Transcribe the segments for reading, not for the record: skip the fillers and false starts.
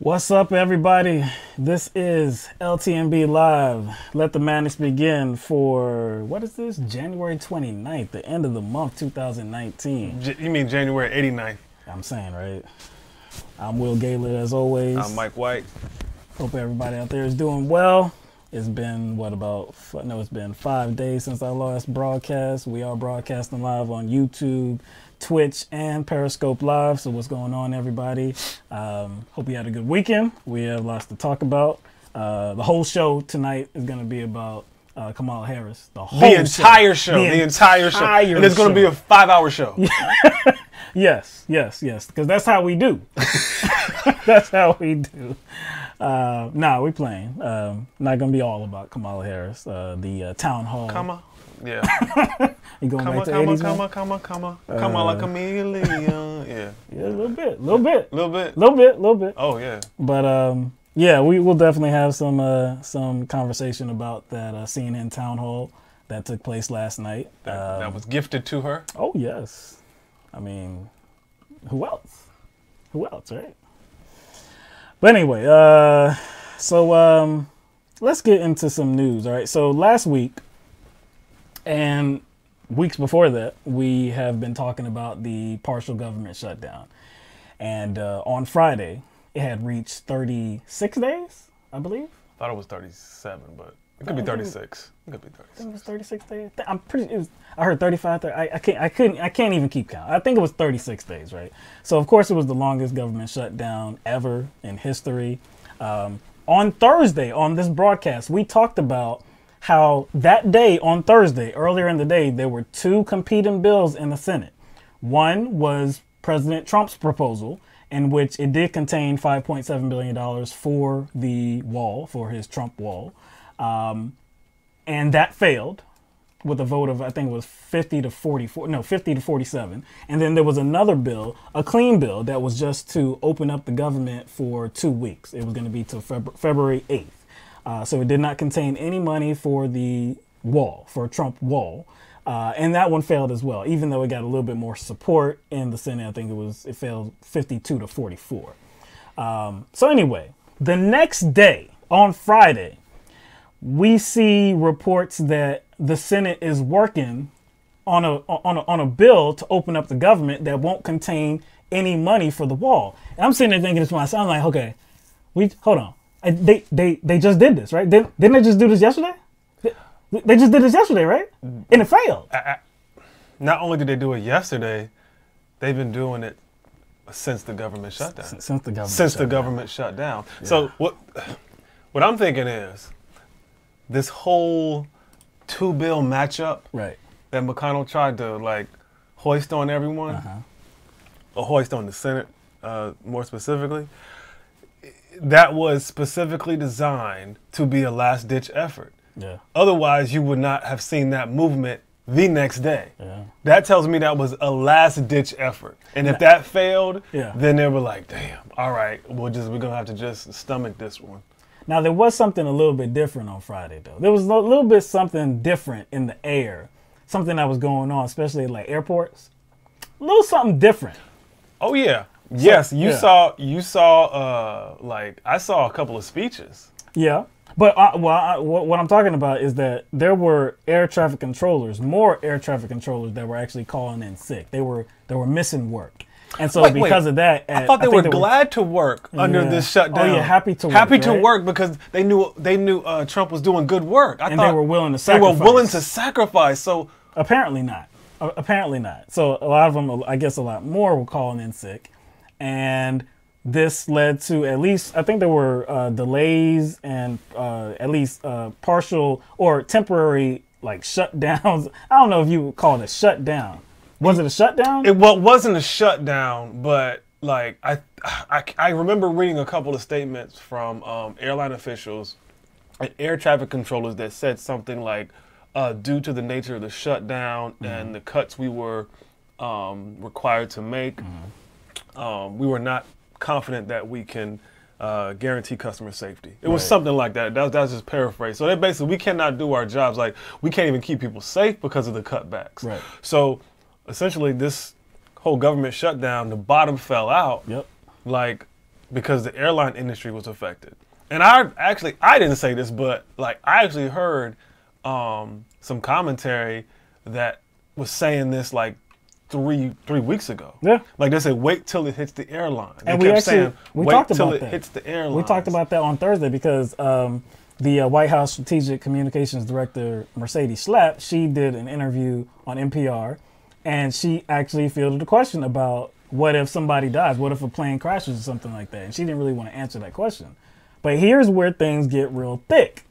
What's up, everybody? This is LTMB Live. Let the madness begin for, what is this? January 29th, the end of the month, 2019. You mean January 89th? I'm saying, right? I'm Will Gaillard, as always. I'm Mike White. Hope everybody out there is doing well. It's been, it's been 5 days since our last broadcast. We are broadcasting live on YouTube, Twitch, and Periscope Live. So what's going on, everybody? Hope you had a good weekend. We have lots to talk about. The whole show tonight is going to be about Kamala Harris. The entire show. And it's going to be a 5-hour show. Yes. Because that's how we do. That's how we do. We playing. Not going to be all about Kamala Harris. The town hall. Yeah. You going back to 80s, man? Kamala chameleon. Yeah. Yeah, a little bit. Oh, yeah. But, yeah, we will definitely have some conversation about that CNN town hall that took place last night. That was gifted to her. Oh, yes. I mean, who else? Right? But anyway, let's get into some news, all right? So last week and weeks before that, we have been talking about the partial government shutdown. And on Friday, it had reached 36 days, I believe. I thought it was 37, but it could be 36. It could be 36. I think it was 36 days. I heard 35. I can't even keep count. I think it was 36 days, right? So of course it was the longest government shutdown ever in history. On Thursday, on this broadcast, we talked about how that day on Thursday, earlier in the day, there were two competing bills in the Senate. One was President Trump's proposal, in which it did contain $5.7 billion for the wall, for his Trump wall. And that failed with a vote of, I think it was 50 to 47. And then there was another bill, a clean bill, that was just to open up the government for 2 weeks. It was going to be till February 8th. So it did not contain any money for the wall, for Trump wall. And that one failed as well, even though it got a little bit more support in the Senate. I think it failed 52 to 44. So anyway, the next day, on Friday, we see reports that the Senate is working on a bill to open up the government that won't contain any money for the wall. And I'm sitting there thinking to myself, I'm like, okay, hold on. They just did this, right? Didn't they just do this yesterday? They just did this yesterday, right? And it failed. Not only did they do it yesterday, they've been doing it since the government shutdown. Since the government shut down. Yeah. So what I'm thinking is this whole two-bill matchup that McConnell tried to hoist on everyone, or hoist on the Senate more specifically, that was specifically designed to be a last-ditch effort. Yeah. Otherwise, you would not have seen that movement the next day. Yeah. That tells me that was a last-ditch effort. And if that failed, then they were like, damn, all right, we're going to have to just stomach this one. Now, there was something a little bit different on Friday, though. There was a little bit something different in the air, something that was going on, especially at airports. A little something different. Oh, yeah. Yes, I saw a couple of speeches. Yeah. But what I'm talking about is that there were more air traffic controllers that were actually calling in sick. They were missing work. And so because of that, I thought they were glad to work under this shutdown. Oh yeah, happy to work. Happy to work because they knew Trump was doing good work. They were willing to sacrifice. They were willing to sacrifice. So apparently not. So a lot of them, I guess, a lot more were calling in sick, and this led to at least, I think there were delays and at least partial or temporary shutdowns. I don't know if you would call it a shutdown. Was it a shutdown? It wasn't a shutdown, but I remember reading a couple of statements from airline officials and air traffic controllers that said something like, due to the nature of the shutdown and the cuts we were required to make, we were not confident that we can guarantee customer safety. It was something like that. That was just paraphrased. So that basically, we cannot do our jobs. We can't even keep people safe because of the cutbacks. Right. So essentially, this whole government shutdown, the bottom fell out. Yep. because the airline industry was affected. And I didn't say this, but like I actually heard some commentary that was saying this like three weeks ago. Yeah. Like they said, wait till it hits the airline. And they kept saying, wait till it that. hits the airline. We talked about that on Thursday because the White House Strategic Communications Director, Mercedes Schlapp, she did an interview on NPR, and she actually fielded a question about what if somebody dies? What if a plane crashes or something like that? And she didn't really want to answer that question. But here's where things get real thick.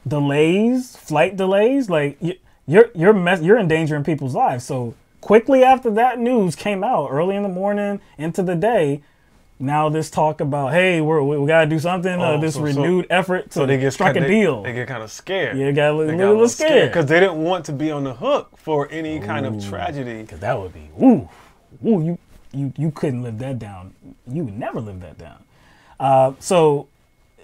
Delays, flight delays, like you're endangering people's lives. So quickly after that news came out, early in the morning into the day, now this talk about, hey, we got to do something, this renewed effort to strike a deal. They get kind of scared. Yeah, got a little scared. Because they didn't want to be on the hook for any kind of tragedy. Because that would be, you couldn't live that down. You would never live that down. So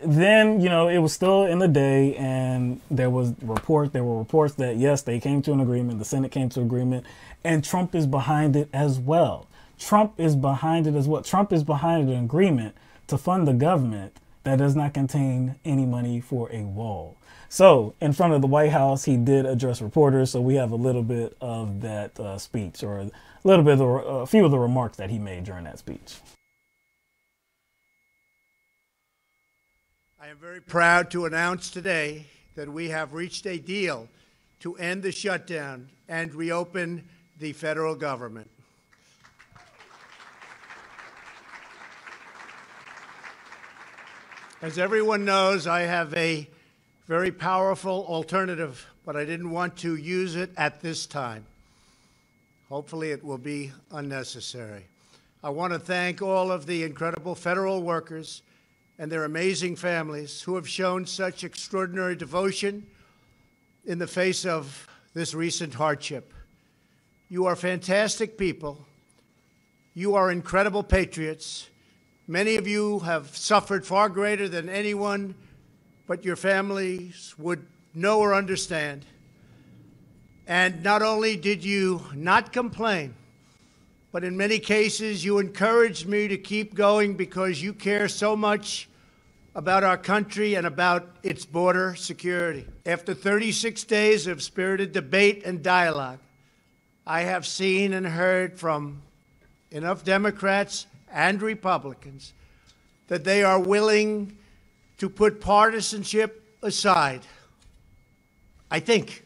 then, it was still in the day, and there were reports that, yes, they came to an agreement, the Senate came to an agreement, and Trump is behind it as well. Trump is behind an agreement to fund the government that does not contain any money for a wall. So in front of the White House, he did address reporters. So we have a little bit of that speech, or a few of the remarks that he made during that speech. I am very proud to announce today that we have reached a deal to end the shutdown and reopen the federal government. As everyone knows, I have a very powerful alternative, but I didn't want to use it at this time. Hopefully it will be unnecessary. I want to thank all of the incredible federal workers and their amazing families who have shown such extraordinary devotion in the face of this recent hardship. You are fantastic people. You are incredible patriots. Many of you have suffered far greater than anyone but your families would know or understand. And not only did you not complain, but in many cases you encouraged me to keep going because you care so much about our country and about its border security. After 36 days of spirited debate and dialogue, I have seen and heard from enough Democrats and Republicans that they are willing to put partisanship aside, I think,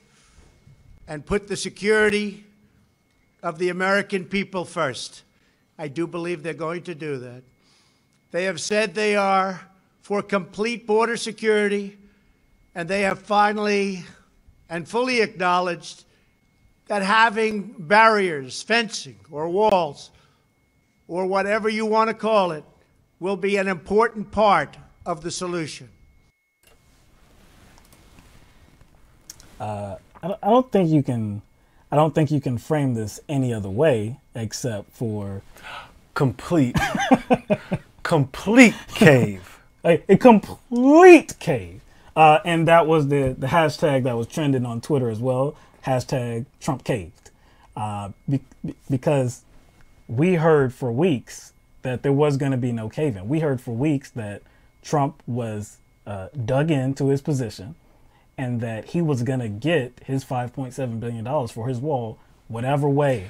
and put the security of the American people first. I do believe they're going to do that. They have said they are for complete border security, and they have finally and fully acknowledged that having barriers, fencing, or walls, or whatever you want to call it, will be an important part of the solution. I don't think you can frame this any other way except for complete cave. A complete cave. And that was the hashtag that was trending on Twitter as well. Hashtag Trump caved. Because we heard for weeks that there was going to be no caving. We heard for weeks that Trump was dug into his position and that he was going to get his $5.7 billion for his wall whatever way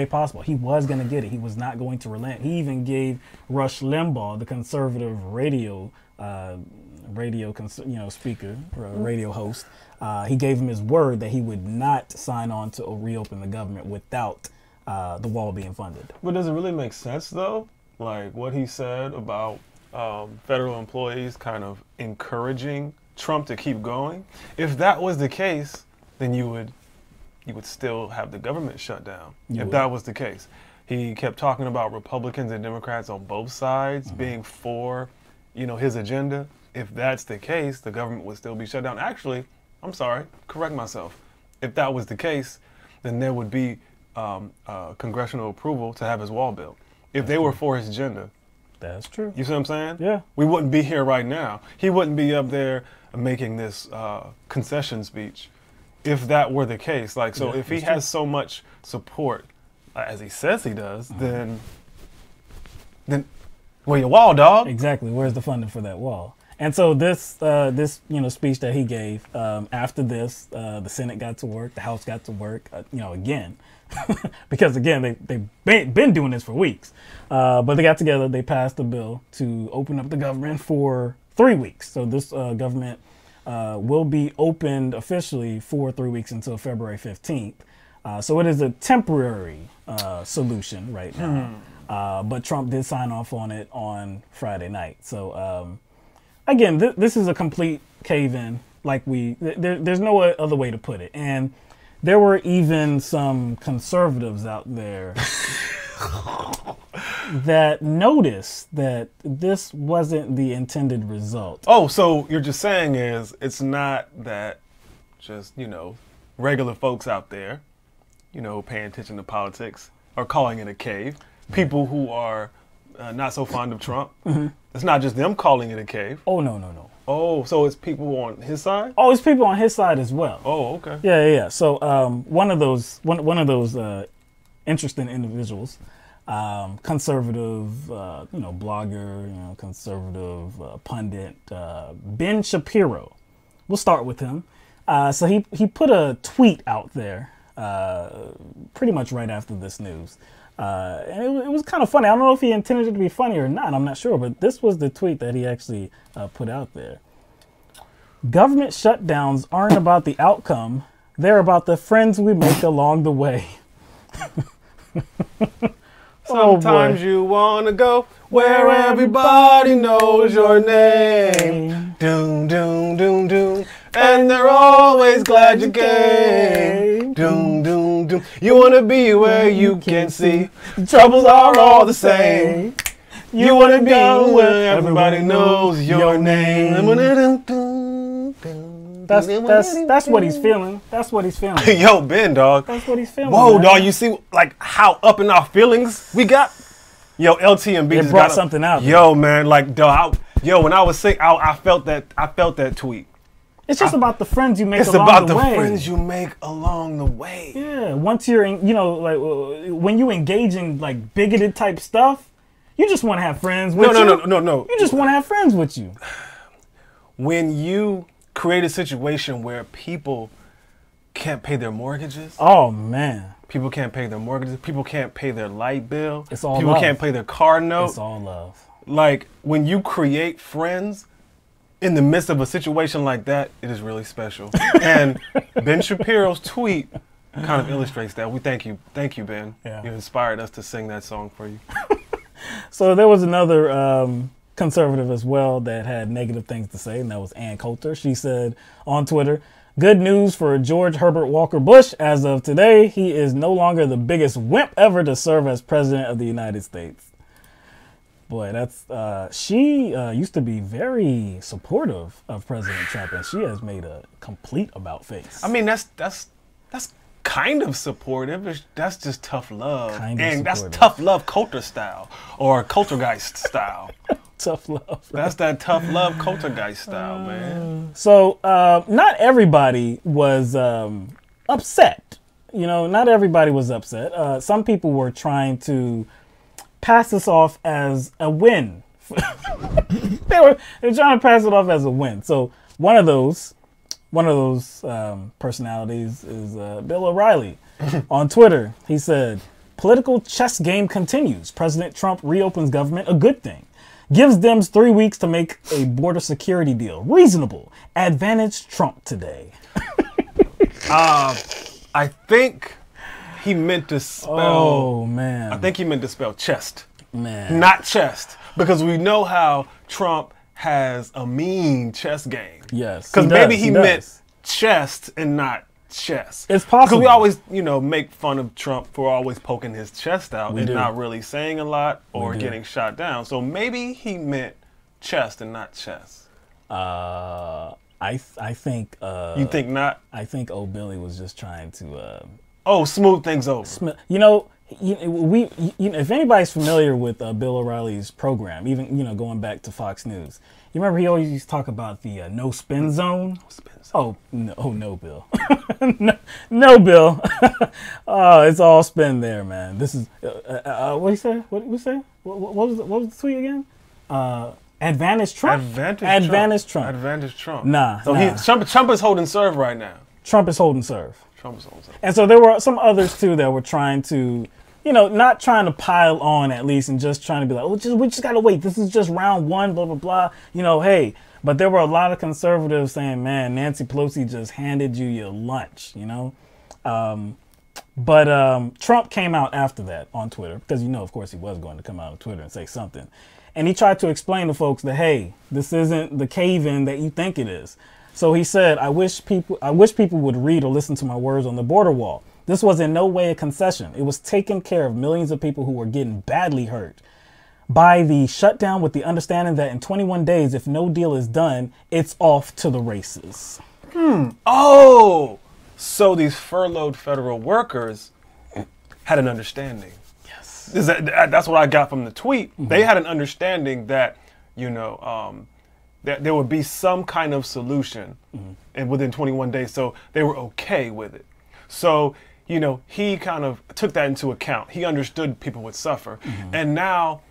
possible. He was going to get it. He was not going to relent. He even gave Rush Limbaugh, the conservative radio speaker, radio host, he gave him his word that he would not sign on to reopen the government without the wall being funded. But does it really make sense, though? Like what he said about federal employees kind of encouraging Trump to keep going? If that was the case, then you would still have the government shut down. That was the case. He kept talking about Republicans and Democrats on both sides being for, his agenda. If that's the case, the government would still be shut down. Actually, I'm sorry, correct myself. If that was the case, then there would be congressional approval to have his wall built. If they were for his agenda. That's true. You see what I'm saying? Yeah. We wouldn't be here right now. He wouldn't be up there making this concession speech if that were the case. Like, so if he has so much support, as he says he does, then Where your wall, dog? Exactly. Where's the funding for that wall? And so this speech that he gave after this, the Senate got to work, the House got to work, again, because again they've been doing this for weeks, but they got together, they passed a bill to open up the government for 3 weeks. So this government will be opened officially for 3 weeks until February 15th. So it is a temporary solution right now, but Trump did sign off on it on Friday night. So. Again, this is a complete cave-in. There's no other way to put it. And there were even some conservatives out there that noticed that this wasn't the intended result. Oh, so you're just saying it's not that just, regular folks out there, paying attention to politics are calling it a cave. People who are not so fond of Trump. It's not just them calling it a cave. Oh, no. Oh, so it's people on his side? Oh, it's people on his side as well. Oh, okay. Yeah. So one of those interesting individuals, conservative, blogger, conservative pundit, Ben Shapiro. We'll start with him. So he put a tweet out there pretty much right after this news. And it was kind of funny. I don't know if he intended it to be funny or not. I'm not sure. But this was the tweet that he actually put out there. Government shutdowns aren't about the outcome. They're about the friends we make along the way. Sometimes you want to go where everybody knows your name. Doom, doom, doom, doom. And they're always glad you came. Doom, doom, doom. You want to be where you can see. Troubles are all the same. You want to be where everybody knows your name. That's what he's feeling. That's what he's feeling. Yo, Ben, dog. That's what he's feeling. Whoa, man. dog. You see, how up in our feelings we got? Yo, LTMB It just brought got something out. Yo, man, dog. When I was sick, I felt that tweet. It's just about the friends you make It's along about the the way. friends you make along the way. Yeah, once you're in, when you engage in bigoted type stuff, you just want to have friends with you. No. You just want to have friends with you. When you create a situation where people can't pay their mortgages. Oh, man. People can't pay their mortgages. People can't pay their light bill. It's all People love. can't pay their car note. It's all love. When you create friends in the midst of a situation like that, it is really special. And Ben Shapiro's tweet kind of illustrates that. We thank you, Ben. Yeah. You inspired us to sing that song for you. So there was another conservative as well that had negative things to say, and that was Ann Coulter. She said on Twitter, "Good news for George Herbert Walker Bush. As of today, he is no longer the biggest wimp ever to serve as president of the United States." Boy, that's she used to be very supportive of President Trump, and she has made a complete about face. I mean, that's kind of supportive. That's just tough love. That's tough love Coulter style or Coultergeist style. Tough love. That's that tough love Coultergeist style, man. So not everybody was upset. Not everybody was upset. Some people were trying to pass this off as a win. they were trying to pass it off as a win. So one of those personalities is Bill O'Reilly. On Twitter, he said, "Political chess game continues. President Trump reopens government, a good thing. Gives Dems 3 weeks to make a border security deal. Reasonable. Advantage Trump today." I think he meant to spell. Oh, man. I think he meant to spell chest. Man. Not chest. Because we know how Trump has a mean chess game. Yes. Because maybe he does. meant chest and not chess. It's possible. Because we always, make fun of Trump for always poking his chest out and do. not really saying a lot or do. getting shot down. So maybe he meant chest and not chess. I think. You think not? I think old Billy was just trying to. Smooth things over. If anybody's familiar with Bill O'Reilly's program, even going back to Fox News, you remember he always used to talk about the no spin zone. Oh no, Bill. no, Bill. It's all spin there, man. This is what he said. What did we say? What was the tweet again? Advantage Trump. Advantage Trump. Nah. So Trump is holding serve right now. Trump is holding serve. Trump is holding serve. And so there were some others too that were trying to, not trying to pile on at least, and just trying to be like, we just gotta wait. This is just round one, blah blah blah. Hey. But there were a lot of conservatives saying, man, Nancy Pelosi just handed you your lunch, But Trump came out after that on Twitter because, of course, he was going to come out on Twitter and say something. And he tried to explain to folks that, hey, this isn't the cave-in that you think it is. So he said, I wish people would read or listen to my words on the border wall. This was in no way a concession. It was taking care of millions of people who were getting badly hurt by the shutdown, with the understanding that in 21 days, if no deal is done, it's off to the races. Oh, so these furloughed federal workers had an understanding. Yes. That's what I got from the tweet. Mm-hmm. They had an understanding that, that there would be some kind of solution and within 21 days. So they were okay with it. So, he kind of took that into account. He understood people would suffer. Mm-hmm. And now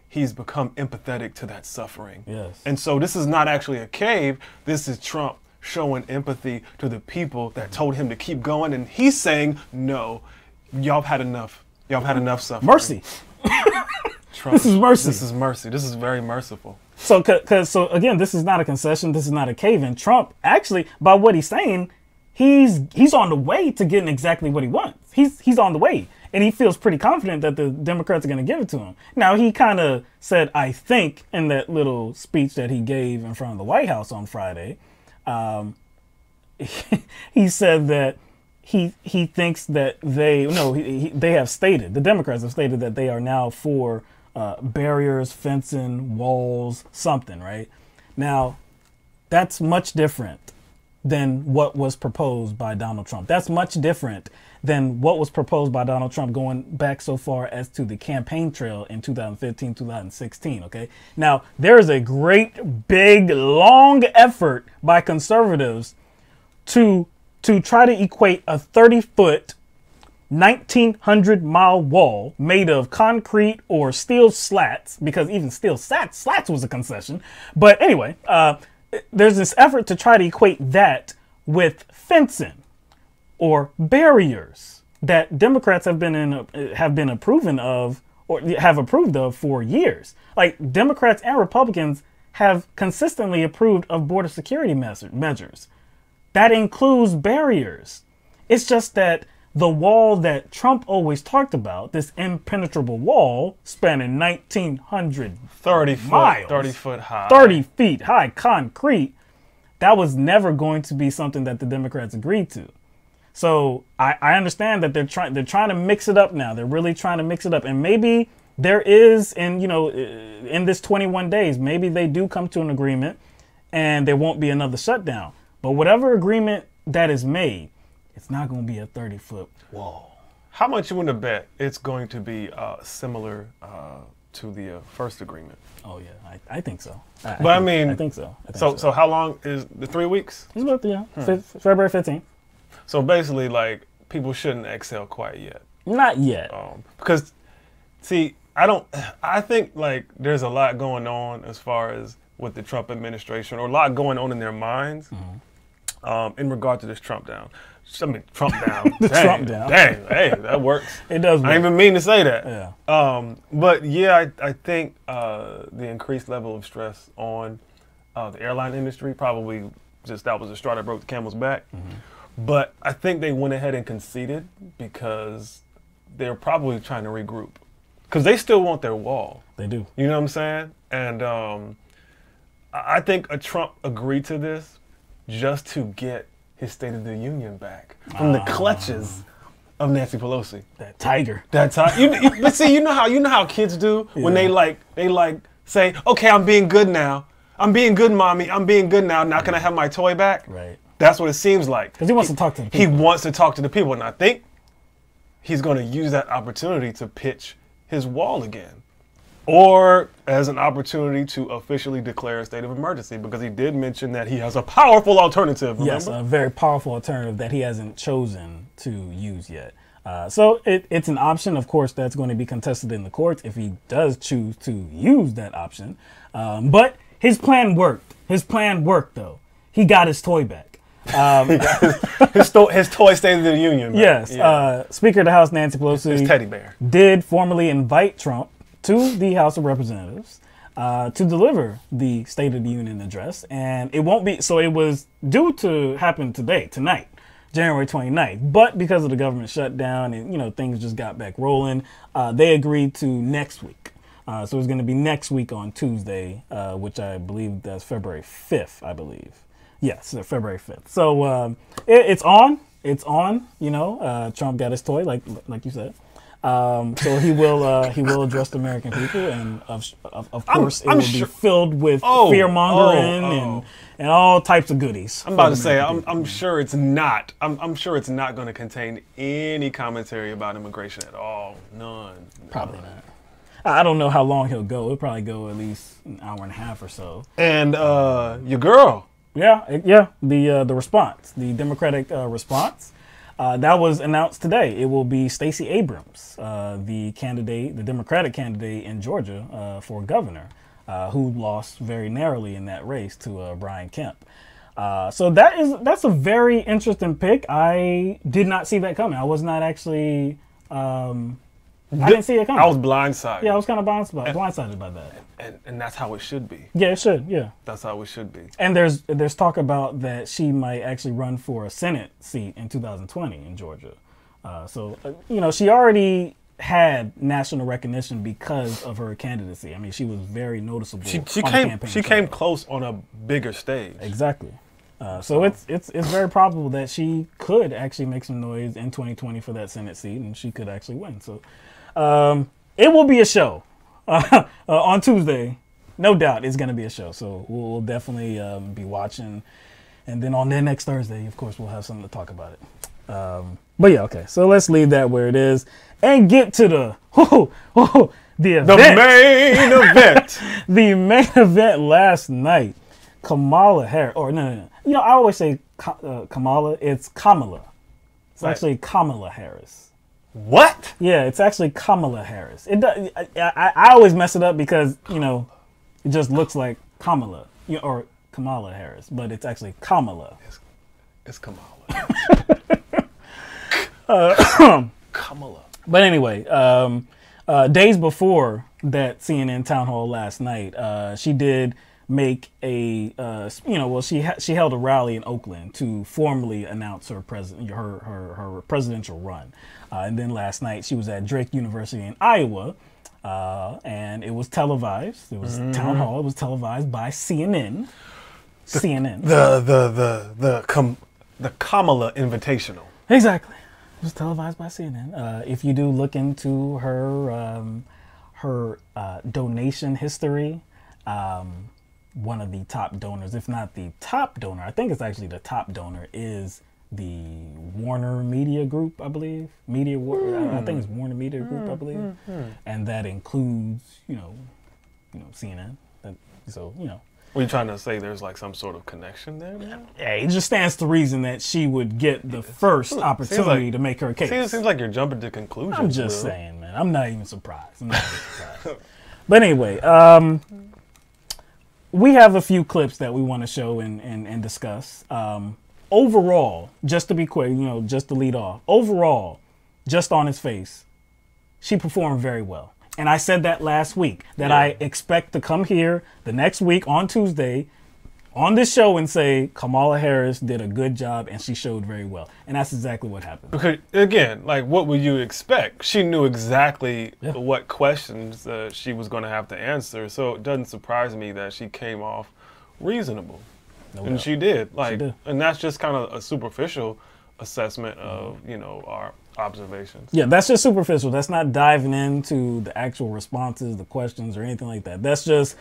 he's become empathetic to that suffering. Yes. And so this is not actually a cave. This is Trump showing empathy to the people that told him to keep going. And he's saying, no, y'all have had enough. Y'all have had enough suffering. Mercy. Trump, this is mercy. This is mercy. This is very merciful. So again, this is not a concession. This is not a cave-in. Trump, actually, by what he's saying, he's on the way to getting exactly what he wants. He's on the way. And he feels pretty confident that the Democrats are going to give it to him. Now, he kind of said, I think, in that little speech that he gave in front of the White House on Friday, he said that he thinks that they have stated, the Democrats have stated that they are now for barriers, fencing, walls, something, right? Now, that's much different than what was proposed by Donald Trump. That's much different than what was proposed by Donald Trump going back so far as to the campaign trail in 2015, 2016, okay? Now, there is a great, big, long effort by conservatives to try to equate a 30-foot, 1,900-mile wall made of concrete or steel slats, because even steel slats was a concession. But anyway, there's this effort to try to equate that with fencing or barriers that Democrats have been approving of or have approved of for years. Like, Democrats and Republicans have consistently approved of border security measures. That includes barriers. It's just that the wall that Trump always talked about, this impenetrable wall spanning 1,900 miles, 30 foot high, 30 feet high, concrete, that was never going to be something that the Democrats agreed to. So I understand that they're trying to mix it up now. They're really trying to mix it up, and maybe there is, in this 21 days, maybe they do come to an agreement, and there won't be another shutdown. But whatever agreement that is made, it's not going to be a 30-foot wall. How much you want to bet it's going to be similar to the first agreement? Oh yeah, I think so. I think so. So how long is the 3 weeks? It's about February 15th. So basically, like, people shouldn't exhale quite yet. Not yet. Because, see, I think, like, there's a lot going on as far as with the Trump administration, or a lot going on in their minds in regard to this Trump down. Trump down. Trump down. Dang, hey, that works. It does work. I didn't even mean to say that. Yeah. But yeah, I think the increased level of stress on the airline industry probably that was the straw that broke the camel's back. But I think they went ahead and conceded because they're probably trying to regroup. Because they still want their wall. They do. You know what I'm saying? And I think Trump agreed to this just to get his State of the Union back from the clutches of Nancy Pelosi. That tiger. But see, you know how kids do when they say, okay, I'm being good now. I'm being good, mommy. I'm being good now. Now can I have my toy back? Right. That's what it seems like. Because he wants to talk to the people. He wants to talk to the people, and I think he's going to use that opportunity to pitch his wall again, or as an opportunity to officially declare a state of emergency, because he did mention that he has a powerful alternative. Remember? Yes, a very powerful alternative that he hasn't chosen to use yet. So it's an option. Of course, that's going to be contested in the courts if he does choose to use that option. But his plan worked. His plan worked, though. He got his toy back. His toy State of the Union. Man. Yes. Yeah. Speaker of the House, Nancy Pelosi, his teddy bear, did formally invite Trump to the House of Representatives to deliver the State of the Union address. And it won't be, so it was due to happen tonight, January 29th. But because of the government shutdown and, you know, things just got back rolling, they agreed to next week. So it's going to be next week on Tuesday, which I believe that's February 5th, I believe. Yes, February 5th. So it's on. It's on. You know, Trump got his toy, like you said. So he will address the American people, and of course it will be filled with fear mongering and all types of goodies. I'm about to say I'm sure it's not. I'm sure it's not going to contain any commentary about immigration at all. None. Probably not. I don't know how long he'll go. It'll probably go at least an hour and a half or so. And your girl. Yeah. The response, the Democratic response, that was announced today. It will be Stacey Abrams, the Democratic candidate in Georgia for governor, who lost very narrowly in that race to Brian Kemp. So that's a very interesting pick. I did not see that coming. I was not actually. I didn't see it coming. I was blindsided. Yeah, I was kind of blindsided by that. And that's how it should be. Yeah, it should. Yeah, that's how it should be. And there's talk about that she might actually run for a Senate seat in 2020 in Georgia. So you know, she already had national recognition because of her candidacy. I mean, she was very noticeable. She came close on a bigger stage. Exactly. So it's very probable that she could actually make some noise in 2020 for that Senate seat, and she could actually win. So it will be a show on Tuesday. No doubt it's going to be a show. So we'll definitely be watching. And then on the next Thursday, of course, we'll have something to talk about it. But yeah, okay. So let's leave that where it is and get to the event. The main event. The main event last night. Kamala Harris. Or no. You know, I always say Kamala. It's Kamala. It's actually Kamala Harris. What? Yeah, it's actually Kamala Harris. I always mess it up because, you know, it just looks like Kamala, or Kamala Harris, but it's actually Kamala. It's Kamala. Kamala. But anyway, days before that CNN town hall last night, she did make a, she held a rally in Oakland to formally announce her presidential run. And then last night she was at Drake University in Iowa, and it was televised. It was town hall. It was televised by CNN. The Kamala Invitational. Exactly. It was televised by CNN. If you do look into her donation history, one of the top donors, if not the top donor, I think it's actually the top donor, is the Warner Media Group, I believe. I think it's Warner Media Group, I believe. And that includes, you know, CNN. So, you know. Were you trying to say there's like some sort of connection there? Man? Yeah, it just stands to reason that she would get the first opportunity to make her case. It seems like you're jumping to conclusions. I'm just saying, man. I'm not even surprised. But anyway, we have a few clips that we want to show and discuss. Overall, just to be quick, you know, just to lead off, overall, just on his face, she performed very well. And I said that last week, that I expect to come here the next week on Tuesday on this show and say Kamala Harris did a good job and she showed very well. And that's exactly what happened. Because, again, like, what would you expect? She knew exactly what questions she was going to have to answer. So it doesn't surprise me that she came off reasonable. And she did. Like, and that's just kind of a superficial assessment of, you know, our observations. Yeah, that's just superficial. That's not diving into the actual responses, the questions, or anything like that. That's just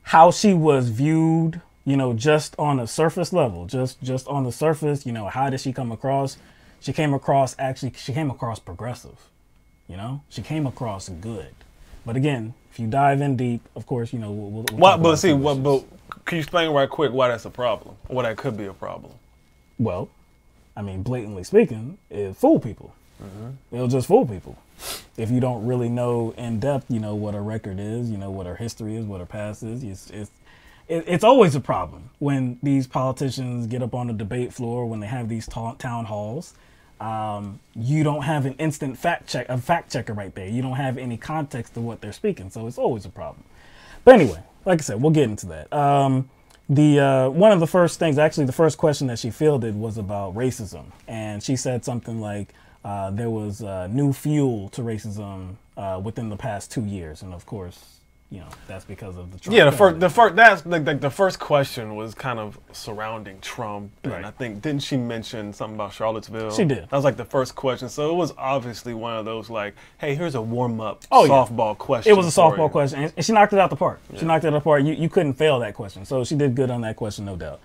how she was viewed, you know, just on a surface level, just on the surface. You know, how did she come across? She came across progressive. You know, she came across good. But again, if you dive in deep, of course, you know, we'll but can you explain right quick why that's a problem? Why that could be a problem? Well, I mean, blatantly speaking, it fooled people. It'll just fool people. If you don't really know in depth, what her record is, what her history is, what her past is. It's always a problem when these politicians get up on the debate floor, when they have these town halls. You don't have an instant fact checker right there. You don't have any context to what they're speaking, so it's always a problem. But anyway, like I said, we'll get into that. One of the first things, actually the first question that she fielded was about racism. And she said something like there was new fuel to racism within the past 2 years. And of course, that's because of the Trump. Yeah, the first question was kind of surrounding Trump, and Right. I think didn't she mention something about Charlottesville? She did. That was like the first question, so it was obviously one of those like, hey, here's a warm up Oh, yeah. softball question. It was a for softball you. question, and she knocked it out the park. She knocked it out the park. You couldn't fail that question, so she did good on that question, no doubt.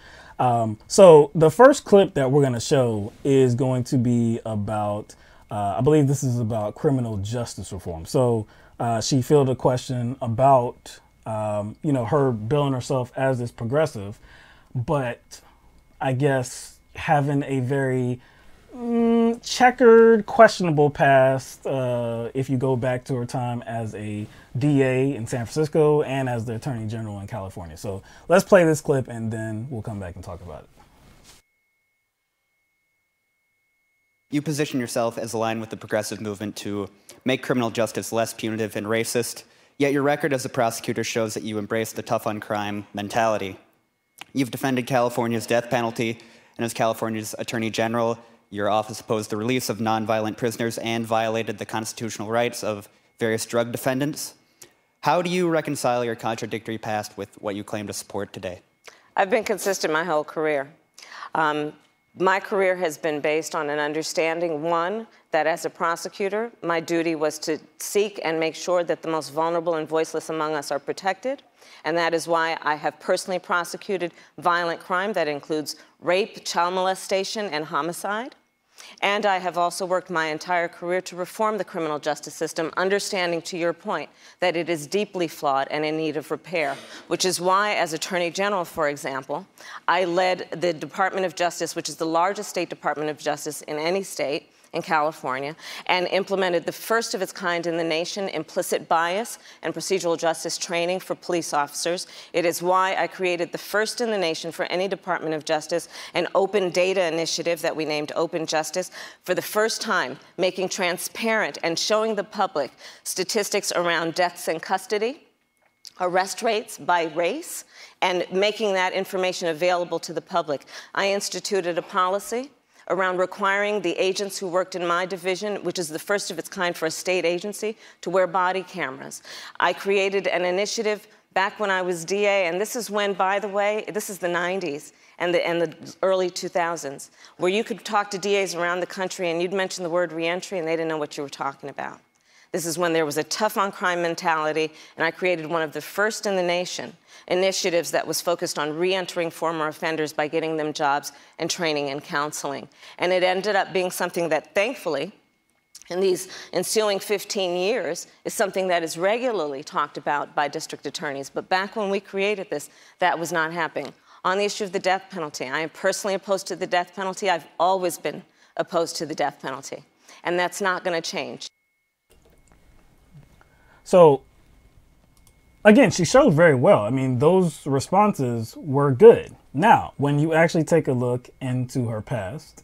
So the first clip that we're going to show is going to be about, I believe this is about criminal justice reform. So she fielded a question about, her billing herself as this progressive, but I guess having a very checkered, questionable past if you go back to her time as a DA in San Francisco and as the Attorney General in California. So let's play this clip and then we'll come back and talk about it. You position yourself as aligned with the progressive movement to make criminal justice less punitive and racist, yet your record as a prosecutor shows that you embrace the tough on crime mentality. You've defended California's death penalty, and as California's Attorney General, your office opposed the release of nonviolent prisoners and violated the constitutional rights of various drug defendants. How do you reconcile your contradictory past with what you claim to support today? I've been consistent my whole career. My career has been based on an understanding, one, that as a prosecutor, my duty was to seek and make sure that the most vulnerable and voiceless among us are protected. And that is why I have personally prosecuted violent crime that includes rape, child molestation, and homicide. And I have also worked my entire career to reform the criminal justice system, understanding, to your point, that it is deeply flawed and in need of repair, which is why, as Attorney General, for example, I led the Department of Justice, which is the largest state Department of Justice in any state, in California, and implemented the first of its kind in the nation implicit bias and procedural justice training for police officers. It is why I created the first in the nation for any Department of Justice an open data initiative that we named Open Justice, for the first time making transparent and showing the public statistics around deaths in custody, arrest rates by race, and making that information available to the public. I instituted a policy around requiring the agents who worked in my division, which is the first of its kind for a state agency, to wear body cameras. I created an initiative back when I was DA, and this is when, by the way, this is the 90s and the early 2000s, where you could talk to DAs around the country and you'd mention the word reentry and they didn't know what you were talking about. This is when there was a tough on crime mentality, and I created one of the first in the nation initiatives that was focused on re-entering former offenders by getting them jobs and training and counseling. And it ended up being something that, thankfully, in these ensuing 15 years, is something that is regularly talked about by district attorneys. But back when we created this, that was not happening. On the issue of the death penalty, I am personally opposed to the death penalty. I've always been opposed to the death penalty. And that's not going to change. So, again, she showed very well. I mean, those responses were good. Now, when you actually take a look into her past,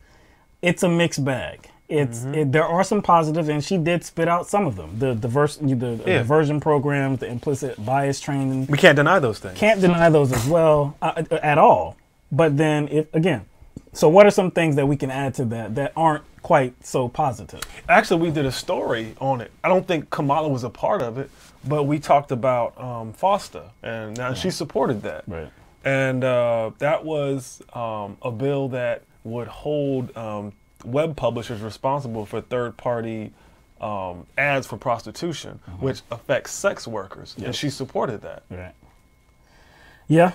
it's a mixed bag. There are some positives, and she did spit out some of them. The diversion programs, the implicit bias training. We can't deny those things. Can't deny those as well at all. But then, so what are some things that we can add to that aren't quite so positive? Actually, we did a story on it. I don't think Kamala was a part of it, but we talked about FOSTA, and now she supported that. Right. And that was a bill that would hold web publishers responsible for third-party ads for prostitution, which affects sex workers, and she supported that. Right. Yeah.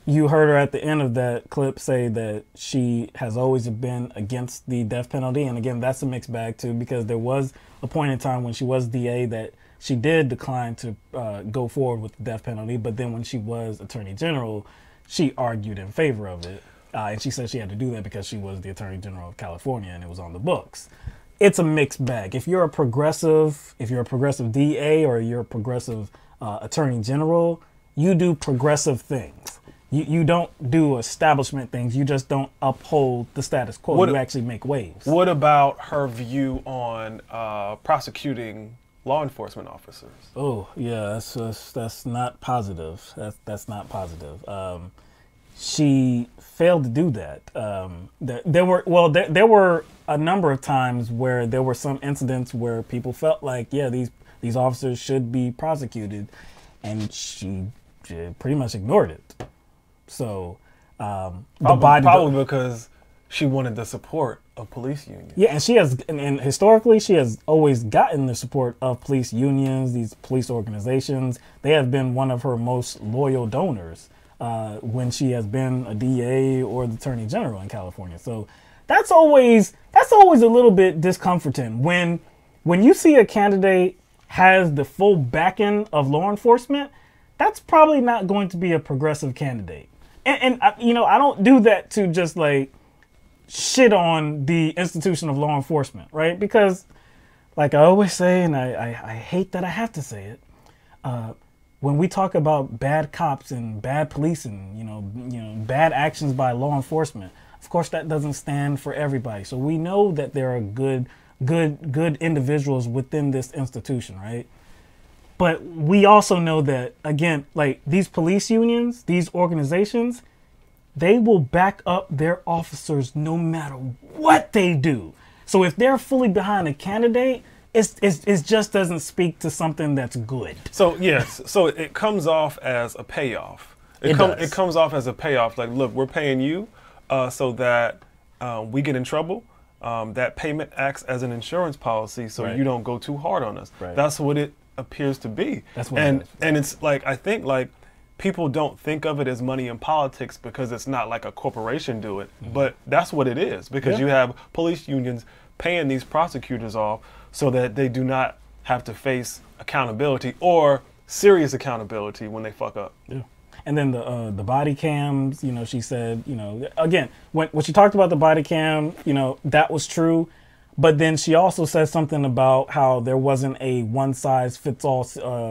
You heard her at the end of that clip say that she has always been against the death penalty. And again, that's a mixed bag too, because there was a point in time when she was DA that she did decline to go forward with the death penalty. But then when she was Attorney General, she argued in favor of it. And she said she had to do that because she was the Attorney General of California and it was on the books. It's a mixed bag. If you're a progressive DA or you're a progressive Attorney General, you do progressive things. You don't do establishment things. You just don't uphold the status quo. You actually make waves. What about her view on prosecuting law enforcement officers? Oh, yeah, that's not positive. That's not positive. She failed to do that. There were a number of times where there were some incidents where people felt like, yeah, these officers should be prosecuted, and she pretty much ignored it. So probably because she wanted the support of police unions. Yeah, and she has, and historically, she has always gotten the support of police unions, these police organizations. They have been one of her most loyal donors when she has been a DA or the Attorney General in California. So that's always a little bit discomforting when you see a candidate has the full backing of law enforcement. That's probably not going to be a progressive candidate. And you know, I don't do that to just like shit on the institution of law enforcement, right? Because like I always say, and I hate that I have to say it, when we talk about bad cops and bad policing, you know, bad actions by law enforcement, of course that doesn't stand for everybody. So we know that there are good individuals within this institution, right? But we also know that, again, like these police unions, these organizations, they will back up their officers no matter what they do. So if they're fully behind a candidate, it just doesn't speak to something that's good. So yes, so it comes off as a payoff. It comes off as a payoff. Like, look, we're paying you so that we get in trouble. That payment acts as an insurance policy, so you don't go too hard on us. Right. That's what it appears to be. That's what and it's like, I think like people don't think of it as money in politics because it's not like a corporation do it, but that's what it is, because you have police unions paying these prosecutors off so that they do not have to face accountability or serious accountability when they fuck up. Yeah. And then the body cams, you know, she said, you know, again, when she talked about the body cam, you know, that was true. But then she also said something about how there wasn't a one-size-fits-all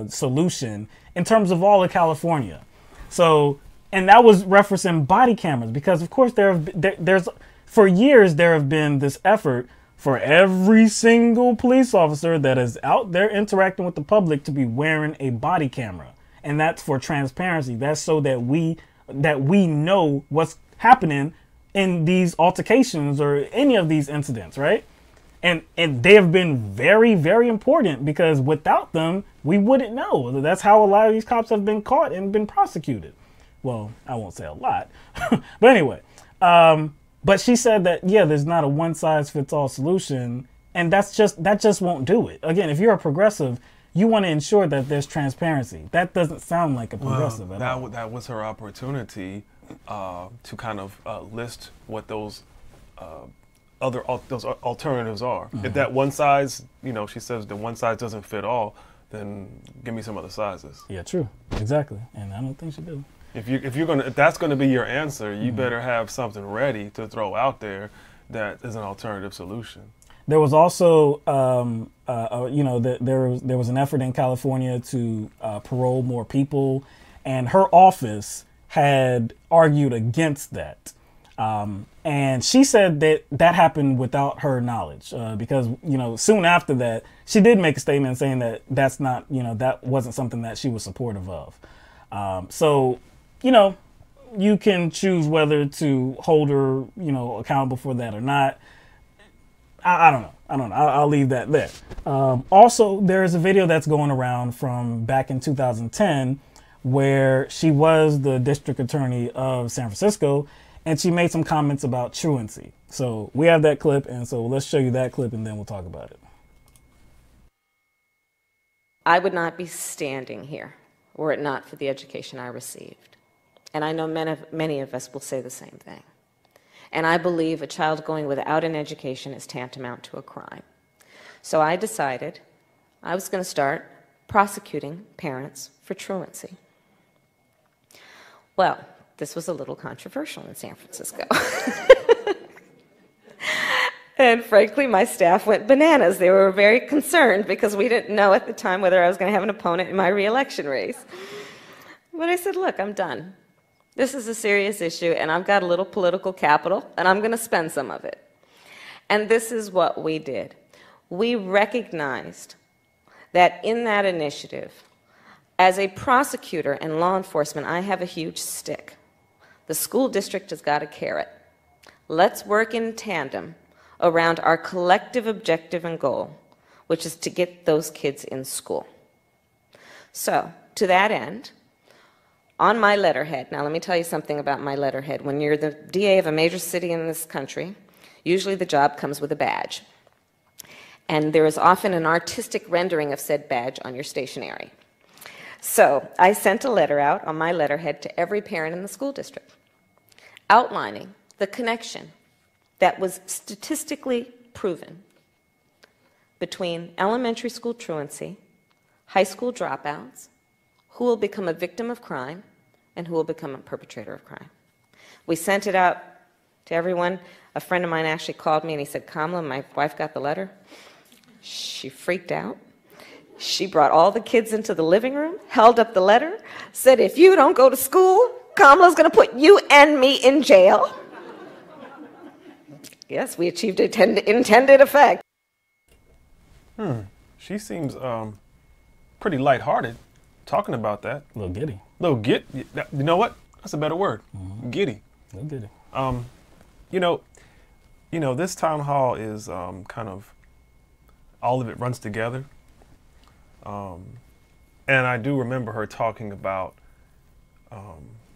solution in terms of all of California. So, and that was referencing body cameras because, of course, there's for years there have been this effort for every single police officer that is out there interacting with the public to be wearing a body camera. And that's for transparency. That's so that we know what's happening in these altercations or any of these incidents, right? And they have been very, very important because without them, we wouldn't know. That's how a lot of these cops have been caught and been prosecuted. Well, I won't say a lot, but anyway. But she said that, yeah, there's not a one-size-fits-all solution, and that just won't do it. Again, if you're a progressive, you want to ensure that there's transparency. That doesn't sound like a progressive at all. That was her opportunity to kind of list what those those alternatives are. If that one size, you know, she says the one size doesn't fit all, then give me some other sizes. Yeah, true, exactly, and I don't think she do. If that's gonna be your answer, you better have something ready to throw out there that is an alternative solution. There was also, you know, there was an effort in California to parole more people, and her office had argued against that. And she said that happened without her knowledge, because, you know, soon after that, she did make a statement saying that that's not, you know, that wasn't something that she was supportive of. So, you know, you can choose whether to hold her, you know, accountable for that or not. I don't know. I'll leave that there. Also, there is a video that's going around from back in 2010 where she was the district attorney of San Francisco, and she made some comments about truancy. So we have that clip, and so let's show you that clip, and then we'll talk about it. I would not be standing here were it not for the education I received. And I know many of us will say the same thing. And I believe a child going without an education is tantamount to a crime. So I decided I was going to start prosecuting parents for truancy. Well, this was a little controversial in San Francisco. And frankly, my staff went bananas. They were very concerned because we didn't know at the time whether I was going to have an opponent in my reelection race. But I said, look, I'm done. This is a serious issue, and I've got a little political capital, and I'm going to spend some of it. And this is what we did. We recognized that in that initiative, as a prosecutor and law enforcement, I have a huge stick. The school district has got a carrot. Let's work in tandem around our collective objective and goal, which is to get those kids in school. So, to that end, on my letterhead, now let me tell you something about my letterhead. When you're the DA of a major city in this country, usually the job comes with a badge. And there is often an artistic rendering of said badge on your stationery. So, I sent a letter out on my letterhead to every parent in the school district, outlining the connection that was statistically proven between elementary school truancy, high school dropouts, who will become a victim of crime, and who will become a perpetrator of crime. We sent it out to everyone. A friend of mine actually called me and he said, Kamala, my wife got the letter. She freaked out. She brought all the kids into the living room, held up the letter, said, if you don't go to school, Kamala's going to put you and me in jail. Yes, we achieved intended effect. She seems pretty lighthearted talking about that. A little giddy. You know what? That's a better word. Giddy. A little giddy. You know, this town hall is kind of, all of it runs together. And I do remember her talking about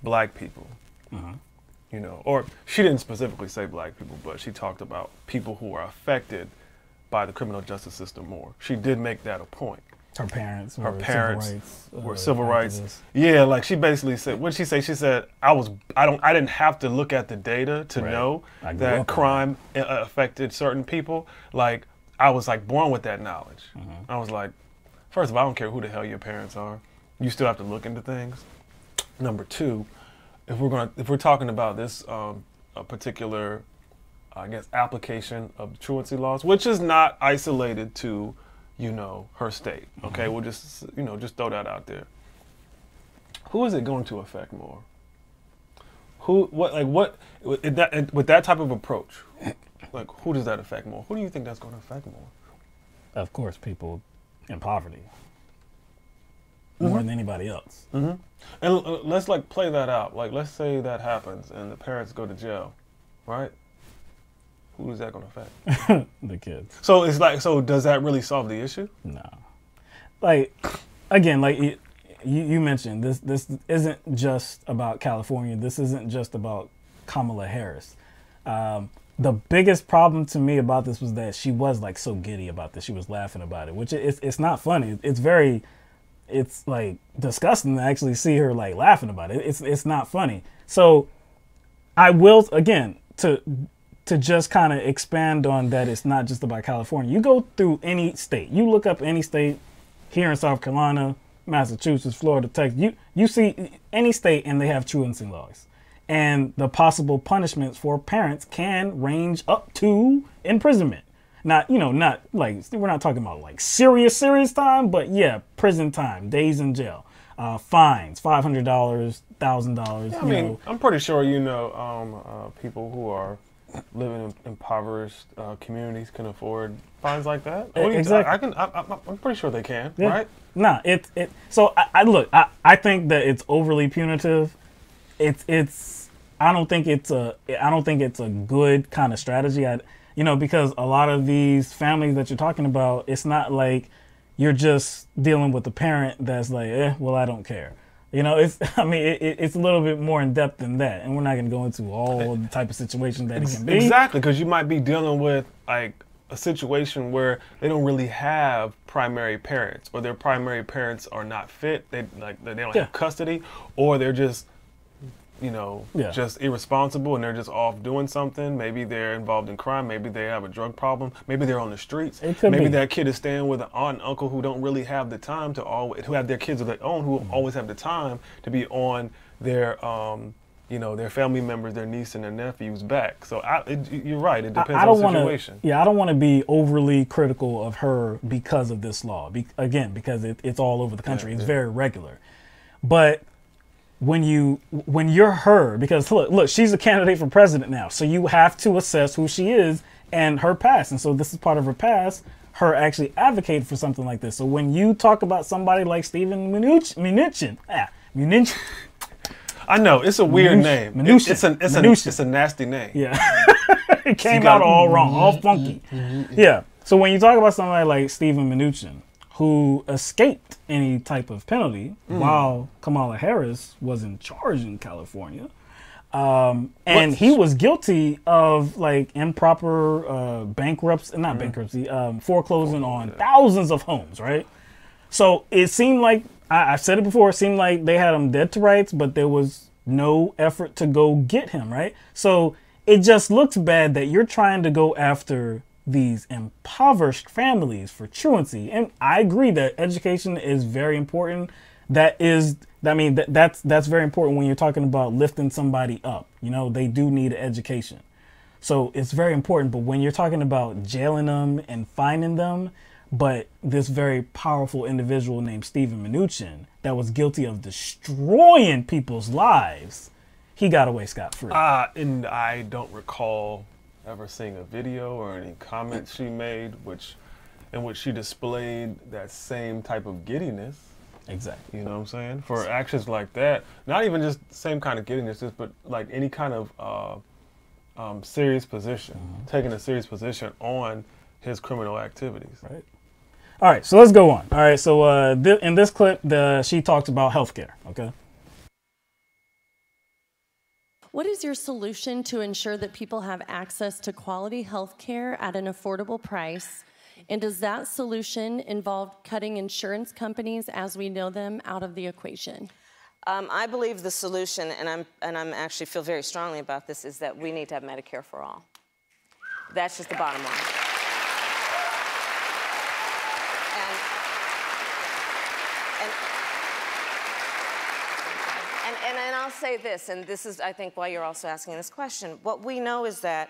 black people. You know, or she didn't specifically say black people, but she talked about people who are affected by the criminal justice system more. She did make that a point. Her parents were civil rights. Yeah, like she basically said, what did she say? She said, I didn't have to look at the data to know that crime affected certain people. Like, I was like born with that knowledge. I was like, first of all, I don't care who the hell your parents are. You still have to look into things. Number two, if we're talking about this a particular, I guess, application of the truancy laws, which is not isolated to, you know, her state. Okay, we'll just, you know, just throw that out there. Who is it going to affect more? With that type of approach, like, who does that affect more? Who do you think that's going to affect more? Of course, people in poverty. More than anybody else. And let's like play that out. Like, let's say that happens and the parents go to jail, right? Who is that going to affect? The kids. So it's like, so does that really solve the issue? No. Like, again, like you mentioned, this isn't just about California. This isn't just about Kamala Harris. The biggest problem to me about this was that she was like so giddy about this. She was laughing about it, which it's not funny. It's like disgusting to actually see her like laughing about it. It's not funny. So I will, again, to just kind of expand on that, it's not just about California. You go through any state, you look up any state here in South Carolina, Massachusetts, Florida, Texas, you see any state and they have truancy laws. And the possible punishments for parents can range up to imprisonment. Not like, we're not talking about like serious time, but yeah, prison time, days in jail, fines, $500, $1,000. Yeah, I mean, I'm pretty sure people who are living in impoverished communities can afford fines like that. Exactly. I'm pretty sure they can, yeah. right? Nah, so I think that it's overly punitive. I don't think it's a good kind of strategy. Because a lot of these families that you're talking about, it's not like you're just dealing with a parent that's like, well, I don't care. It's a little bit more in depth than that, and we're not going to go into all the type of situations that it can be. Exactly, because you might be dealing with like a situation where they don't really have primary parents, or their primary parents are not fit. They don't have custody, or they're just just irresponsible and they're just off doing something. Maybe they're involved in crime. Maybe they have a drug problem. Maybe they're on the streets. Maybe that kid is staying with an aunt and uncle who don't really have the time who have their kids of their own, who always have the time to be on their their family members, their niece and their nephews back. So you're right. It depends I don't on the situation. I don't want to be overly critical of her because of this law. Because it's all over the country. It's very regular. But when you're her, because look, she's a candidate for president now. So you have to assess who she is and her past. And so this is part of her past, her actually advocating for something like this. So when you talk about somebody like Stephen Mnuchin, I know it's a weird name. It's a nasty name. Yeah, it came out all wrong, all funky. Yeah. So when you talk about somebody like Stephen Mnuchin, who escaped any type of penalty while Kamala Harris was in charge in California, and he was guilty of like improper bankruptcy, foreclosing on thousands of homes, right? So it seemed like, I've said it before, it seemed like they had him dead to rights, but there was no effort to go get him, right? So it just looks bad that you're trying to go after these impoverished families for truancy. And I agree that education is very important. That's very important when you're talking about lifting somebody up. They do need an education. So it's very important. But when you're talking about jailing them and fining them, but this very powerful individual named Stephen Mnuchin that was guilty of destroying people's lives, he got away scot-free. And I don't recall ever seeing a video or any comments she made in which she displayed that same type of giddiness. Exactly. You know what I'm saying? For actions like that, not even just the same kind of giddiness, but like any kind of serious position, taking a serious position on his criminal activities. Right. All right, so let's go on. All right, so in this clip, she talks about healthcare, okay? What is your solution to ensure that people have access to quality health care at an affordable price? And does that solution involve cutting insurance companies as we know them out of the equation? I believe the solution, and I'm actually feel very strongly about this, is that we need to have Medicare for all. That's just the bottom line. And I'll say this, and this is, I think, why you're also asking this question. What we know is that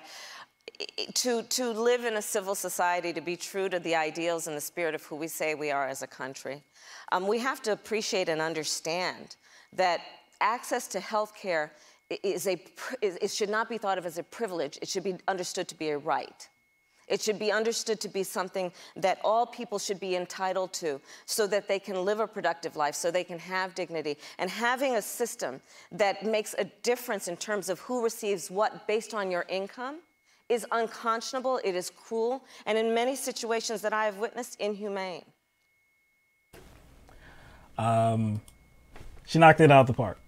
to live in a civil society, to be true to the ideals and the spirit of who we say we are as a country, we have to appreciate and understand that access to health care should not be thought of as a privilege. It should be understood to be a right. It should be understood to be something that all people should be entitled to so that they can live a productive life, so they can have dignity. And having a system that makes a difference in terms of who receives what based on your income is unconscionable, it is cruel, and in many situations that I have witnessed, inhumane. She knocked it out the park.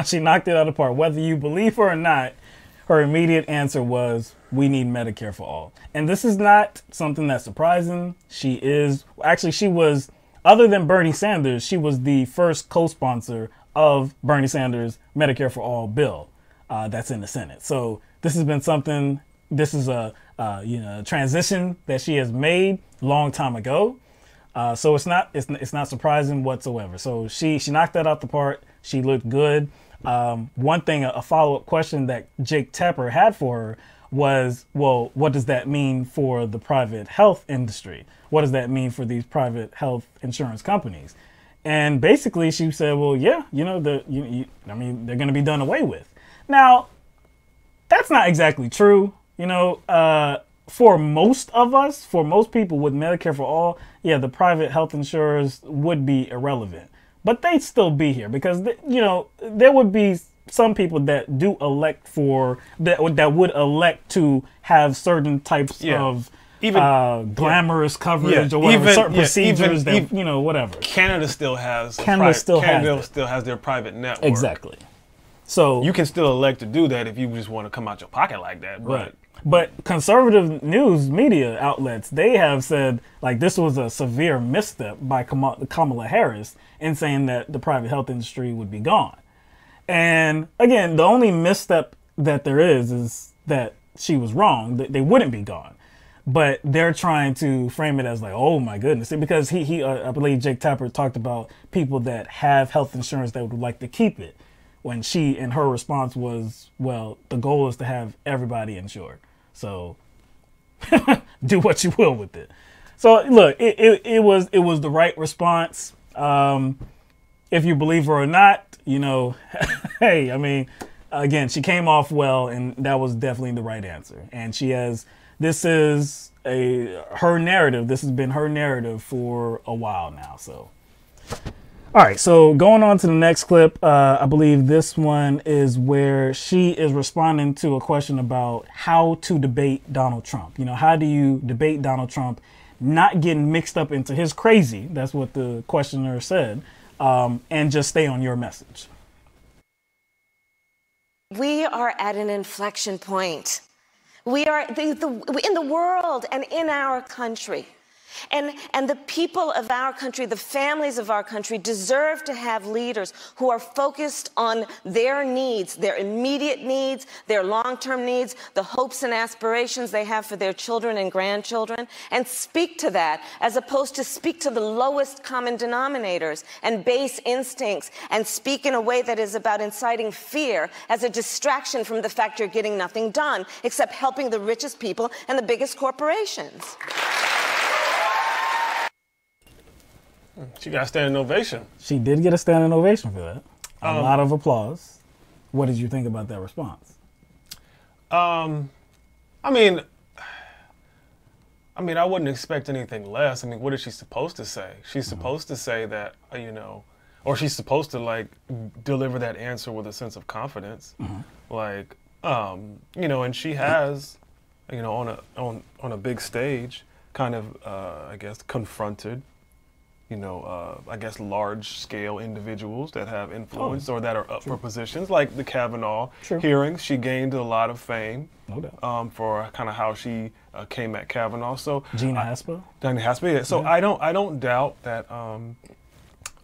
She knocked it out the park. Whether you believe her or not, her immediate answer was, we need Medicare for all. And this is not something that's surprising. She was, other than Bernie Sanders, she was the first co-sponsor of Bernie Sanders' Medicare for all bill that's in the Senate. So this has been something, this is a transition that she has made a long time ago. So it's not surprising whatsoever. So she knocked that out the park. She looked good. One thing, a follow-up question that Jake Tapper had for her was, well, what does that mean for the private health industry? What does that mean for these private health insurance companies? And basically she said, well, yeah, they're going to be done away with. Now, that's not exactly true. For most of us, for most people with Medicare for all, yeah, the private health insurers would be irrelevant. But they'd still be here because, there would be some people that do elect that would elect to have certain types of glamorous coverage or whatever, certain procedures whatever. Canada still has their private network. Exactly. So you can still elect to do that if you just want to come out your pocket like that. Right. But conservative news media outlets, they have said like this was a severe misstep by Kamala Harris in saying that the private health industry would be gone. And again, the only misstep that there is that she was wrong, that they wouldn't be gone. But they're trying to frame it as like, oh my goodness, because I believe Jake Tapper talked about people that have health insurance that would like to keep it. when her response was, well, the goal is to have everybody insured. So do what you will with it. So look, it was the right response. If you believe her or not, you know, hey, I mean, again, she came off well, and that was definitely the right answer. And this is her narrative. This has been her narrative for a while now. So, all right. So going on to the next clip, I believe this one is where she is responding to a question about how to debate Donald Trump. You know, how do you debate Donald Trump, not getting mixed up into his crazy? That's what the questioner said. And just stay on your message. We are at an inflection point. We are in the world and in our country. And the people of our country, the families of our country, deserve to have leaders who are focused on their needs, their immediate needs, their long-term needs, the hopes and aspirations they have for their children and grandchildren, and speak to that as opposed to speak to the lowest common denominators and base instincts and speak in a way that is about inciting fear as a distraction from the fact you're getting nothing done except helping the richest people and the biggest corporations. She got a standing ovation. She did get a standing ovation for that. A lot of applause. What did you think about that response? I mean, I wouldn't expect anything less. I mean, what is she supposed to say? She's supposed to say that, you know, or she's supposed to like deliver that answer with a sense of confidence, like, you know, and she has, you know, on a big stage, kind of, I guess, confronted, you know, I guess large-scale individuals that have influence or that are up for positions, like the Kavanaugh hearings. She gained a lot of fame, no doubt, for kind of how she came at Kavanaugh. So Gina Haspel. Gina Haspel. Yeah. So I don't doubt that,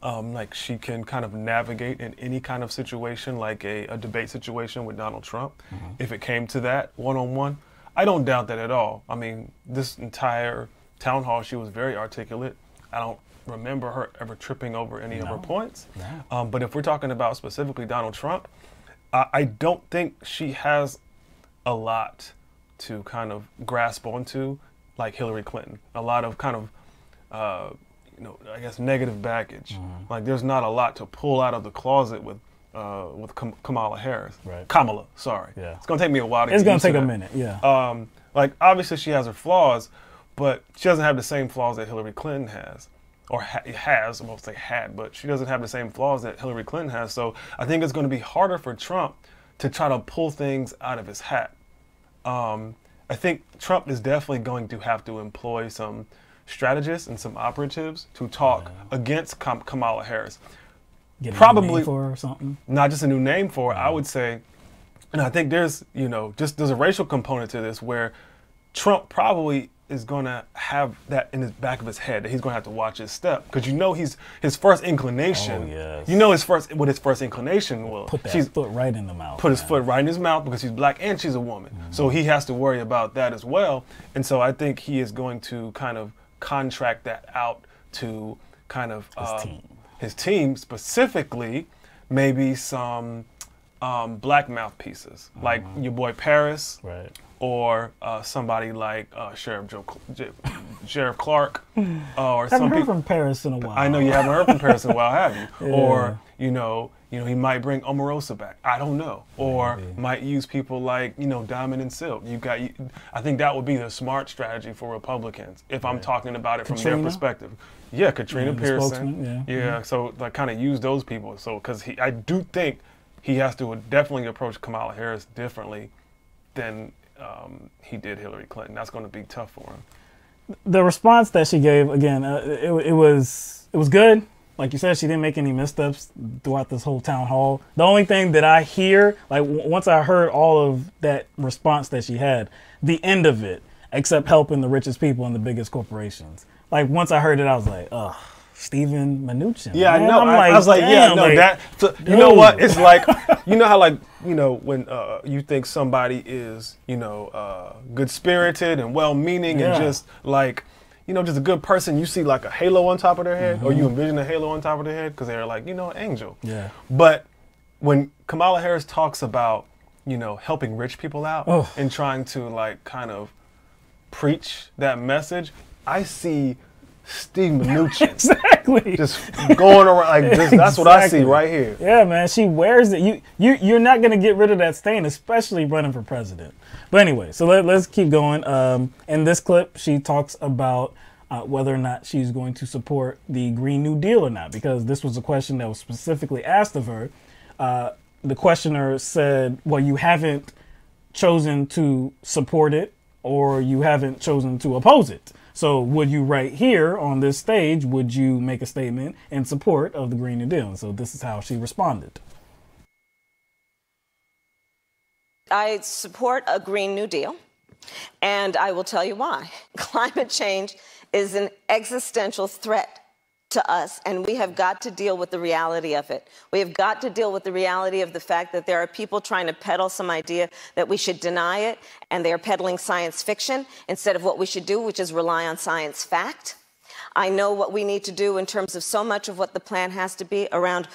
like she can kind of navigate in any kind of situation, like a debate situation with Donald Trump, if it came to that one-on-one. I don't doubt that at all. I mean, this entire town hall, she was very articulate. I don't remember her ever tripping over any of her points. But if we're talking about specifically Donald Trump, I don't think she has a lot to kind of grasp onto like Hillary Clinton. A lot of kind of, you know, I guess negative baggage. Like there's not a lot to pull out of the closet with Kamala Harris. Kamala, sorry. It's gonna take me a while to get used to that. It's gonna take a minute, like obviously she has her flaws, but she doesn't have the same flaws that Hillary Clinton has. Or has, I won't say had, but she doesn't have the same flaws that Hillary Clinton has. So I think it's going to be harder for Trump to try to pull things out of his hat. I think Trump is definitely going to have to employ some strategists and some operatives to talk against Kamala Harris. Probably a new name for her or something. Not just a new name for her, I would say. And I think there's, you know, there's a racial component to this where Trump probably is going to have that in his back of his head, that he's going to have to watch his step, because you know his first inclination. You know his first inclination will put that foot right in the mouth. Put his foot right in his mouth because he's black and she's a woman, so he has to worry about that as well. And so I think he is going to kind of contract that out to kind of his team specifically, maybe some black mouthpieces like your boy Paris. Or somebody like Sheriff Clark, or haven't heard from Paris in a while. I know you haven't heard from Paris in a while, have you? Or you know, he might bring Omarosa back. I don't know. Or might use people like, you know, Diamond and Silk. I think that would be the smart strategy for Republicans if I'm talking about it from their perspective. Yeah, Katrina Pearson. So like kind of use those people. So because I do think he has to definitely approach Kamala Harris differently than he did Hillary Clinton. That's going to be tough for him. The response that she gave, again, it was good. Like you said, she didn't make any missteps throughout this whole town hall. The only thing that I hear, like once I heard all of that response that she had, the end of it, except helping the richest people and the biggest corporations. Like once I heard it, I was like, ugh. Stephen Mnuchin. Yeah, I know. I was like, yeah, no, like, that. So, you know what? It's like, you know how like, you know, when you think somebody is, you know, good-spirited and well-meaning and just like, you know, just a good person, you see like a halo on top of their head, or you envision a halo on top of their head because they're like, you know, an angel. But when Kamala Harris talks about, you know, helping rich people out and trying to like kind of preach that message, I see Steve Mnuchin exactly just going around like this. That's what I see right here. Yeah, man, she wears it. You're not gonna get rid of that stain, especially running for president. But anyway, so let's keep going. In this clip, she talks about whether or not she's going to support the Green New Deal or not, because this was a question that was specifically asked of her. The questioner said, well, you haven't chosen to support it or you haven't chosen to oppose it. So would you right here on this stage, would you make a statement in support of the Green New Deal? And so this is how she responded. I support a Green New Deal, and I will tell you why. Climate change is an existential threat to us, and we have got to deal with the reality of it. We have got to deal with the reality of the fact that there are people trying to peddle some idea that we should deny it, and they are peddling science fiction instead of what we should do, which is rely on science fact. I know what we need to do in terms of so much of what the plan has to be around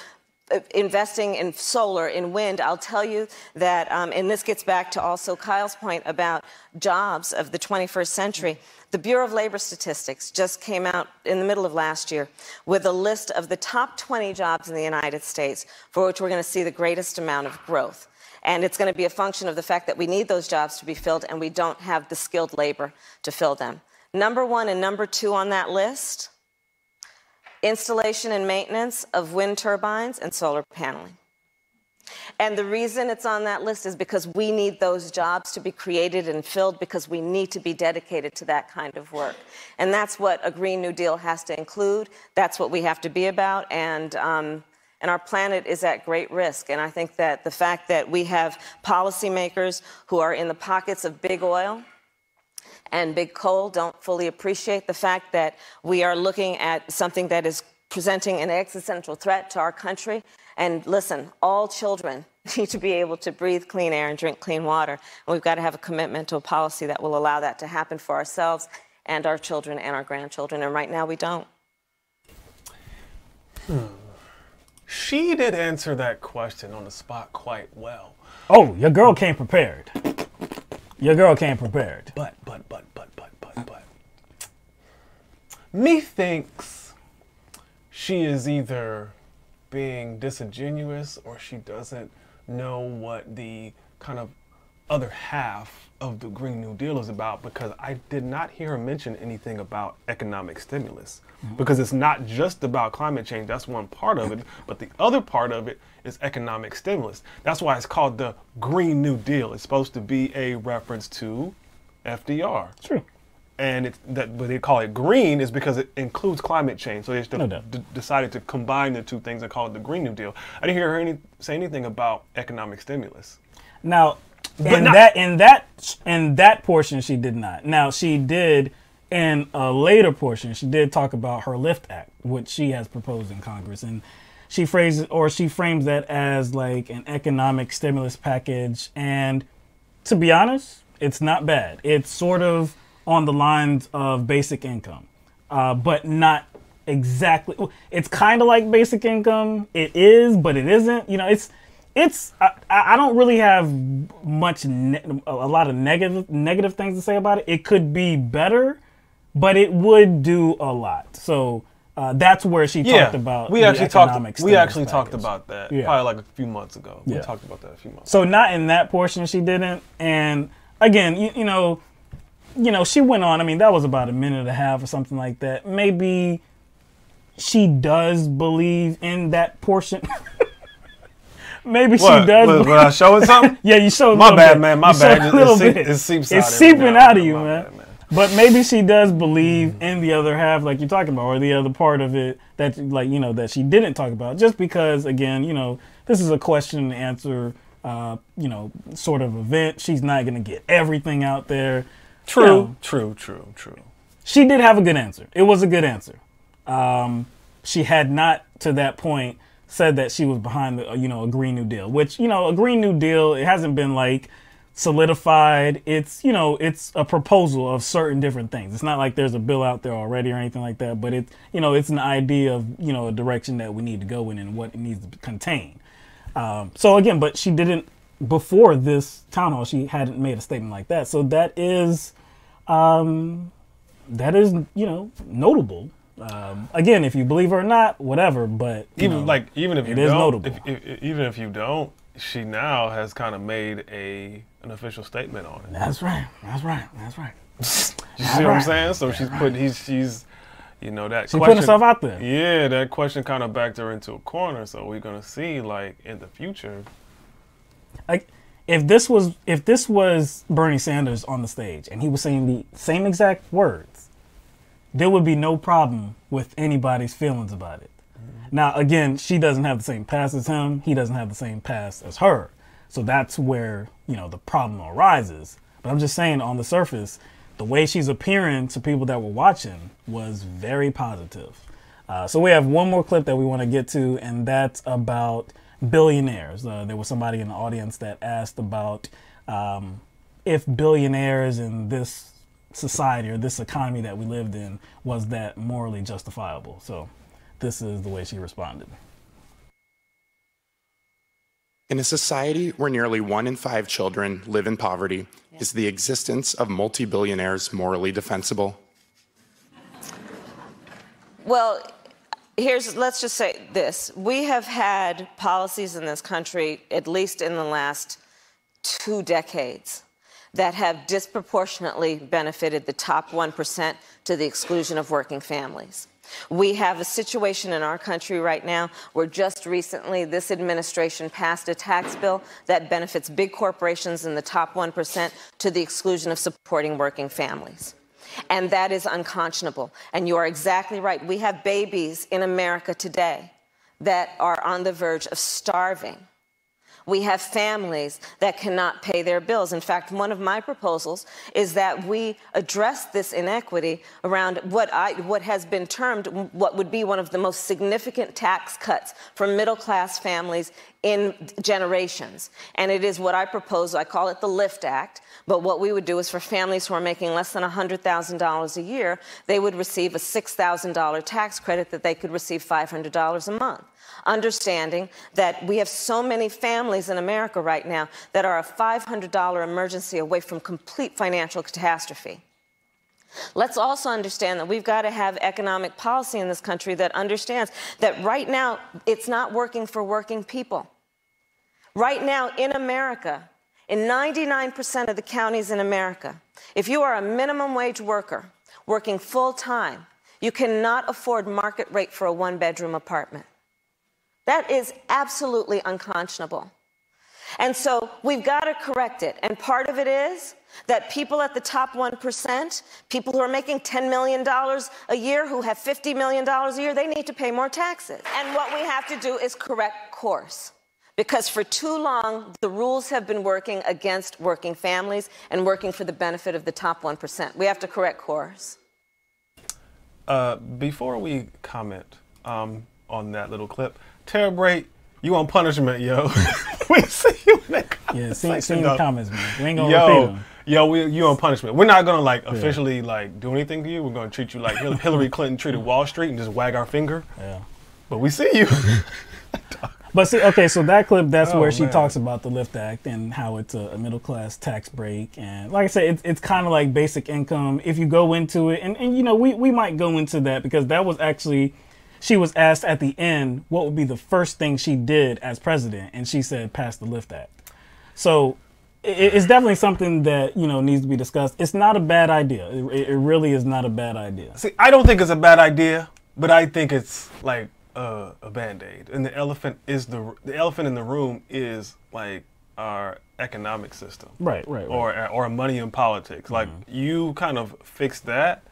investing in solar, in wind. I'll tell you that, and this gets back to also Kyle's point about jobs of the 21st century. The Bureau of Labor Statistics just came out in the middle of last year with a list of the top 20 jobs in the United States for which we're going to see the greatest amount of growth. And it's going to be a function of the fact that we need those jobs to be filled and we don't have the skilled labor to fill them. Number 1 and number 2 on that list, installation and maintenance of wind turbines and solar paneling. And the reason it's on that list is because we need those jobs to be created and filled, because we need to be dedicated to that kind of work. And that's what a Green New Deal has to include. That's what we have to be about. And our planet is at great risk. And I think that the fact that we have policymakers who are in the pockets of big oil and big coal don't fully appreciate the fact that we are looking at something that is presenting an existential threat to our country. And listen, all children need to be able to breathe clean air and drink clean water. And we've got to have a commitment to a policy that will allow that to happen for ourselves and our children and our grandchildren. And right now we don't. She did answer that question on the spot quite well. Oh, your girl came prepared. Your girl came prepared. But. Methinks she is either being disingenuous or she doesn't know what the kind of other half of the Green New Deal is about, because I did not hear her mention anything about economic stimulus. Because it's not just about climate change, that's one part of it, but the other part of it is economic stimulus. That's why it's called the Green New Deal. It's supposed to be a reference to FDR. True. And but they call it green is because it includes climate change. So they decided to combine the two things and call it the Green New Deal. I didn't hear her say anything about economic stimulus. Now, in that portion, she did not. Now, she did in a later portion. She did talk about her LIFT Act, which she has proposed in Congress, and she frames that as like an economic stimulus package. And to be honest, it's not bad. It's sort of on the lines of basic income, but not exactly. It's kind of like basic income. It is, but it isn't. You know, it's. I don't really have a lot of negative things to say about it. It could be better, but it would do a lot. So that's where she talked about. We actually talked about that probably like a few months ago. We talked about that a few months. So not in that portion she didn't. And again, you know, she went on. I mean, that was about a minute and a half or something like that. Maybe she does believe in that portion. Maybe she does. Was I showing something? Yeah, you showed. My bad, man. My bad. It's seeping out of you, man. But maybe she does believe in the other half, like you're talking about, or the other part of it that, like, you know, that she didn't talk about. Just because, again, you know, this is a question and answer, you know, sort of event. She's not going to get everything out there. True. She did have a good answer. It was a good answer. She had not, to that point, said that she was behind the, you know, a Green New Deal, which, you know, a Green New Deal, it hasn't been like solidified. It's, you know, it's a proposal of certain different things. It's not like there's a bill out there already or anything like that, but it's, you know, it's an idea of, you know, a direction that we need to go in and what it needs to contain. So again, but she didn't, before this town hall, she hadn't made a statement like that. So that is, you know, notable. Again, if you believe her or not, whatever, but even if you it don't, is notable. Even if you don't, she now has kind of made an official statement on it. That's right. That's right. That's right. You see what I'm saying? So she's you know, that She question, put herself out there. Yeah, that question kind of backed her into a corner. So we're gonna see, like, in the future. Like, if this was Bernie Sanders on the stage and he was saying the same exact words, there would be no problem with anybody's feelings about it. Now, again, she doesn't have the same past as him. He doesn't have the same past as her. So that's where, you know, the problem arises. But I'm just saying, on the surface, the way she's appearing to people that were watching was very positive. So we have one more clip that we want to get to, and that's about billionaires. There was somebody in the audience that asked about if billionaires in this society or this economy that we lived in, was that morally justifiable? So this is the way she responded. In a society where nearly 1 in 5 children live in poverty, is the existence of multi-billionaires morally defensible? Well, let's just say this. We have had policies in this country, at least in the last 2 decades, that have disproportionately benefited the top 1% to the exclusion of working families. We have a situation in our country right now where just recently this administration passed a tax bill that benefits big corporations in the top 1% to the exclusion of supporting working families. And that is unconscionable. And you are exactly right. We have babies in America today that are on the verge of starving. We have families that cannot pay their bills. In fact, one of my proposals is that we address this inequity around what has been termed what would be one of the most significant tax cuts for middle-class families in generations. And it is what I propose. I call it the LIFT Act. But what we would do is, for families who are making less than $100,000 a year, they would receive a $6,000 tax credit that they could receive $500 a month. Understanding that we have so many families in America right now that are a $500 emergency away from complete financial catastrophe. Let's also understand that we've got to have economic policy in this country that understands that right now it's not working for working people. Right now in America, in 99% of the counties in America, if you are a minimum wage worker working full time, you cannot afford market rate for a 1-bedroom apartment. That is absolutely unconscionable. And so we've got to correct it. And part of it is that people at the top 1%, people who are making $10 million a year, who have $50 million a year, they need to pay more taxes. And what we have to do is correct course. Because for too long, the rules have been working against working families and working for the benefit of the top 1%. We have to correct course. Before we comment on that little clip, Tara Bray, you on punishment, yo. We see you in the comments. Yeah, see the comments, man. We ain't gonna repeat them. You on punishment. We're not gonna officially do anything to you. We're gonna treat you like Hillary Clinton treated Wall Street and just wag our finger. Yeah. But we see you. But see, okay, so that clip, that's where she talks about the LIFT Act and how it's a middle-class tax break. And like I said, it's kind of like basic income. If you go into it, and you know, we might go into that because that was actually, she was asked at the end what would be the first thing she did as president, and she said pass the LIFT Act. So it's definitely something that, you know, needs to be discussed. It's not a bad idea. It really is not a bad idea. See, I don't think it's a bad idea, but I think it's like a Band-Aid, and the elephant in the room is like our economic system, right. or money in politics. Like you kind of fix that,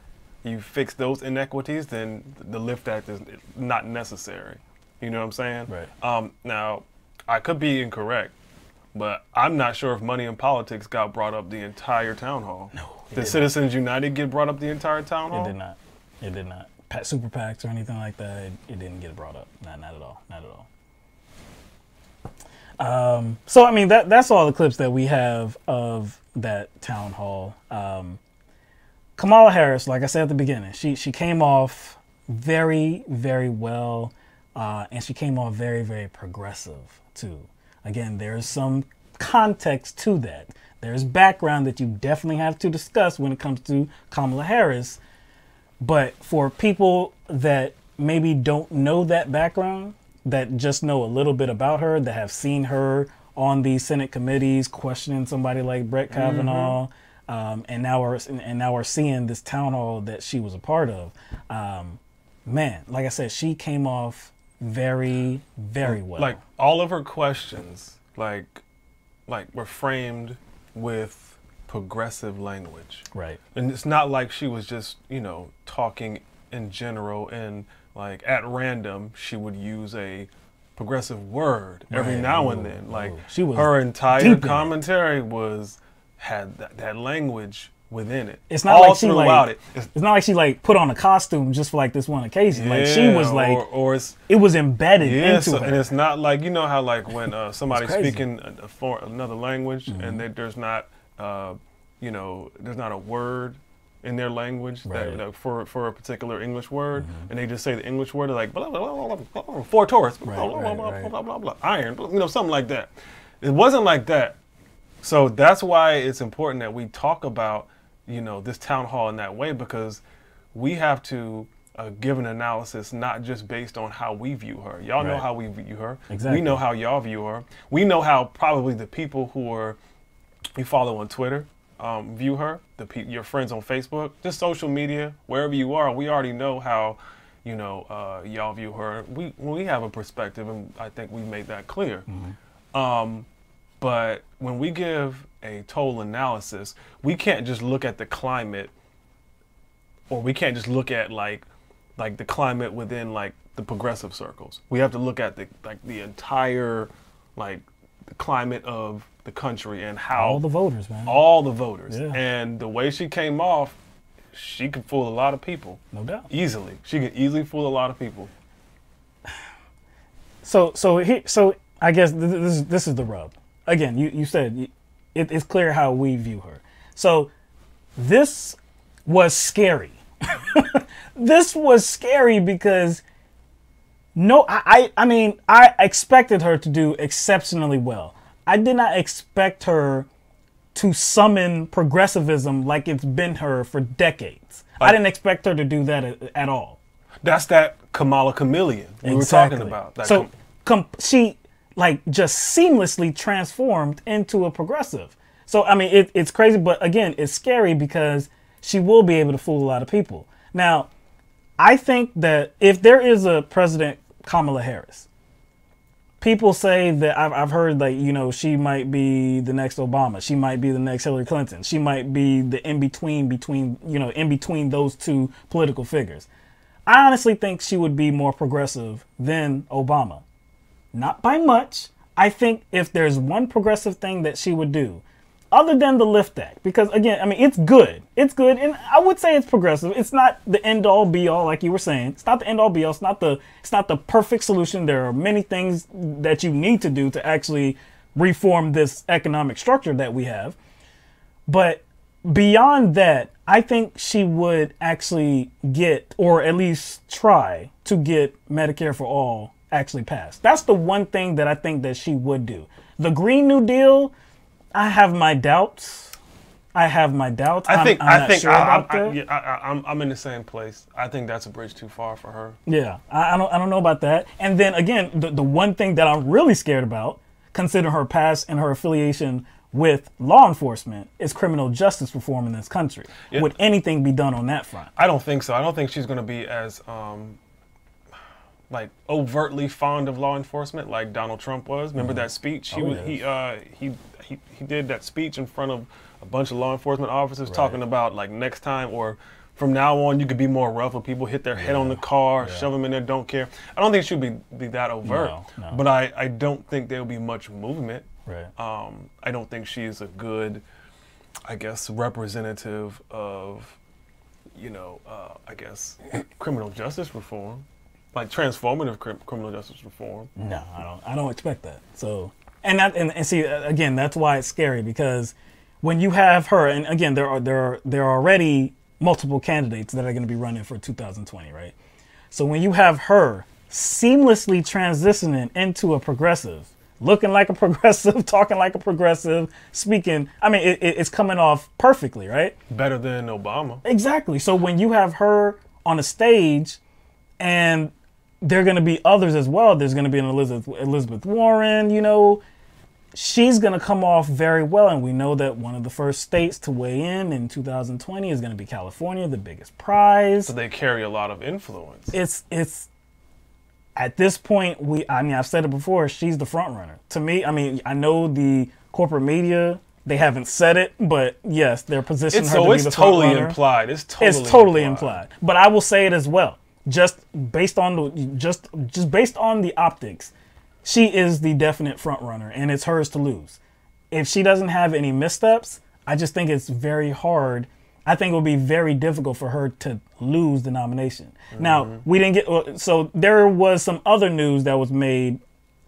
you fix those inequities, then the LIFT Act is not necessary. You know what I'm saying? Right. Now, I could be incorrect, but I'm not sure if money in politics got brought up the entire town hall. No. Did Citizens United get brought up the entire town hall? It did not. It did not. Super PACs or anything like that, it didn't get brought up. Not at all. Not at all. So I mean, that's all the clips that we have of that town hall. Kamala Harris, like I said at the beginning, she came off very, very well. and she came off very, very progressive too. Again, there's some context to that. There's background that you definitely have to discuss when it comes to Kamala Harris. But for people that maybe don't know that background, that just know a little bit about her, that have seen her on these Senate committees questioning somebody like Brett Kavanaugh, and now are seeing this town hall that she was a part of. Man, like I said, she came off very, very well. Like all of her questions, like were framed with progressive language. Right. And it's not like she was just, talking in general and like at random she would use a progressive word every now and then. Like she was her entire commentary had that language within it. It's not like she it's not like she like put on a costume just for like this one occasion. Yeah, like she was like, or it was embedded into her. And it's not like, you know how like when somebody's speaking another language and there's not, there's not a word in their language that for a particular English word, and they just say the English word, they're like blah, blah, blah, blah, blah, Ford Taurus, blah, blah, blah, blah, blah, blah, iron, something like that. It wasn't like that. So that's why it's important that we talk about this town hall in that way, because we have to give an analysis not just based on how we view her. Y'all know how we view her. Exactly. We know how y'all view her. We know how probably the people you follow on Twitter view her, your friends on Facebook, just social media, wherever you are. We already know how y'all view her. We have a perspective, and I think we made that clear. But when we give a total analysis, we can't just look at the climate, or we can't just look at like the climate within like the progressive circles. We have to look at the entire the climate of the country and how all the voters, man. All the voters. Yeah. And the way she came off, she could fool a lot of people. No doubt. Easily. She could easily fool a lot of people. So I guess this is the rub. Again, you said it's clear how we view her. So this was scary. This was scary because I expected her to do exceptionally well. I did not expect her to summon progressivism like it's been her for decades. I didn't expect her to do that at all. That's that Kamala chameleon we were talking about. She just seamlessly transformed into a progressive. So, it's crazy, but again, it's scary because she will be able to fool a lot of people. Now, I think that if there is a President Kamala Harris, people say that I've heard she might be the next Obama. She might be the next Hillary Clinton. She might be the in between those two political figures. I honestly think she would be more progressive than Obama. Not by much. I think if there's one progressive thing that she would do, other than the Lift Act, because again, it's good. It's good, and I would say it's progressive. It's not the end all be all, like you were saying. It's not the end all be all. It's not the perfect solution. There are many things that you need to do to actually reform this economic structure that we have. But beyond that, I think she would actually get, or at least try to get, Medicare for All actually passed. That's the one thing that I think that she would do. The Green New Deal, I have my doubts. I'm in the same place. I think that's a bridge too far for her. Yeah, I don't know about that. And then again, the one thing that I'm really scared about, considering her past and her affiliation with law enforcement, is criminal justice reform in this country. Yeah. Would anything be done on that front? I don't think so. I don't think she's going to be as overtly fond of law enforcement like Donald Trump was. Remember that speech? He did that speech in front of a bunch of law enforcement officers talking about next time or from now on you could be more rough when people hit their head on the car, shove them in there, don't care. I don't think she'll be that overt. No. But I don't think there'll be much movement. Right. I don't think she's a good, representative of, criminal justice reform. Transformative criminal justice reform. No, I don't expect that. So, and see, again, that's why it's scary, because when you have her, and again, there are already multiple candidates that are going to be running for 2020, right? So when you have her seamlessly transitioning into a progressive, looking like a progressive, talking like a progressive, speaking. I mean, it's coming off perfectly, right? Better than Obama. Exactly. So when you have her on a stage, and there are going to be others as well. There's going to be an Elizabeth Warren, you know, she's going to come off very well. And we know that one of the first states to weigh in 2020 is going to be California, the biggest prize. So they carry a lot of influence. It's at this point, I've said it before, she's the front runner. To me, I mean, I know the corporate media, they haven't said it, but yes, they're positioning her to be the front runner. Implied. It's totally implied. But I will say it as well. Just based on the optics, she is the definite front runner, and it's hers to lose. If she doesn't have any missteps, I just think it's very hard. I think it will be very difficult for her to lose the nomination. Mm-hmm. Now, we didn't get, so there was some other news that was made.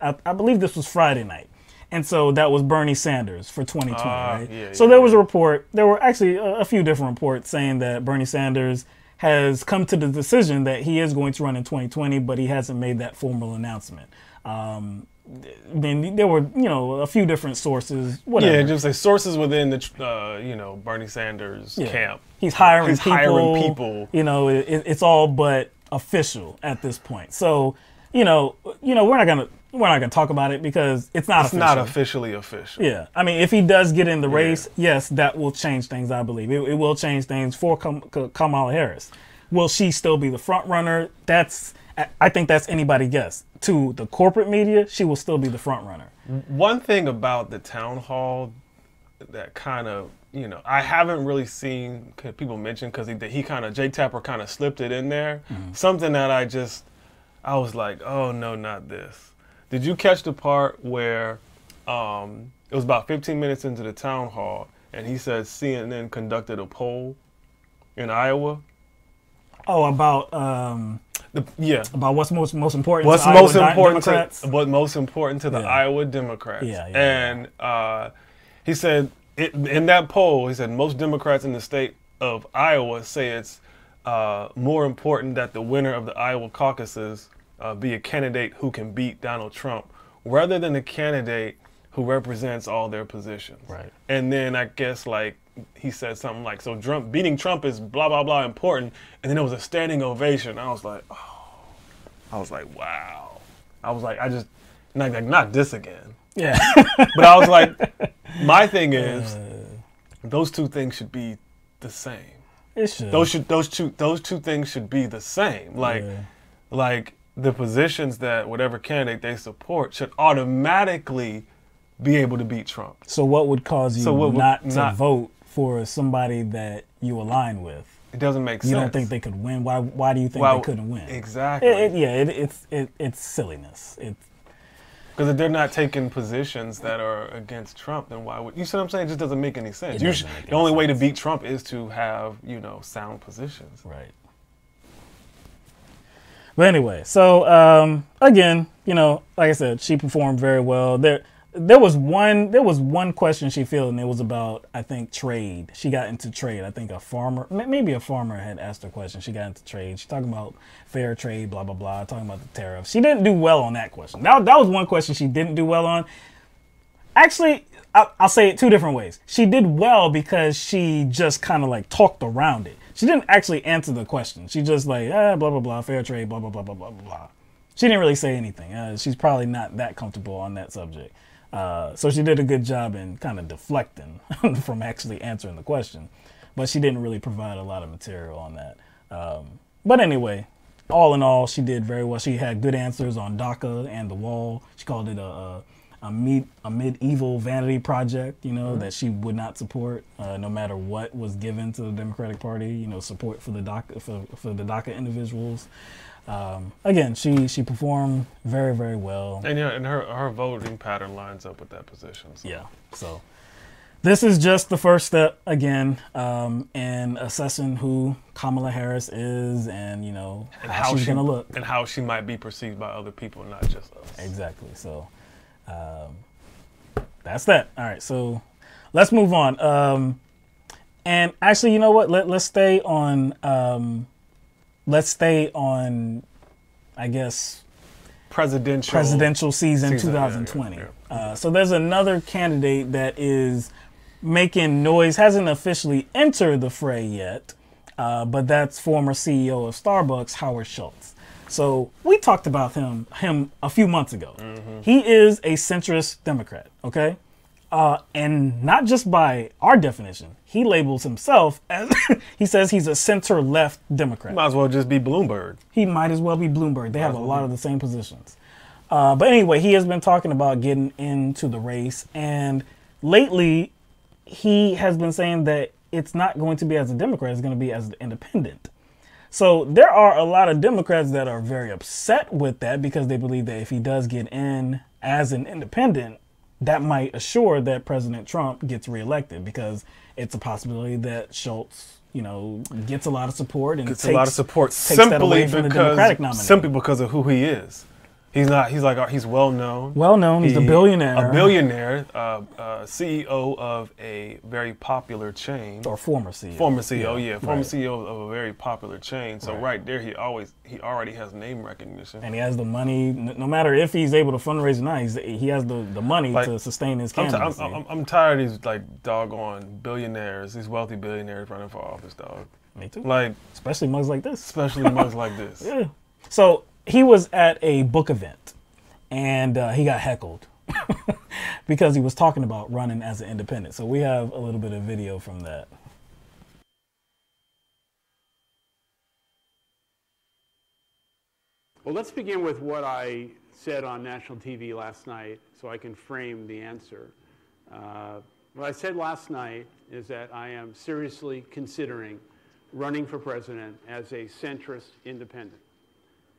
I believe this was Friday night. And so that was Bernie Sanders for 2020, right? Yeah, so there was a report. There were actually a few different reports saying that Bernie Sanders has come to the decision that he is going to run in 2020, but he hasn't made that formal announcement. Then there were, a few different sources. Whatever. Yeah, just like sources within the, Bernie Sanders camp. He's hiring people. It's all but official at this point. So, we're not gonna talk about it because it's not official. It's not officially official. Yeah. I mean, if he does get in the race, yes, that will change things, I believe. It will change things for Kamala Harris. Will she still be the front runner? I think that's anybody's guess. To the corporate media, she will still be the front runner. One thing about the town hall that kind of, I haven't really seen people mention because Jake Tapper kind of slipped it in there. Mm-hmm. Something that I was like, oh no, not this. Did you catch the part where it was about 15 minutes into the town hall and he said CNN conducted a poll in Iowa? Oh, about about what's most important. What's to most Iowa important Democrats? what's most important to the Iowa Democrats? And he said in that poll, he said most Democrats in the state of Iowa say it's more important that the winner of the Iowa caucuses be a candidate who can beat Donald Trump rather than a candidate who represents all their positions. Right. And then I guess he said something like, so beating Trump is blah, blah, blah important. And then it was a standing ovation. I was like, wow. I was like, not this again. Yeah. But I was like, my thing is, those two things should be the same. It should. Those two things should be the same. Like the positions that whatever candidate they support should automatically be able to beat Trump. So what would cause you not to vote for somebody that you align with? It doesn't make sense. You don't think they could win? Why do you think they couldn't win? Exactly. It's silliness. Because if they're not taking positions that are against Trump, then why would you see what I'm saying? It just doesn't make any sense. The only way to beat Trump is to have, sound positions. Right. But anyway, so again, like I said, she performed very well. There was one question she fielded, and it was about, I think, trade. She got into trade. I think maybe a farmer had asked her a question. She got into trade. She talking about fair trade, blah, blah, blah, talking about the tariffs. She didn't do well on that question. That was one question she didn't do well on. Actually, I'll say it two different ways. She did well because she just kind of talked around it. She didn't actually answer the question. She just blah, blah, blah, fair trade, blah, blah, blah, blah, blah, blah. She didn't really say anything. She's probably not that comfortable on that subject. So she did a good job in kind of deflecting from actually answering the question, but she didn't really provide a lot of material on that. But anyway, all in all, she did very well. She had good answers on DACA and the wall. She called it a medieval vanity project, that she would not support, no matter what was given to the Democratic Party, support for the DACA, for the DACA individuals. Again, she performed very, very well. And her voting pattern lines up with that position. So. Yeah. So this is just the first step, again, in assessing who Kamala Harris is and, how she's going to look. And how she might be perceived by other people, not just us. Exactly. So that's that. All right. So let's move on. And actually, you know what? Let's stay on... I guess, presidential season 2020. So there's another candidate that is making noise, hasn't officially entered the fray yet, but that's former CEO of Starbucks, Howard Schultz. So we talked about him a few months ago. He is a centrist Democrat, okay? And not just by our definition, he labels himself as, he says he's a center-left Democrat. Might as well just be Bloomberg. He might as well be Bloomberg. They have a lot of the same positions. But anyway, he has been talking about getting into the race. And lately, he has been saying that it's not going to be as a Democrat, it's going to be as an independent. So there are a lot of Democrats that are very upset with that because they believe that if he does get in as an independent, that might assure that President Trump gets reelected because it's a possibility that Schultz, you know, gets a lot of support and gets a lot of support simply because of who he is. He's well known. Well known. He's a billionaire. A billionaire, CEO of a very popular chain. Or former CEO. Former CEO, yeah. Former CEO of a very popular chain. So right there, he already has name recognition. And he has the money. No matter if he's able to fundraise or not, he has the money to sustain his candidacy. I'm tired of these like doggone billionaires, these wealthy billionaires running for office, dog. Me too. Like especially mugs like this. Especially mugs like this. Yeah. So he was at a book event and he got heckled because he was talking about running as an independent. So we have a little bit of video from that. Well, let's begin with what I said on national TV last night so I can frame the answer. What I said last night is that I am seriously considering running for president as a centrist independent.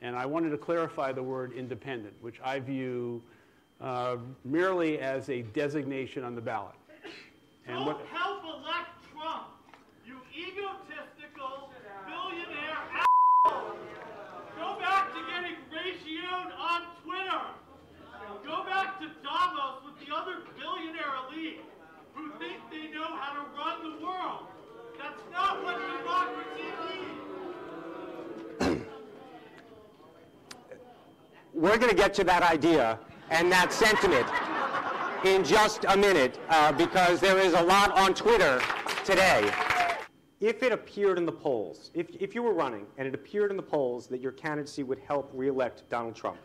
And I wanted to clarify the word independent, which I view merely as a designation on the ballot. And Don't help elect Trump, you egotistical billionaire asshole. Go back to getting ratioed on Twitter. Go back to Davos with the other billionaire elite who think they know how to run the world. That's not what democracy needs. We're going to get to that idea and that sentiment in just a minute because there is a lot on Twitter today. If it appeared in the polls, if you were running and it appeared in the polls that your candidacy would help re-elect Donald Trump,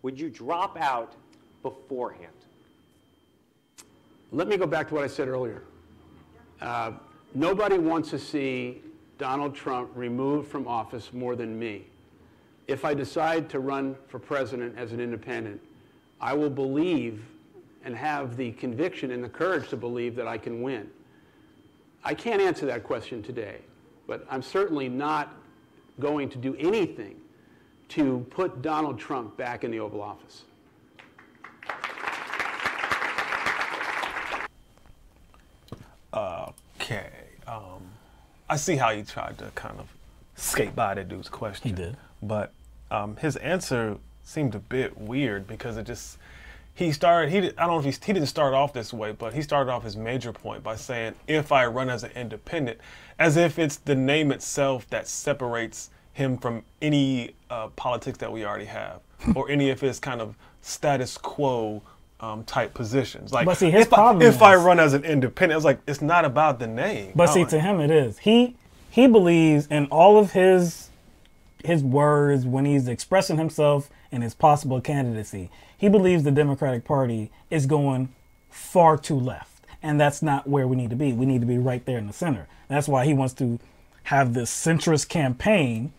would you drop out beforehand? let me go back to what I said earlier. Nobody wants to see Donald Trump removed from office more than me. If I decide to run for president as an independent, I will believe and have the conviction and the courage to believe that I can win. I can't answer that question today, but I'm certainly not going to do anything to put Donald Trump back in the Oval Office. Okay. I see how he tried to kind of skate by that dude's question. He did. But his answer seemed a bit weird because it just, I don't know if he didn't start off this way, but he started off his major point by saying, if I run as an independent, as if it's the name itself that separates him from any politics that we already have, or any of his kind of status quo type positions. Like, but see, his if I run as an independent, it's like, it's not about the name. But see, to him it is. He believes in all of his words when he's expressing himself in his possible candidacy. He believes the Democratic Party is going far too left. And that's not where we need to be. We need to be right there in the center. That's why he wants to have this centrist campaign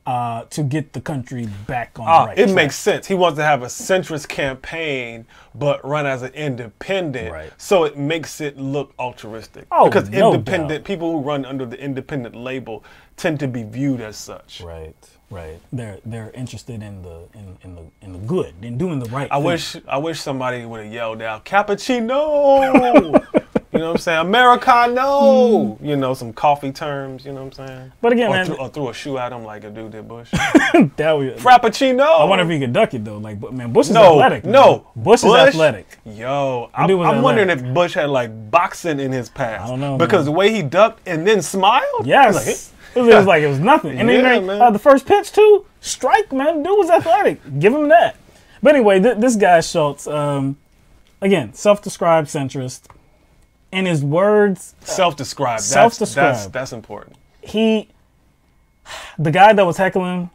to get the country back on the right track. It makes sense. He wants to have a centrist campaign, but run as an independent, right. So it makes it look altruistic. Oh, because no independent doubt. people who run under the independent label tend to be viewed as such. Right, right. They're interested in the good, in doing the right thing. I wish somebody would have yelled out, "Cappuccino!" You know what I'm saying? Americano! You know, some coffee terms, you know what I'm saying? But again, or threw a shoe at him like a dude did Bush. Frappuccino! I wonder if he could duck it, though. Like, man, Bush is athletic. Man. No. Bush is athletic. Yo, I'm wondering if Bush had, like, boxing in his past. I don't know, because man. the way he ducked and then smiled? Yes. It was like it was nothing. And then the first pitch, too, strike, man. Dude was athletic. Give him that. But anyway, this guy Schultz, again, self-described centrist. In his words, self-described. That's important. The guy that was heckling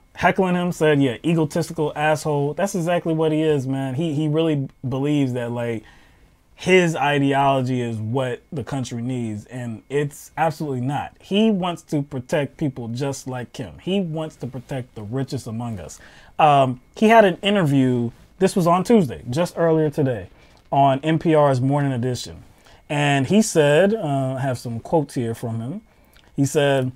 him said, "Yeah, egotistical asshole." That's exactly what he is, man. He really believes that like his ideology is what the country needs, and it's absolutely not. He wants to protect people just like him. He wants to protect the richest among us. He had an interview. This was on Tuesday, just earlier today, on NPR's Morning Edition. And he said, I have some quotes here from him. He said,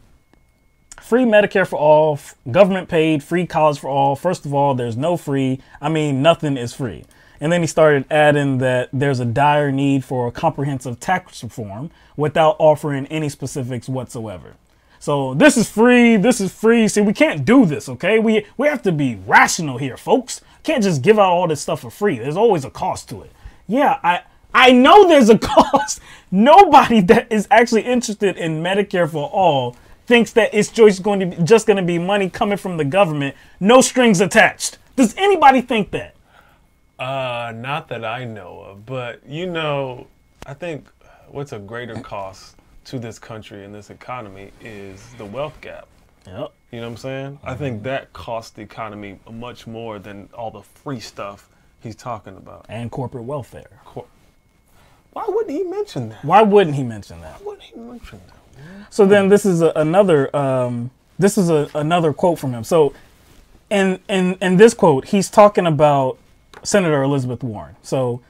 "Free Medicare for all, government paid, free college for all. First of all, there's no free. I mean, nothing is free." And then he started adding that there's a dire need for a comprehensive tax reform without offering any specifics whatsoever. So this is free. This is free. See, we can't do this, okay? We have to be rational here, folks. Can't just give out all this stuff for free. There's always a cost to it. Yeah, I know there's a cost. Nobody that is actually interested in Medicare for all thinks that it's just going to be money coming from the government, no strings attached. Does anybody think that? Not that I know of, but I think what's a greater cost to this country and this economy is the wealth gap. Yep. You know what I'm saying? I think that costs the economy much more than all the free stuff he's talking about. And corporate welfare. Why wouldn't he mention that? Why wouldn't he mention that? Why wouldn't he mention that, man? So then this is another quote from him. So in this quote, he's talking about Senator Elizabeth Warren. So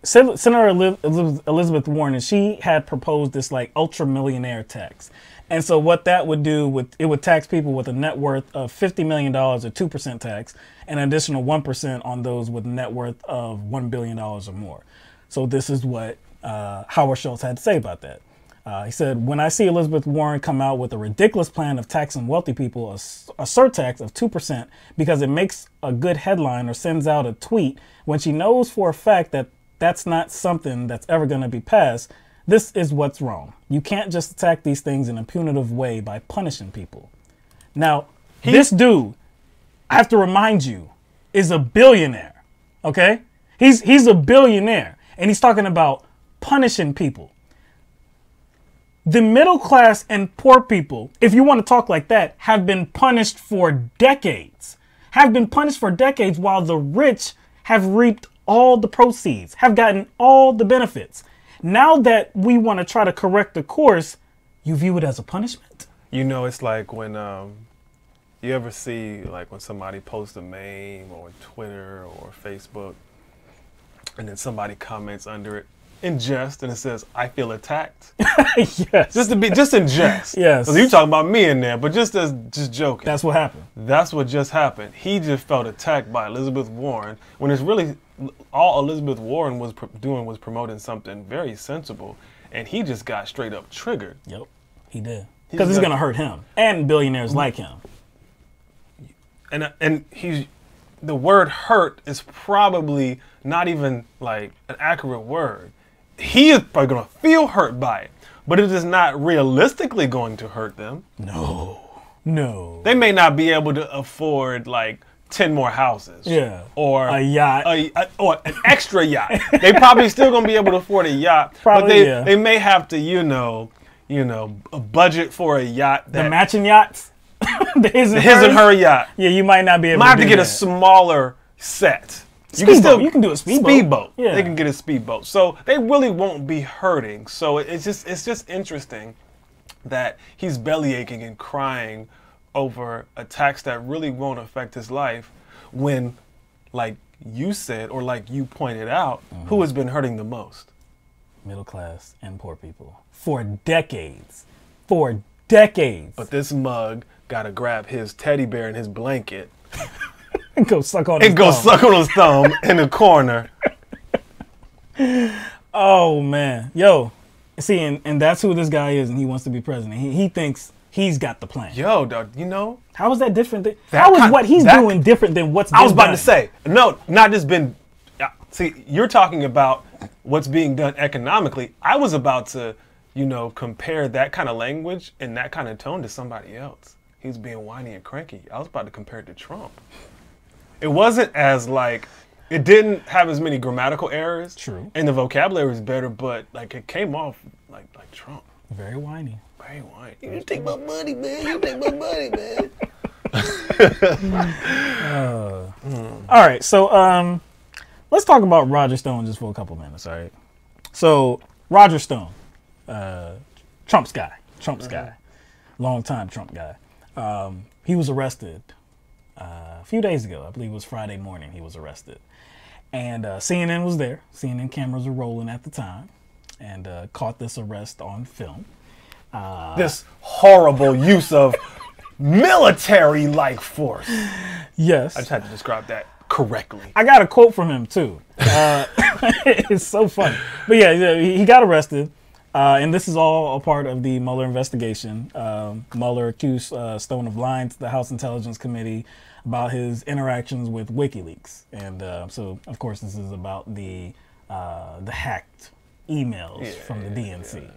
Senator Elizabeth Warren, and she had proposed this like ultra millionaire tax. And so what that would do, it would tax people with a net worth of $50 million, a 2% tax, and an additional 1% on those with a net worth of $1 billion or more. So this is what Howard Schultz had to say about that. He said, "When I see Elizabeth Warren come out with a ridiculous plan of taxing wealthy people, a surtax of 2%, because it makes a good headline or sends out a tweet when she knows for a fact that that's not something that's ever going to be passed, this is what's wrong. You can't just attack these things in a punitive way by punishing people." Now, this dude, I have to remind you, is a billionaire, okay? He's a billionaire, and he's talking about punishing people. The middle class and poor people, if you want to talk like that, have been punished for decades. While the rich have reaped all the proceeds, have gotten all the benefits. Now that we want to try to correct the course, you view it as a punishment? It's like when you ever see like when somebody posts a meme on Twitter or Facebook, and then somebody comments under it in jest, and it says, "I feel attacked." Yes. Just in jest. Yes. So you talking about me in there, but just joking. That's what happened. That's what just happened. He just felt attacked by Elizabeth Warren when it's really all Elizabeth Warren was doing was promoting something very sensible, and he just got straight up triggered. Yep, he did. Because it's going to hurt him and billionaires like him. And the word hurt is probably not even like an accurate word. He is probably going to feel hurt by it, but it is not realistically going to hurt them. No. They may not be able to afford like 10 more houses. Yeah. Or a yacht. Or an extra yacht. They probably still going to be able to afford a yacht, probably, but they may have to, a budget for a yacht. The matching yachts? His and her yacht. Yeah, you might not be able to do get a smaller set. You can do a speedboat. Yeah. They can get a speedboat. So they really won't be hurting. So it's just interesting that he's belly aching and crying over a tax that really won't affect his life when, like you said, or like you pointed out, who has been hurting the most? Middle class and poor people. For decades. But this mug got to grab his teddy bear and his blanket and go suck on his thumb in the corner. Oh, man. Yo, see, and that's who this guy is, and he wants to be president. He thinks he's got the plan. Yo, dog, how is that different? How is what he's doing different than what's been done? I was about to say, no, not just been. See, you're talking about what's being done economically. I was about to, compare that kind of language and that kind of tone to somebody else. He's being whiny and cranky. I was about to compare it to Trump. it wasn't as like, it didn't have as many grammatical errors. True. And the vocabulary was better, but like it came off like Trump. Very whiny. Very whiny. You take my money, man. You take my money, man. All right, so let's talk about Roger Stone just for a couple minutes, all right? So Roger Stone, Trump's guy, longtime Trump guy. He was arrested a few days ago. I believe it was Friday morning he was arrested. And CNN was there. CNN cameras were rolling at the time and caught this arrest on film. This horrible use of military-like force. Yes. I just had to describe that correctly. I got a quote from him, too. It's so funny. But yeah, he got arrested. And this is all a part of the Mueller investigation. Mueller accused Stone of lying to the House Intelligence Committee about his interactions with WikiLeaks. And so, of course, this is about the hacked emails from the DNC.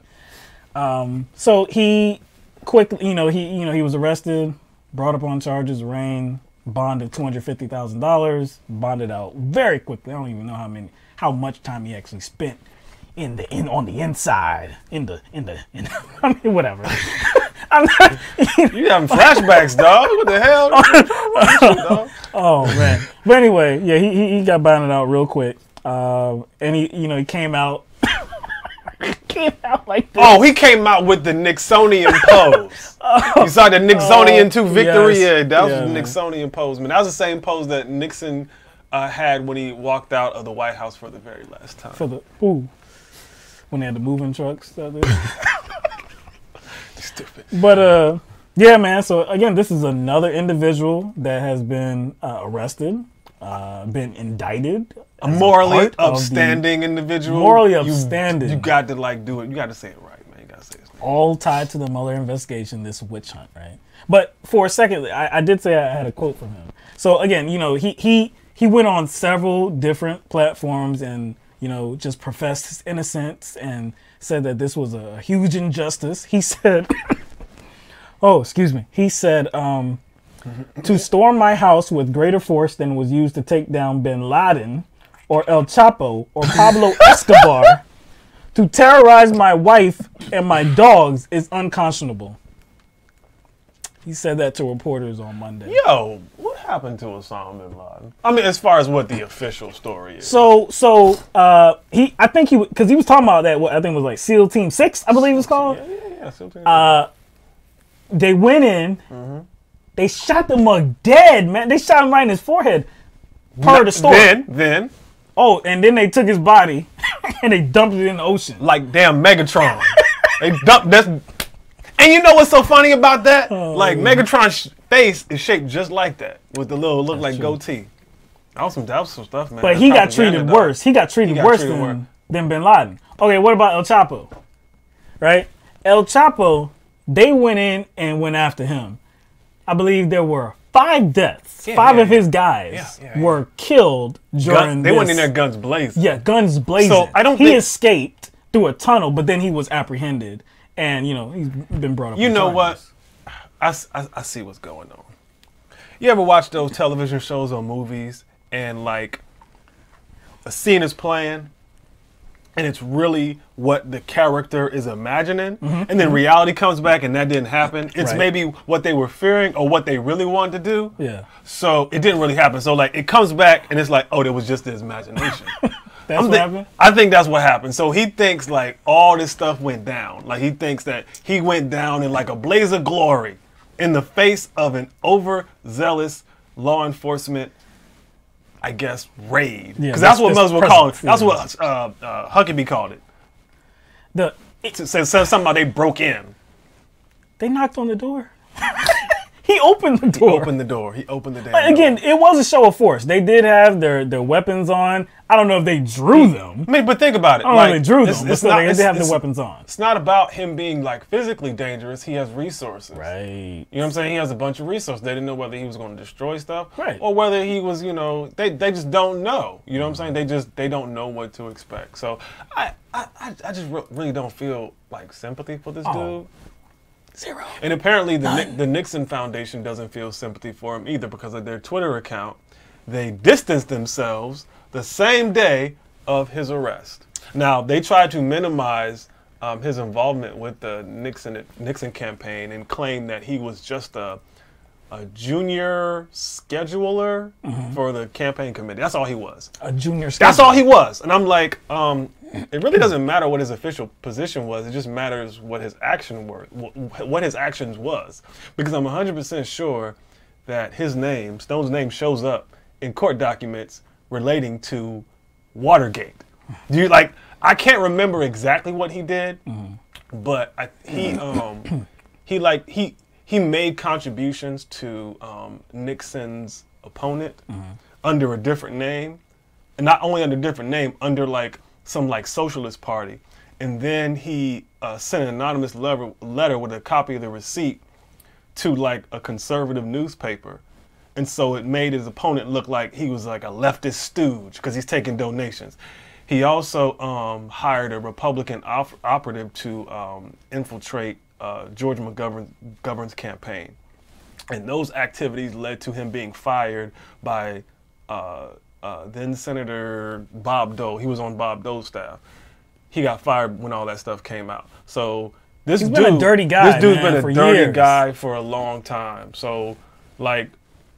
So he quickly, he was arrested, brought up on charges, arraigned, bonded $250,000, bonded out very quickly. I don't even know how much time he actually spent on the inside, I mean, whatever. I'm not, you having flashbacks, dog? What the hell? Oh man. But anyway, yeah, he got bonded out real quick, and he came out. Like this. Oh, he came out with the Nixonian pose. You saw the Nixonian 2 victory? Yes. Yeah, that was the Nixonian pose, man. That was the same pose that Nixon had when he walked out of the White House for the very last time. When they had the moving trucks. Stupid. But yeah, man. So again, this is another individual that has been arrested, been indicted. A morally upstanding individual. Morally upstanding. You got to do it. You got to say it right, man. You got to say it right. All tied to the Mueller investigation, this witch hunt, right? But for a second, I did say I had a quote from him. So again, he went on several different platforms and just professed his innocence and said that this was a huge injustice. He said, he said, to storm my house with greater force than was used to take down bin Laden or El Chapo or Pablo Escobar, to terrorize my wife and my dogs is unconscionable. He said that to reporters on Monday. Yo, what happened to Osama bin Laden? I mean, as far as what the official story is. So I think because he was talking about that, what I think was like SEAL Team 6, I believe it's called. Yeah, SEAL Team 6. They went in, they shot the mug dead, man. They shot him right in his forehead. Part of the story. Then. Oh, and then they took his body and they dumped it in the ocean. Like damn Megatron. They dumped that. And you know what's so funny about that? Like Megatron's face is shaped just like that, with the little look like goatee. That was some stuff, man. But he got treated worse. He got treated worse than bin Laden. Okay, what about El Chapo? Right? El Chapo, they went in and went after him. I believe there were 5 deaths. 5 of his guys were killed during They went in there guns blazing. Yeah, guns blazing. So he escaped through a tunnel, but then he was apprehended. And, he's been brought up. You know what? I see what's going on. You ever watch those television shows or movies and, like, a scene is playing and it's really what the character is imagining, and then reality comes back and that didn't happen? It's maybe what they were fearing or what they really wanted to do. Yeah. So it didn't really happen. So, like, it comes back and it's like, oh, it was just his imagination. That's what happened? I think that's what happened. So he thinks like all this stuff went down. Like he thinks that he went down in like a blaze of glory in the face of an overzealous law enforcement, I guess, raid. Because that's what most would call it. That's what Huckabee called it. It says something about they broke in. They knocked on the door. He opened the door. He opened the damn Again, it was a show of force. They did have their weapons on. I don't know if they drew them. I mean, but think about it. I don't know if they drew them, but still, they did have their weapons on. It's not about him being like physically dangerous. He has resources. Right. You know what I'm saying? He has a bunch of resources. They didn't know whether he was going to destroy stuff. Right. Or whether he was, they just don't know. You know what I'm saying? They don't know what to expect. So I just really don't feel like sympathy for this dude. Zero. And apparently the Nixon Foundation doesn't feel sympathy for him either because of their Twitter account. they distanced themselves the same day of his arrest. Now, they tried to minimize his involvement with the Nixon campaign and claimed that he was just a junior scheduler for the campaign committee. That's all he was. A junior scheduler. That's all he was. And I'm like, it really doesn't matter what his official position was. It just matters what his action were, what his actions was. Because I'm 100% sure that his name, Stone's name, shows up in court documents relating to Watergate. I can't remember exactly what he did, but he made contributions to Nixon's opponent under a different name, and not only under a different name, under some socialist party. And then he sent an anonymous letter with a copy of the receipt to a conservative newspaper. And so it made his opponent look like he was like a leftist stooge because he's taking donations. He also hired a Republican operative to infiltrate George McGovern's campaign. And those activities led to him being fired by then Senator Bob Dole. He was on Bob Dole's staff. He got fired when all that stuff came out. So he's been a dirty guy. This dude's been a dirty guy for a long time. So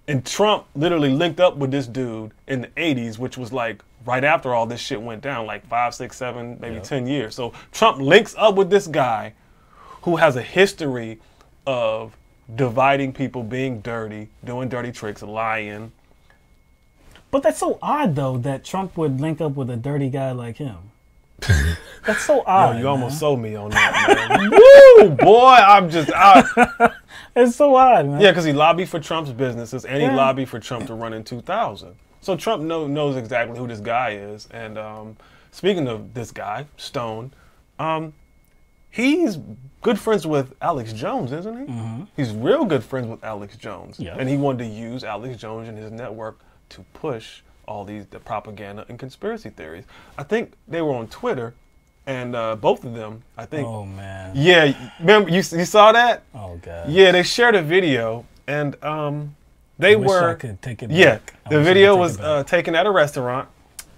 and Trump literally linked up with this dude in the 80s, which was right after all this shit went down, 5, 6, 7, maybe 10 years. So Trump links up with this guy who has a history of dividing people, being dirty, doing dirty tricks, lying. But that's so odd, though, that Trump would link up with a dirty guy like him. That's so odd. Yo, you almost sold me on that, man. Woo, boy, I'm just out. It's so odd, man. Yeah, because he lobbied for Trump's businesses, and he lobbied for Trump to run in 2000. So Trump knows exactly who this guy is. And speaking of this guy, Stone, he's good friends with Alex Jones, isn't he? He's real good friends with Alex Jones. Yeah. And he wanted to use Alex Jones and his network to push all the propaganda and conspiracy theories. I think they were on Twitter, and both of them, I think. Oh, man. Yeah, remember, you saw that? Oh, God. Yeah, they shared a video, and they were. I could take it yeah, back. the video was taken at a restaurant,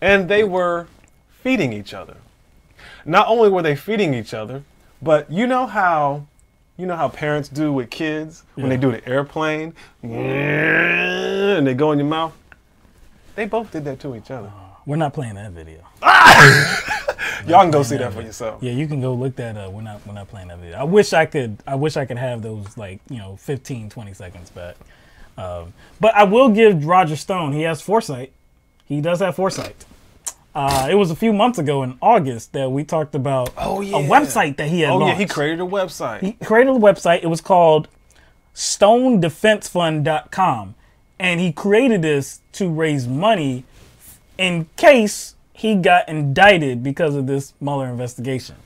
and they were feeding each other. Not only were they feeding each other, but you know how parents do with kids when they do the airplane, and they go in your mouth? They both did that to each other. We're not playing that video. Y'all can go see that for yourself. Yeah, you can go look that up. We're not playing that video. I wish I could have those 15, 20 seconds back. But I will give Roger Stone, he has foresight. He does have foresight. It was a few months ago in August that we talked about a website that he had launched. Yeah, he created a website. He created a website. It was called StoneDefenseFund.com. And he created this to raise money in case he got indicted because of this Mueller investigation.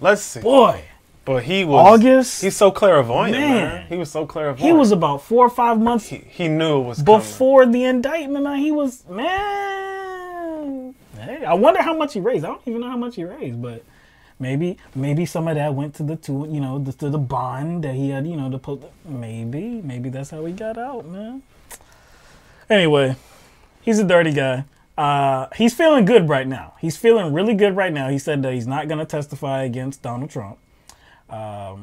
Let's see. Boy. But he was... August? He's so clairvoyant, man. He was so clairvoyant. He was about 4 or 5 months... He knew it was before the indictment, man. He was... Man... Hey, I wonder how much he raised. I don't even know how much he raised, but... Maybe some of that went to the bond that he had, to put... Maybe that's how he got out, man. Anyway, he's a dirty guy. He's feeling good right now. He's feeling really good right now. He said that he's not going to testify against Donald Trump. I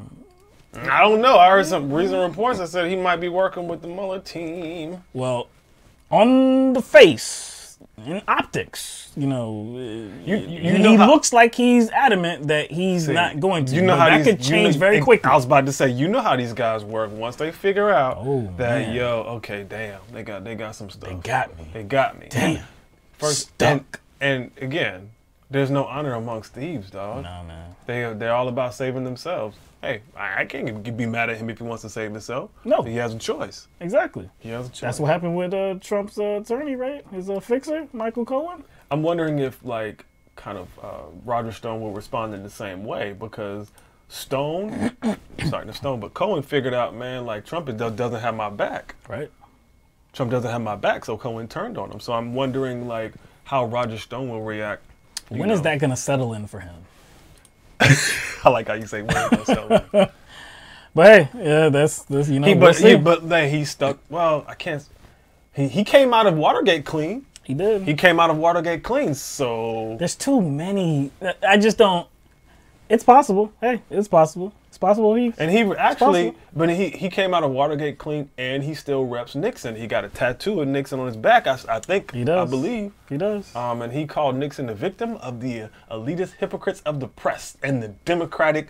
don't know. I heard some recent reports that said he might be working with the Mueller team. Well, on the face, in optics, he looks like he's adamant that he's not going to. That could change very quickly. I was about to say, you know how these guys work. Once they figure out that, okay, damn, they got some stuff. They got me. Damn. First, and again, there's no honor amongst thieves, dog. No, man. They're all about saving themselves. Hey, I can't be mad at him if he wants to save himself. No. He has a choice. Exactly. He has a choice. That's what happened with Trump's attorney, right? His fixer, Michael Cohen. I'm wondering if, Roger Stone will respond in the same way, because but Cohen figured out, man, Trump doesn't have my back. Right. Trump doesn't have my back, so Cohen turned on him. So I'm wondering, how Roger Stone will react. When is that going to settle in for him? I like how you say when it's going to settle in. But hey, yeah, that's we'll see. But he's stuck. Well, I can't. He came out of Watergate clean. He did. He came out of Watergate clean. So there's too many. I just don't. It's possible. Hey, it's possible. It's possible. And he actually, but he came out of Watergate clean, and he still reps Nixon. He got a tattoo of Nixon on his back. I think he does. I believe he does. And he called Nixon the victim of the elitist hypocrites of the press and the Democratic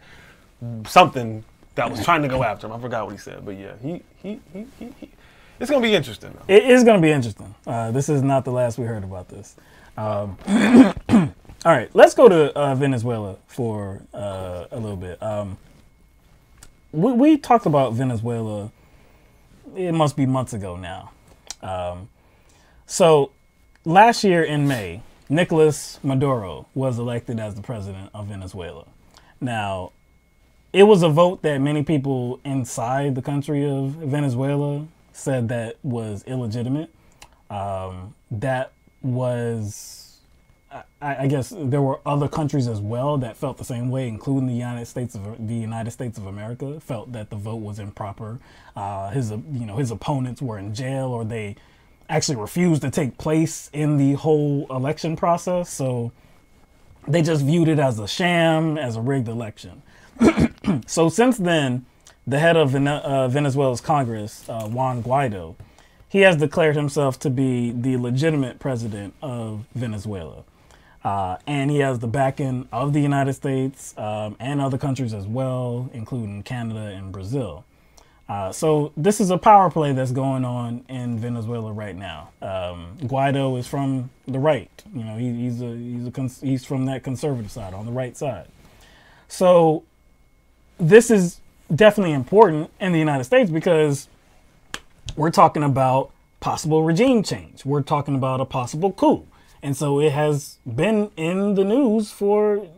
something that was trying to go after him. I forgot what he said, but yeah, he it's gonna be interesting, though. It is gonna be interesting. This is not the last we heard about this. All right, let's go to Venezuela for a little bit. We talked about Venezuela, it must be months ago now. So last year in May, Nicolas Maduro was elected as the president of Venezuela. Now, it was a vote that many people inside the country of Venezuela said that was illegitimate. That was, I guess there were other countries as well that felt the same way, including the United States of America felt that the vote was improper. His opponents were in jail, or they actually refused to take place in the whole election process. So they just viewed it as a sham, as a rigged election. So since then, the head of Venezuela's Congress, Juan Guaido, he has declared himself to be the legitimate president of Venezuela. And he has the backing of the United States and other countries as well, including Canada and Brazil. So this is a power play that's going on in Venezuela right now. Guaido is from the right. You know, he's from that conservative side, on the right side. So this is definitely important in the United States because we're talking about possible regime change. We're talking about a possible coup. And so it has been in the news for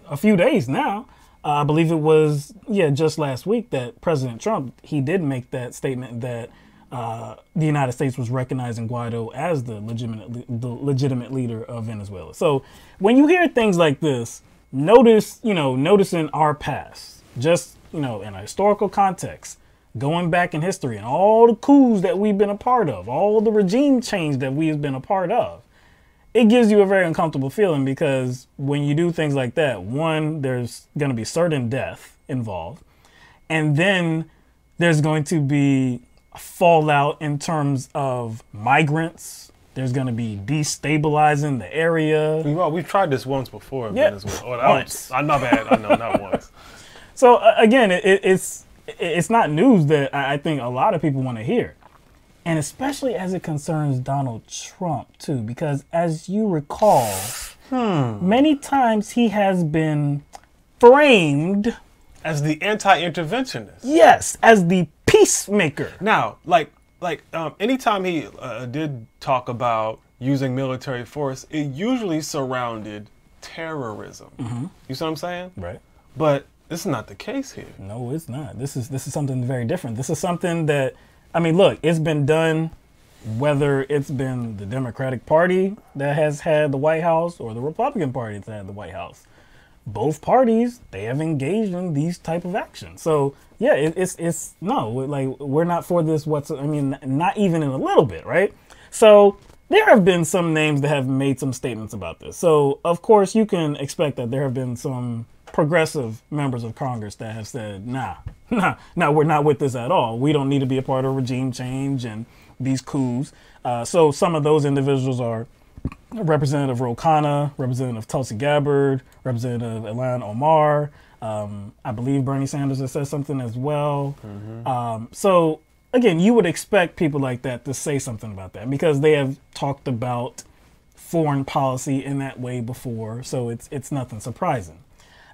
a few days now. I believe it was, just last week that President Trump, he did make that statement that the United States was recognizing Guaido as the legitimate leader of Venezuela. So when you hear things like this, noticing our past, just, in a historical context, going back in history and all the coups that we've been a part of, all the regime change that we've been a part of, it gives you a very uncomfortable feeling because when you do things like that, one, there's going to be certain death involved. And then there's going to be a fallout in terms of migrants. There's going to be destabilizing the area. Well, we've tried this once before in Venezuela. Once. I'm not bad. I know, not once. So again, it's not news that I think a lot of people want to hear. And especially as it concerns Donald Trump, too, because as you recall, many times he has been framed as the anti-interventionist. Yes, as the peacemaker. Now, anytime he did talk about using military force, it usually surrounded terrorism. Mm-hmm. You see what I'm saying? Right. But this is not the case here. No, it's not. This is something very different. This is something that, look, it's been done, whether it's been the Democratic Party that has had the White House or the Republican Party that's had the White House. Both parties, they have engaged in these type of actions. So, yeah, we're not for this not even in a little bit, right? So there have been some names that have made some statements about this. So, of course, you can expect that there have been some progressive members of Congress that have said, nah, we're not with this at all. We don't need to be a part of regime change and these coups. So some of those individuals are Representative Ro Khanna, Representative Tulsi Gabbard, Representative Ilhan Omar. I believe Bernie Sanders has said something as well. Mm-hmm. So again, you would expect people like that to say something about that because they have talked about foreign policy in that way before. So it's nothing surprising.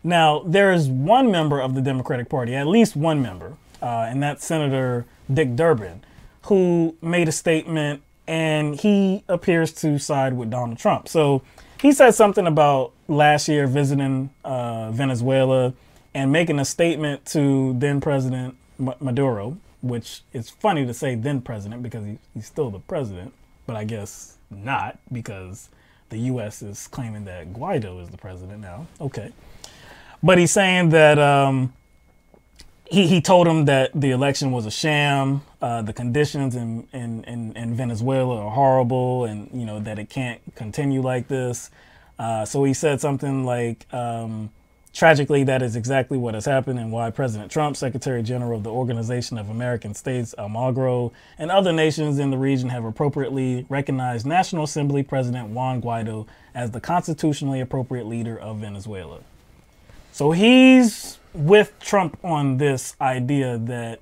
Now, there is one member of the Democratic Party, at least one member, and that's Senator Dick Durbin, who made a statement, and he appears to side with Donald Trump. So he said something about last year visiting Venezuela and making a statement to then-President Maduro, which is funny to say then-President because he's still the president, but I guess not because the U.S. is claiming that Guaido is the president now. Okay. But he's saying that he told him that the election was a sham. The conditions in Venezuela are horrible, and you know that it can't continue like this. So he said something like, tragically, that is exactly what has happened, and why President Trump, Secretary General of the Organization of American States, Almagro, and other nations in the region have appropriately recognized National Assembly President Juan Guaido as the constitutionally appropriate leader of Venezuela. So he's with Trump on this idea that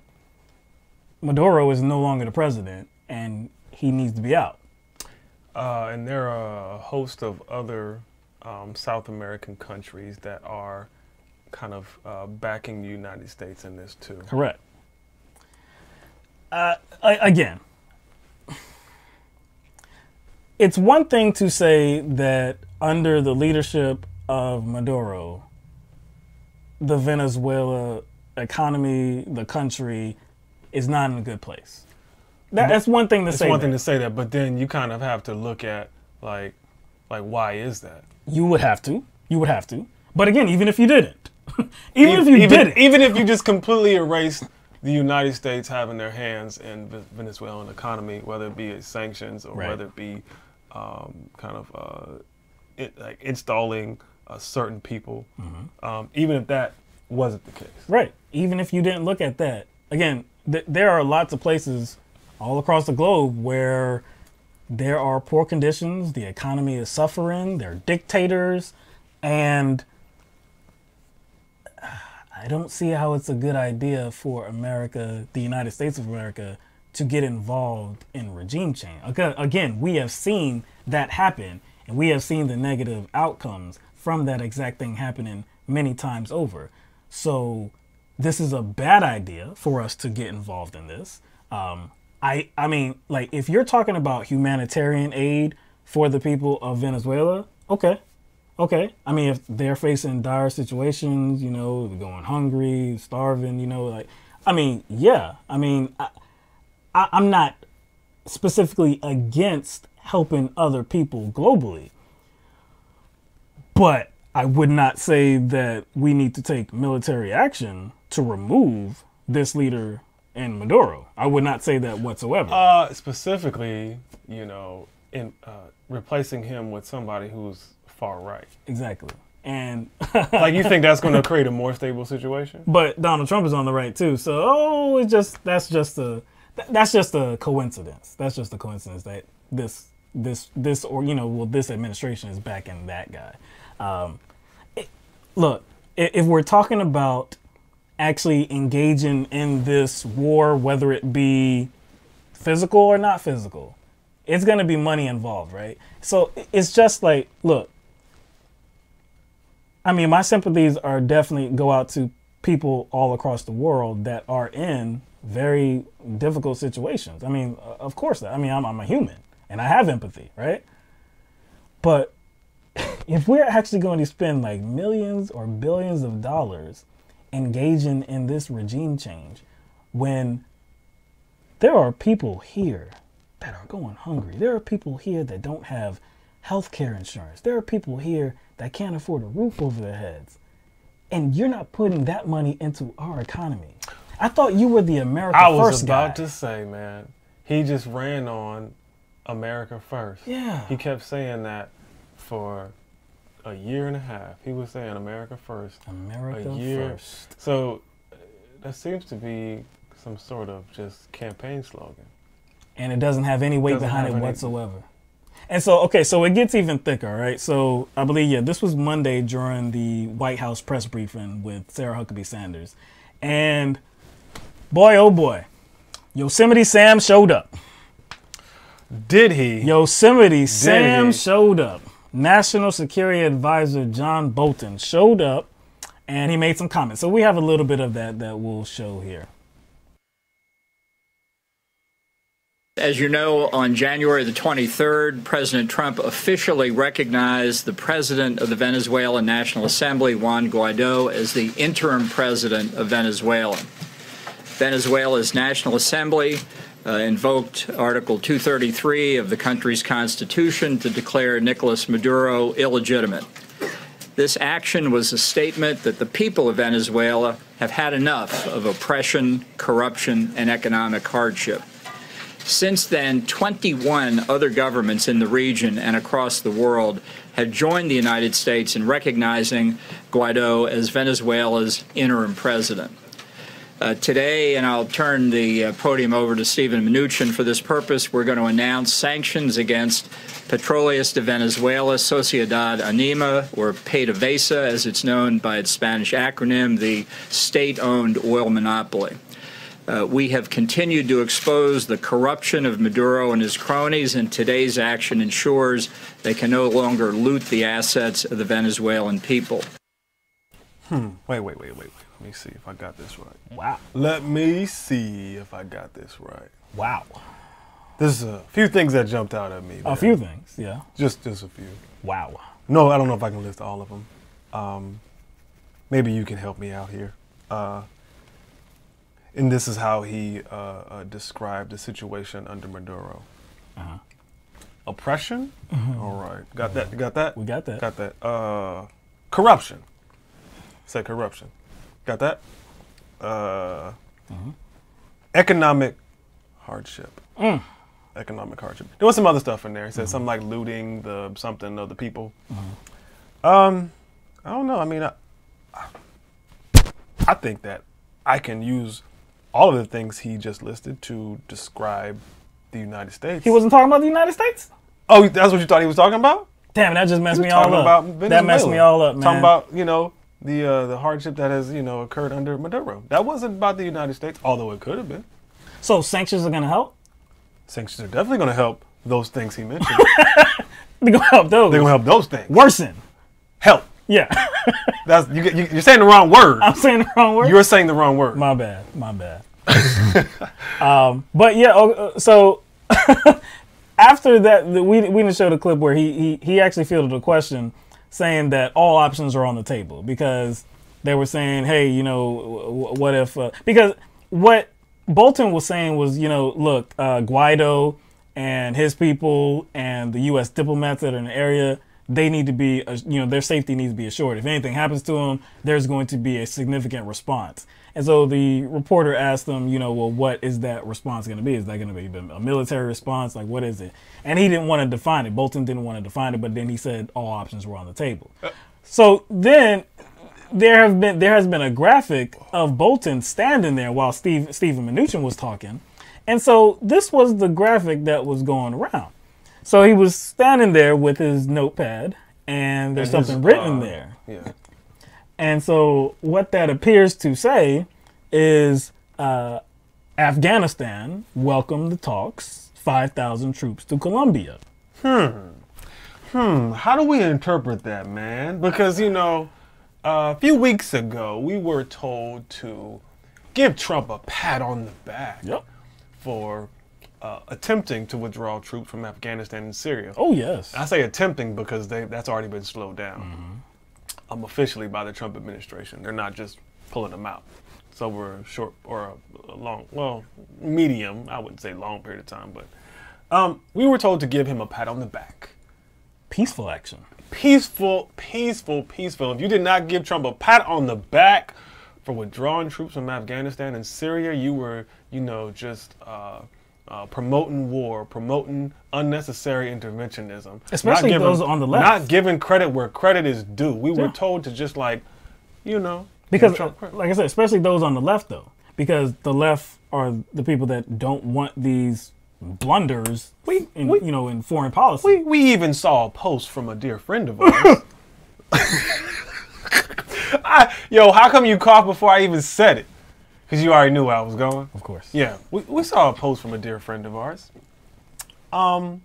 Maduro is no longer the president and he needs to be out. And there are a host of other South American countries that are kind of backing the United States in this too. Correct. Again, it's one thing to say that under the leadership of Maduro, the Venezuela economy, the country, is not in a good place. That's one thing to say. It's one thing to say that, but then you kind of have to look at like why is that? You would have to. You would have to. But again, even if you didn't, even if you just completely erased the United States having their hands in the Venezuelan economy, whether it be sanctions or whether it be like installing certain people, even if that wasn't the case. Right. Even if you didn't look at that. Again, there are lots of places all across the globe where there are poor conditions, the economy is suffering, there are dictators, and I don't see how it's a good idea for America, the United States of America, to get involved in regime change. Again, we have seen that happen, and we have seen the negative outcomes from that exact thing happening many times over. So this is a bad idea for us to get involved in this. I mean, like, if you're talking about humanitarian aid for the people of Venezuela, okay. I mean, if they're facing dire situations, you know, they're going hungry, starving, you know, like, I mean, yeah. I mean, I'm not specifically against helping other people globally, but I would not say that we need to take military action to remove this leader and Maduro. I would not say that whatsoever. Specifically, you know, in replacing him with somebody who's far right. Exactly. And like, you think that's going to create a more stable situation? But Donald Trump is on the right too. So that's just a coincidence. That's just a coincidence that this administration is backing that guy. Look, if we're talking about actually engaging in this war, whether it be physical or not physical, it's going to be money involved, right? So it's just like, look, I mean, my sympathies are definitely go out to people all across the world that are in very difficult situations. I mean, of course, I'm a human and I have empathy, right? But if we're actually going to spend like millions or billions of dollars engaging in this regime change, when there are people here that are going hungry, there are people here that don't have health care insurance, there are people here that can't afford a roof over their heads, and you're not putting that money into our economy. I thought you were the America First guy. I was about to say, man, he just ran on America First. Yeah. He kept saying that for a year and a half. He was saying America First. America First. So that seems to be some sort of just campaign slogan. And it doesn't have any weight behind it whatsoever. And so, okay, so it gets even thicker, right? So I believe, this was Monday during the White House press briefing with Sarah Huckabee Sanders. And boy, oh boy, Yosemite Sam showed up. Did he? Yosemite Sam showed up. National Security Advisor John Bolton showed up, and he made some comments. So we have a little bit of that we'll show here. As you know, on January the 23rd, President Trump officially recognized the president of the Venezuelan National Assembly, Juan Guaido, as the interim president of Venezuela. Venezuela's National Assembly invoked Article 233 of the country's constitution to declare Nicolas Maduro illegitimate. This action was a statement that the people of Venezuela have had enough of oppression, corruption, and economic hardship. Since then, 21 other governments in the region and across the world have joined the United States in recognizing Guaido as Venezuela's interim president. Today, and I'll turn the podium over to Stephen Mnuchin for this purpose, we're going to announce sanctions against Petróleos de Venezuela, Sociedad Anima, or PDVSA, as it's known by its Spanish acronym, the state-owned oil monopoly. We have continued to expose the corruption of Maduro and his cronies, and today's action ensures they can no longer loot the assets of the Venezuelan people. Wait. Let me see if I got this right. Wow. Let me see if I got this right. Wow. There's a few things that jumped out at me. A few things, yeah. Just a few. Wow. No, I don't know if I can list all of them. Maybe you can help me out here. And this is how he described the situation under Maduro. Oppression? All right. Got that? You got that? We got that. Got that. Corruption. Say corruption. Got that? Economic hardship. Economic hardship. There was some other stuff in there. He said something like looting the something of the people. I don't know. I mean, I think that I can use all of the things he just listed to describe the United States. He wasn't talking about the United States? Oh, that's what you thought he was talking about? Damn, that just messed me all up. That messed me all up, man. Talking about, the hardship that has, occurred under Maduro. That wasn't about the United States, although it could have been. So sanctions are going to help? Sanctions are definitely going to help those things he mentioned. They're going to help those. They're going to help those things. Worsen. Help. Yeah. You're saying the wrong word. I'm saying the wrong word? You're saying the wrong word. My bad. But yeah, so after that, we didn't show the clip where he actually fielded a question saying that all options are on the table, because they were saying, hey, what if, because what Bolton was saying was, look, Guaido and his people and the U.S. diplomats that are in the area, they need to be, their safety needs to be assured. If anything happens to them, there's going to be a significant response. And so the reporter asked them, well, what is that response going to be? Is that going to be a military response? Like, what is it? And he didn't want to define it. Bolton didn't want to define it, but then he said all options were on the table. So then there has been a graphic of Bolton standing there while Stephen Mnuchin was talking. And so this was the graphic that was going around. So he was standing there with his notepad, and there's something written there. Yeah. And so what that appears to say is Afghanistan welcomed the talks, 5,000 troops to Colombia. How do we interpret that, man? Because, a few weeks ago, we were told to give Trump a pat on the back for attempting to withdraw troops from Afghanistan and Syria. Oh, yes. I say attempting because that's already been slowed down. Officially by the Trump administration. They're not just pulling them out. It's over a short or a long, medium, I wouldn't say long period of time, but we were told to give him a pat on the back. Peaceful action. Peaceful. If you did not give Trump a pat on the back for withdrawing troops from Afghanistan and Syria, you were, just promoting war, promoting unnecessary interventionism. Especially those on the left. Not giving credit where credit is due. We were told to just because, like I said, especially those on the left, though. Because the left are the people that don't want these blunders in foreign policy. We even saw a post from a dear friend of ours. How come you coughed before I even said it? Because you already knew where I was going? Of course. Yeah, we saw a post from a dear friend of ours. Now,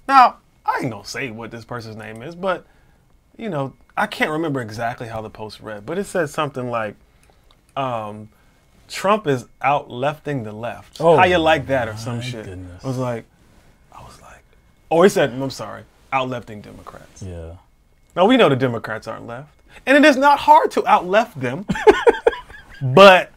I ain't gonna say what this person's name is, but, I can't remember exactly how the post read, but it said something like, Trump is out-lefting the left. Oh, how you like that or some shit? Goodness. I was like, oh, he said, I'm sorry, out-lefting Democrats. Yeah. Now, we know the Democrats aren't left, and it is not hard to out-left them, but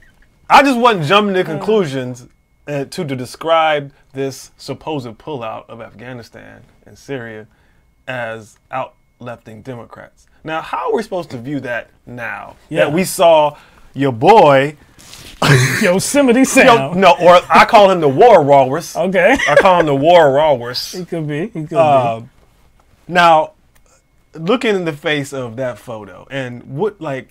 I just wasn't jumping to conclusions to describe this supposed pullout of Afghanistan and Syria as out left-wing Democrats. Now, how are we supposed to view that now? Yeah. That we saw your boy Yosemite Sam. no, or I call him the War Walrus. Okay. I call him the War Walrus. He could be. He could be. Now, looking in the face of that photo, and what, like,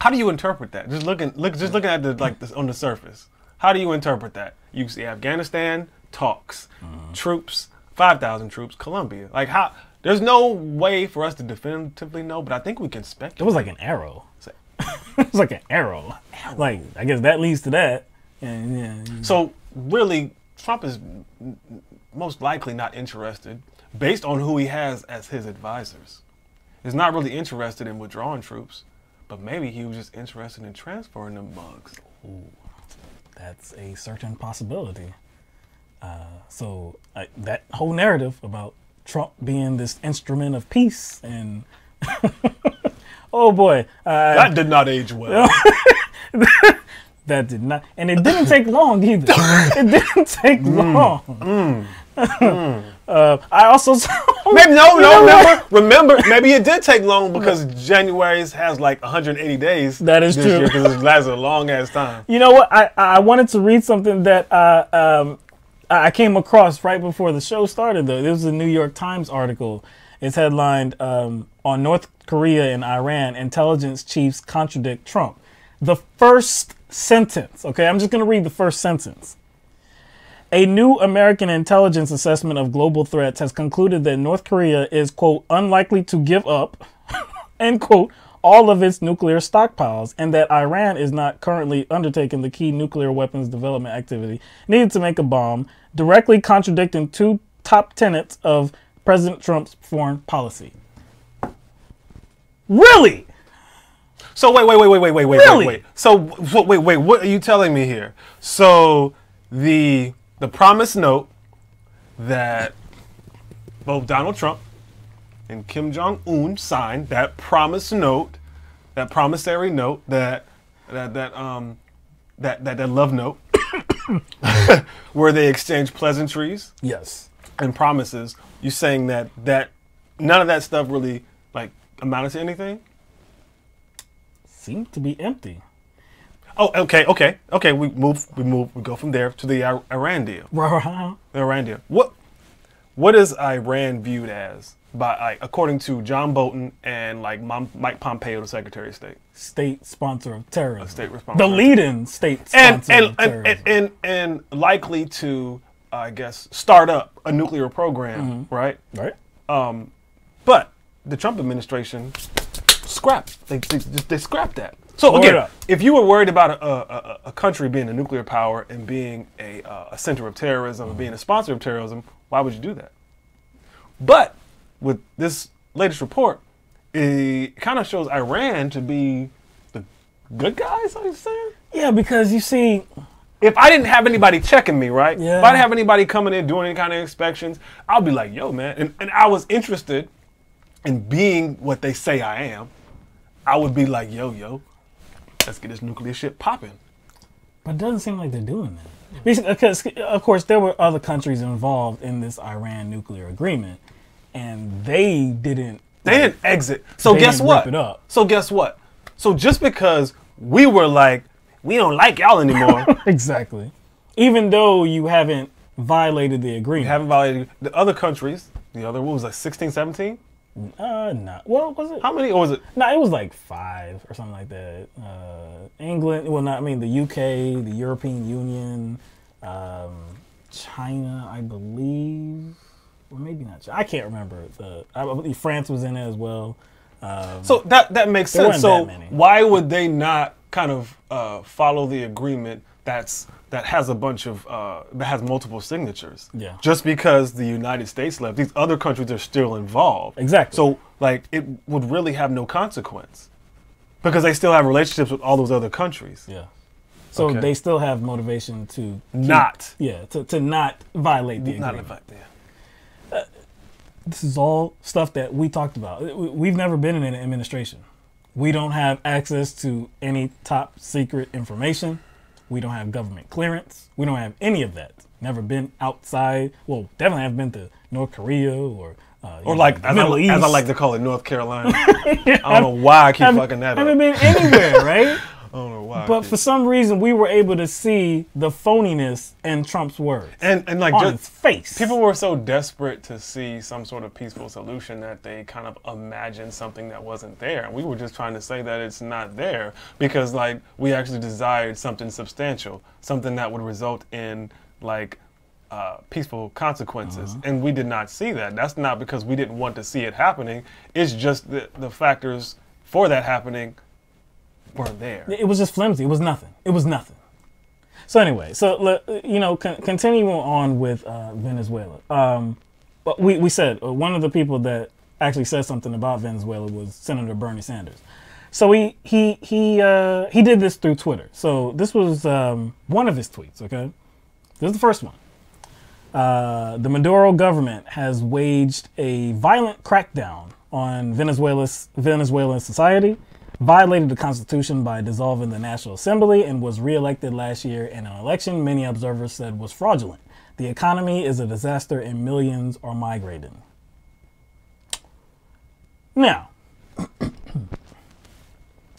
how do you interpret that? Just looking at the on the surface. How do you interpret that? You see Afghanistan talks, troops, 5,000 troops, Colombia. Like, how? There's no way for us to definitively know, but I think we can speculate. It was like an arrow. It was like an arrow. Like, I guess that leads to that. And yeah. So really, Trump is most likely not interested, based on who he has as his advisors. He's not really interested in withdrawing troops, but maybe he was just interested in transferring them bugs. Ooh, that's a certain possibility. So that whole narrative about Trump being this instrument of peace and oh boy, that did not age well. That did not, and it didn't take long either. It didn't take long. I also saw. Maybe remember, maybe it did take long because January has like 180 days. That is true. Because it lasted a long ass time. You know what? I wanted to read something that I came across right before the show started, though. This was a New York Times article. It's headlined, on North Korea and Iran, intelligence chiefs contradict Trump. The first sentence, okay, I'm just going to read the first sentence. A new American intelligence assessment of global threats has concluded that North Korea is, quote, unlikely to give up, end quote, all of its nuclear stockpiles, and that Iran is not currently undertaking the key nuclear weapons development activity needed to make a bomb, directly contradicting two top tenets of President Trump's foreign policy. Really? So wait. Really? So wait. What are you telling me here? So the promise note that both Donald Trump and Kim Jong-un signed, that promise note, that promissory note, that love note, where they exchange pleasantries, yes, and promises. You saying that none of that stuff really like amounted to anything? Seemed to be empty. Oh, okay. We go from there to the Iran deal. Right. The Iran deal. What is Iran viewed as by, according to John Bolton and like Mike Pompeo, the Secretary of State? State sponsor of terrorism. State responsible. The leading state sponsor of terrorism. And likely to, I guess, start up a nuclear program, right? Right. But the Trump administration scrapped. They scrapped that. So again, if you were worried about a country being a nuclear power and being a center of terrorism and being a sponsor of terrorism, why would you do that? But with this latest report, it kind of shows Iran to be the good guys. Are you saying? Yeah, because you see, if I didn't have anybody checking me, right? Yeah. If I didn't have anybody coming in doing any kind of inspections, I'll be like, yo, man. And I was interested in being what they say I am. I would be like, yo, let's get this nuclear shit popping. But it doesn't seem like they're doing that. Because, of course, there were other countries involved in this Iran nuclear agreement, and they didn't exit. So guess what? Rip it up. So guess what? So just because we were like, we don't like y'all anymore. Exactly. Even though you haven't violated the agreement. You haven't violated the other countries. The other, what was it, 16, 17? No. Well, was it? How many, or was it? No, it was like 5 or something like that. England, the UK, the European Union, China, I believe, or maybe not China. I can't remember. I believe France was in it as well. So that makes sense. So that many. Why would they not kind of follow the agreement that has a bunch of that has multiple signatures? Yeah. Just because the United States left, these other countries are still involved. Exactly. So like it would really have no consequence because they still have relationships with all those other countries. Yeah. So they still have motivation to not violate the agreement. This is all stuff that we talked about. We've never been in an administration. We don't have access to any top secret information. We don't have government clearance. We don't have any of that. Never been outside. Well, definitely haven't been to North Korea or Or like, as I like to call it, North Carolina. I don't know why I keep fucking that up. Haven't been anywhere, right? I don't know why. But for some reason, we were able to see the phoniness in Trump's words. And like on his face. People were so desperate to see some sort of peaceful solution that they kind of imagined something that wasn't there. And we were just trying to say that it's not there because like we actually desired something substantial, something that would result in like peaceful consequences. And we did not see that. That's not because we didn't want to see it happening. It's just the factors for that happening weren't there. It was just flimsy. It was nothing. It was nothing. So anyway, so you know, continuing on with Venezuela. But we said one of the people that actually said something about Venezuela was Senator Bernie Sanders. So he did this through Twitter. So this was one of his tweets. Okay, this is the first one. The Maduro government has waged a violent crackdown on Venezuelan society, violated the Constitution by dissolving the National Assembly, and was reelected last year in an election many observers said was fraudulent. The economy is a disaster and millions are migrating. Now,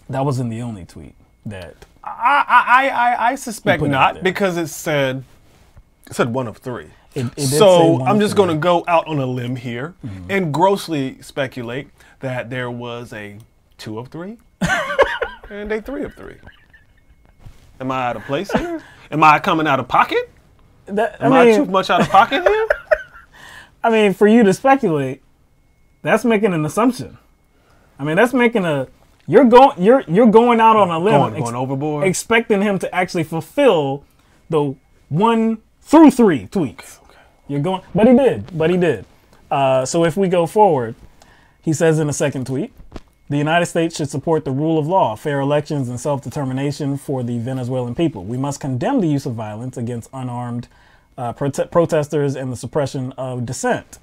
that wasn't the only tweet that I suspect not, because it said one of three. It did so say one I'm of just three. going to go out on a limb here and grossly speculate that there was a 2 of 3 and a 3 of 3. Am I out of place here? Am I coming out of pocket? Am I too much out of pocket here? I mean, for you to speculate, that's making an assumption. I mean, that's making you're going out on a limb, going overboard, expecting him to actually fulfill the 1 through 3 tweets. Okay. You're going, but he did. So if we go forward, he says in a second tweet, the United States should support the rule of law, fair elections, and self-determination for the Venezuelan people. We must condemn the use of violence against unarmed protesters and the suppression of dissent.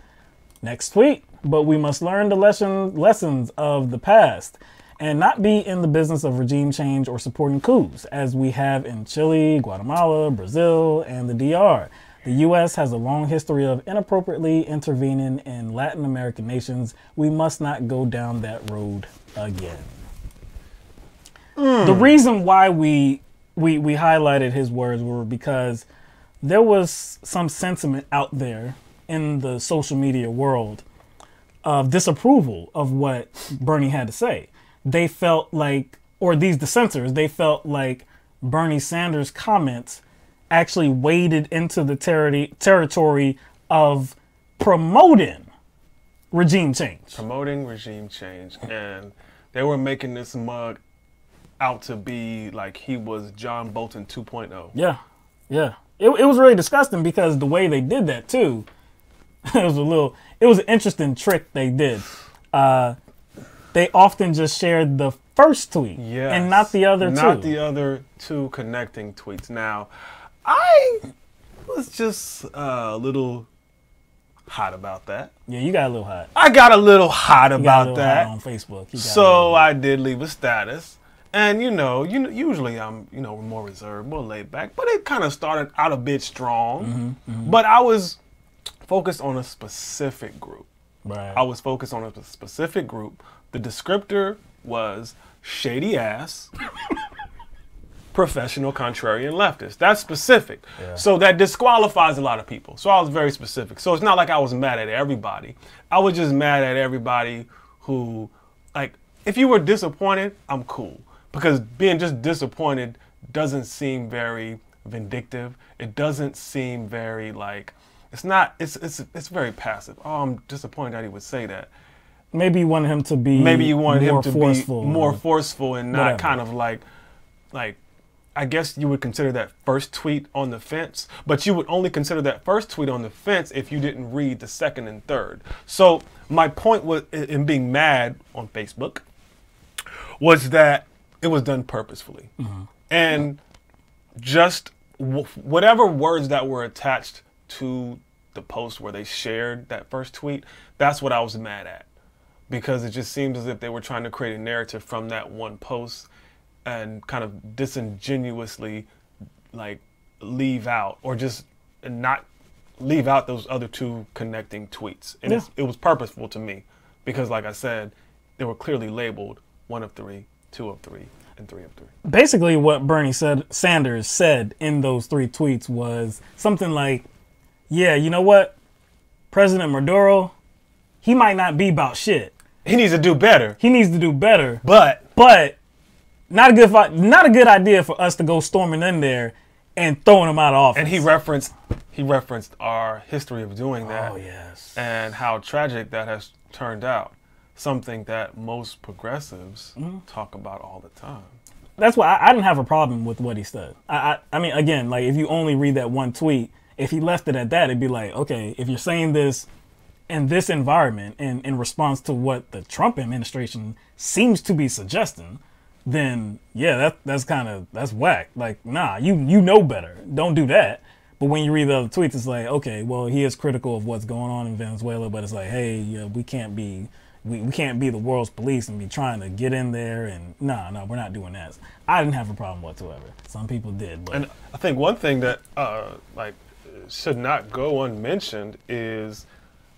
Next tweet, but we must learn the lessons of the past and not be in the business of regime change or supporting coups, as we have in Chile, Guatemala, Brazil, and the DR. The U.S. has a long history of inappropriately intervening in Latin American nations. We must not go down that road again. The reason why we highlighted his words were because there was some sentiment out there in the social media world of disapproval of what Bernie had to say. They felt like, or these dissenters, they felt like Bernie Sanders' comments actually waded into the territory of promoting regime change. Promoting regime change. And they were making this mug out to be like he was John Bolton 2.0. Yeah, yeah. It was really disgusting because the way they did that too, it was an interesting trick they did. They often just shared the first tweet and not the other two. Not the other two connecting tweets. Now, I was just a little hot about that. Yeah, you got a little hot. I got a little hot about that on Facebook. So I did leave a status. And usually I'm, more reserved, more laid back, but it kind of started out a bit strong. But I was focused on a specific group. Right. I was focused on a specific group. The descriptor was shady ass, professional contrarian leftist. That's specific. Yeah. So that disqualifies a lot of people. So I was very specific. So it's not like I was mad at everybody. I was just mad at everybody who, if you were disappointed, I'm cool. Because being just disappointed doesn't seem very vindictive. It doesn't seem very it's very passive. Oh, I'm disappointed that he would say that. Maybe you want him to be more forceful and not whatever. kind of like I guess you would consider that first tweet on the fence, but you would only consider that first tweet on the fence if you didn't read the second and third. So my point was in being mad on Facebook was that it was done purposefully. And just whatever words that were attached to the post where they shared that first tweet, that's what I was mad at. Because it just seemed as if they were trying to create a narrative from that one post and kind of disingenuously leave out or just not leave out those other two connecting tweets. And it was purposeful to me because, like I said, they were clearly labeled 1 of 3, 2 of 3, and 3 of 3. Basically, what Bernie Sanders said in those 3 tweets was something like, yeah, you know what? President Maduro, he might not be about shit. He needs to do better. He needs to do better. But not a good idea for us to go storming in there and throwing him out of office. And he referenced our history of doing that. Oh, yes. And how tragic that has turned out. Something that most progressives talk about all the time. That's why I didn't have a problem with what he said. I mean, again, like if you only read that one tweet, if he left it at that, it'd be like, okay, if you're saying this in this environment in response to what the Trump administration seems to be suggesting, then yeah, that's whack. Like, nah, you know better. Don't do that. But when you read the other tweets, it's like, okay, well, he is critical of what's going on in Venezuela, but it's like, hey, yeah, we can't be the world's police and be trying to get in there, and no, we're not doing that. I didn't have a problem whatsoever. Some people did. But. And I think one thing that should not go unmentioned is,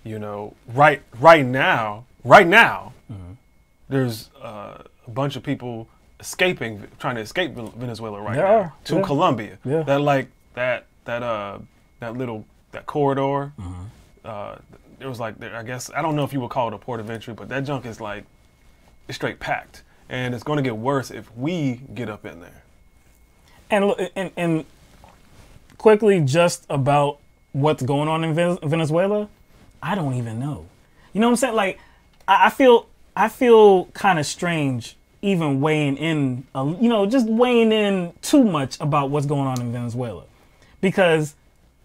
you know, right now, there's a bunch of people trying to escape Venezuela now to Colombia. Yeah. That corridor. It was like, I guess, I don't know if you would call it a port of entry, but that junk is like, it's straight packed. And it's going to get worse if we get up in there. And quickly, just about what's going on in Venezuela, I don't even know. You know what I'm saying? Like, I feel kind of strange even weighing in, just weighing in too much about what's going on in Venezuela. Because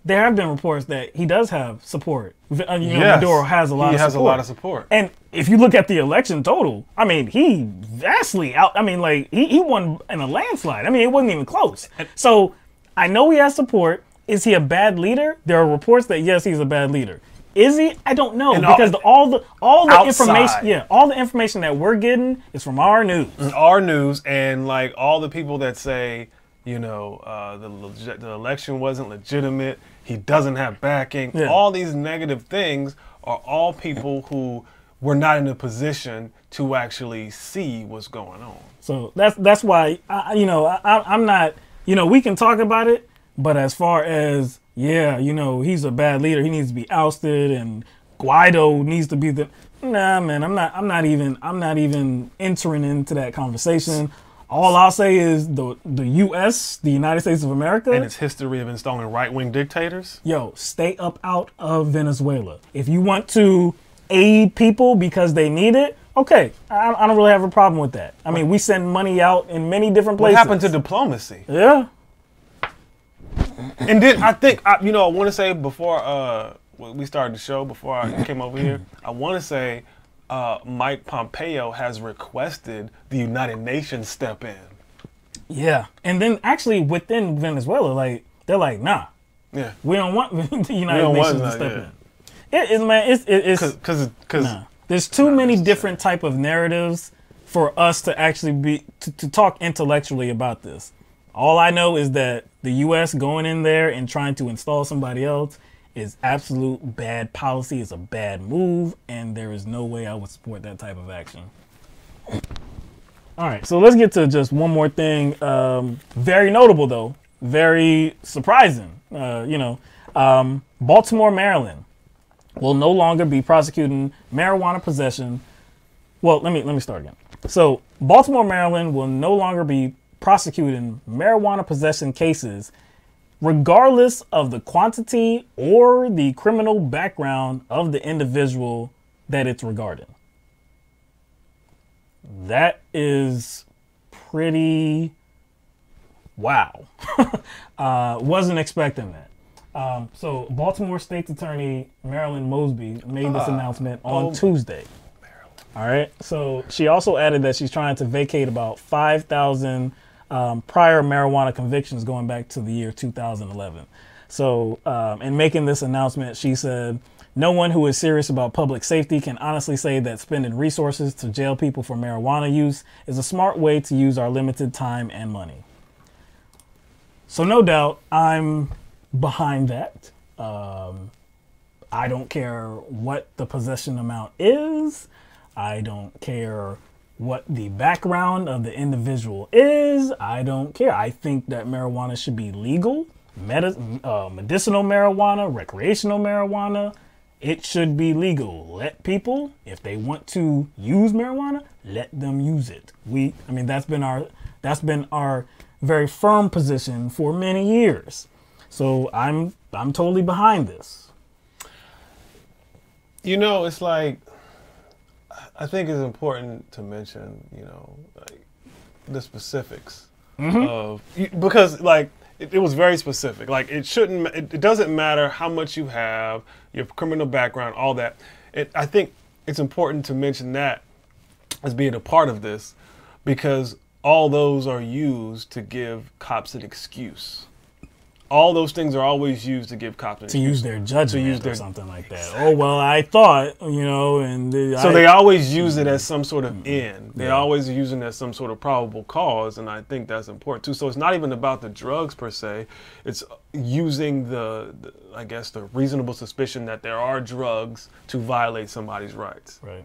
there have been reports that he does have support. Maduro has a lot of support. He has a lot of support. And if you look at the election total, I mean, he vastly out. I mean, like, he won in a landslide. I mean, it wasn't even close. So I know he has support. Is he a bad leader? There are reports that, yes, he's a bad leader. Is he? I don't know, and because all the information, all the information that we're getting is from our news. Our news, and like all the people that say, the election wasn't legitimate. He doesn't have backing. Yeah. All these negative things are all people who were not in a position to actually see what's going on. So that's why I'm not. We can talk about it, but as far as he's a bad leader. He needs to be ousted, and Guaido needs to be the. Nah, man, I'm not even entering into that conversation. All I'll say is the U.S., the United States of America, and its history of installing right-wing dictators. Yo, stay up out of Venezuela. If you want to aid people because they need it, okay, I don't really have a problem with that. I mean, we send money out in many different places. What happened to diplomacy? Yeah. And then I think I want to say before we started the show, before I came over here, I want to say. Mike Pompeo has requested the United Nations step in. Yeah, and then actually within Venezuela, like they're like, nah, we don't want the United Nations to step in. It is, man. It's because there's too many different type of narratives for us to actually to talk intellectually about this. All I know is that the U.S. going in there and trying to install somebody else is absolute bad policy, is a bad move, and there is no way I would support that type of action. All right, so let's get to just one more thing. Very notable, though. Very surprising. Baltimore, Maryland will no longer be prosecuting marijuana possession. Well, let me start again. So Baltimore, Maryland will no longer be prosecuting marijuana possession cases regardless of the quantity or the criminal background of the individual that it's regarding. That is pretty wow. Wasn't expecting that. So Baltimore State's Attorney Marilyn Mosby made this announcement on Tuesday. All right. So she also added that she's trying to vacate about 5,000 prior marijuana convictions going back to the year 2011. So in making this announcement, she said, no one who is serious about public safety can honestly say that spending resources to jail people for marijuana use is a smart way to use our limited time and money. So no doubt I'm behind that. I don't care what the possession amount is. I don't care what the background of the individual is. I don't care. I think that marijuana should be legal. Medicinal marijuana, recreational marijuana, it should be legal. Let people, if they want to use marijuana, let them use it. I mean, that's been our very firm position for many years. So I'm totally behind this. You know, it's like, I think it's important to mention, you know, like the specifics of, because like it was very specific. Like it doesn't matter how much you have, your criminal background, all that. I think it's important to mention that as being a part of this, because all those are used to give cops an excuse. All those things are always used to give cops an excuse. To use their judgment or something like that. Exactly. Oh, well, I thought, you know, and... they always use it as some sort of end. They always use it as some sort of probable cause, and I think that's important too. So it's not even about the drugs per se. It's using I guess, the reasonable suspicion that there are drugs to violate somebody's rights. Right.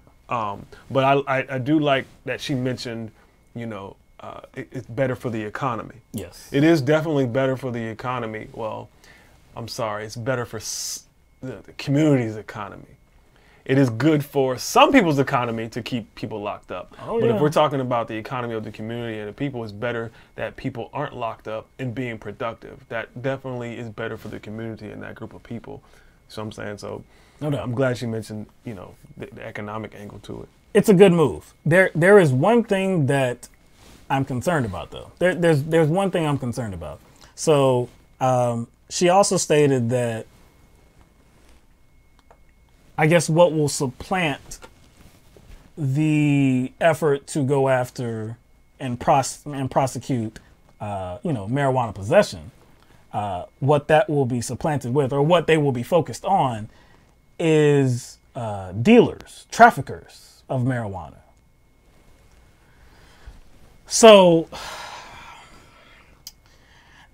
But I do like that she mentioned, you know, it's better for the economy. Yes. It is definitely better for the economy. Well, I'm sorry, it's better for the community's economy. It is good for some people's economy to keep people locked up. Oh, but yeah. if we're talking about the economy of the community and the people, it's better that people aren't locked up and being productive. That definitely is better for the community and that group of people. So I'm saying, so no doubt. I'm glad she mentioned, you know, the economic angle to it. It's a good move. There is one thing that I'm concerned about, though. There's one thing I'm concerned about. So she also stated that, I guess, what will supplant the effort to go after and prosecute, you know, marijuana possession, what that will be supplanted with, or what they will be focused on, is dealers, traffickers of marijuana. So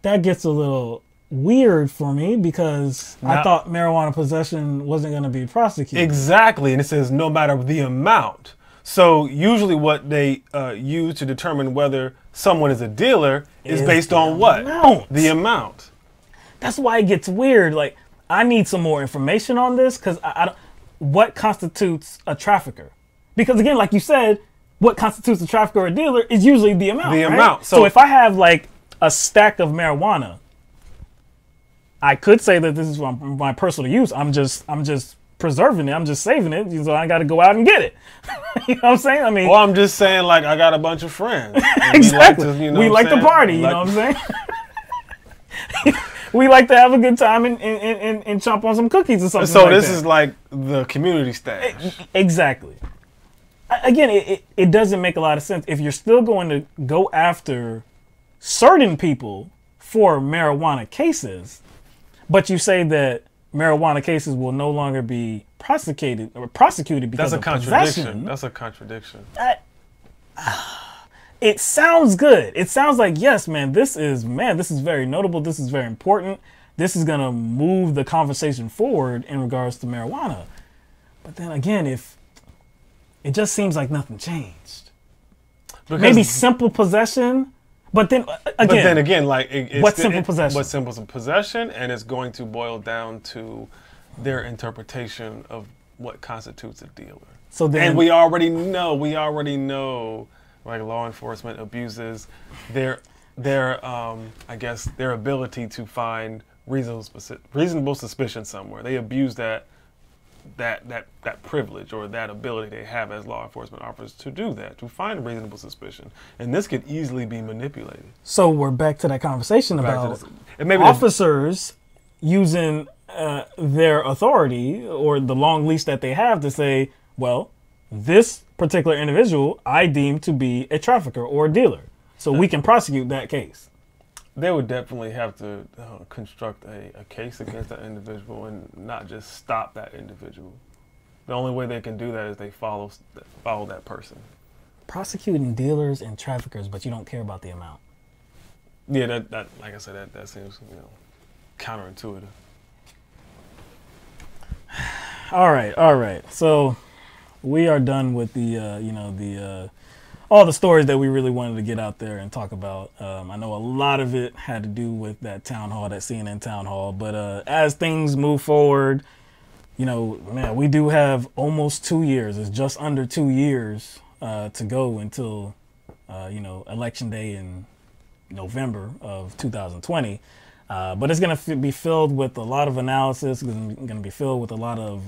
that gets a little weird for me, because I thought marijuana possession wasn't going to be prosecuted. Exactly, and it says no matter the amount. So usually what they use to determine whether someone is a dealer is based on what? The amount. That's why it gets weird. Like, I need some more information on this, because I don't, what constitutes a trafficker? Because again, like you said, what constitutes a trafficker or a dealer is usually the amount. The right? amount. So if I have like a stack of marijuana, I could say that this is for my personal use. I'm just preserving it. I'm just saving it. So I got to go out and get it. You know what I'm saying? I mean, well, I'm just saying, like, I got a bunch of friends. Exactly. We like to party. You know what I'm saying? We like to have a good time and chomp on some cookies or something. So like this that. is like the community stash. Exactly. Again, it doesn't make a lot of sense if you're still going to go after certain people for marijuana cases, but you say that marijuana cases will no longer be prosecuted because of possession. That's a contradiction. It sounds good. It sounds like, yes, this is very notable. This is very important. This is going to move the conversation forward in regards to marijuana. But then again, it just seems like nothing changed. Because maybe simple possession, but then again, like what's simple possession? What's simple possession, and it's going to boil down to their interpretation of what constitutes a dealer. So then, and we already know, like, law enforcement abuses their I guess their ability to find reasonable suspicion somewhere. They abuse that privilege or that ability they have as law enforcement officers to do that, to find reasonable suspicion. And this could easily be manipulated. So we're back to that conversation about officers using their authority or the long leash that they have to say, well, this particular individual I deem to be a trafficker or a dealer, so we can prosecute that case. They would definitely have to construct a case against that individual and not just stop that individual. The only way they can do that is they follow that person. Prosecuting dealers and traffickers, but you don't care about the amount. Yeah, that like I said, that seems counterintuitive. All right. So we are done with the all the stories that we really wanted to get out there and talk about. I know a lot of it had to do with that town hall, that CNN town hall. But as things move forward, man, we do have almost 2 years. It's just under 2 years to go until, Election Day in November of 2020. But it's going to be filled with a lot of analysis. It's going to be filled with a lot of,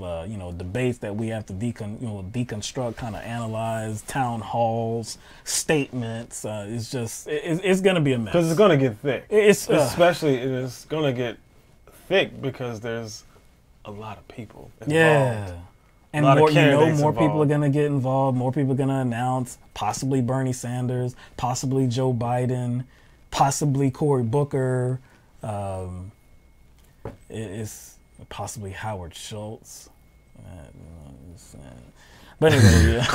debates that we have to deconstruct, kind of analyze, town halls, statements. It's going to be a mess. Because it's going to get thick. It's going to get thick because there's a lot of people involved. Yeah. And more people are going to get involved. More people are going to announce, possibly Bernie Sanders, possibly Joe Biden, possibly Cory Booker. It's possibly Howard Schultz. But anyway,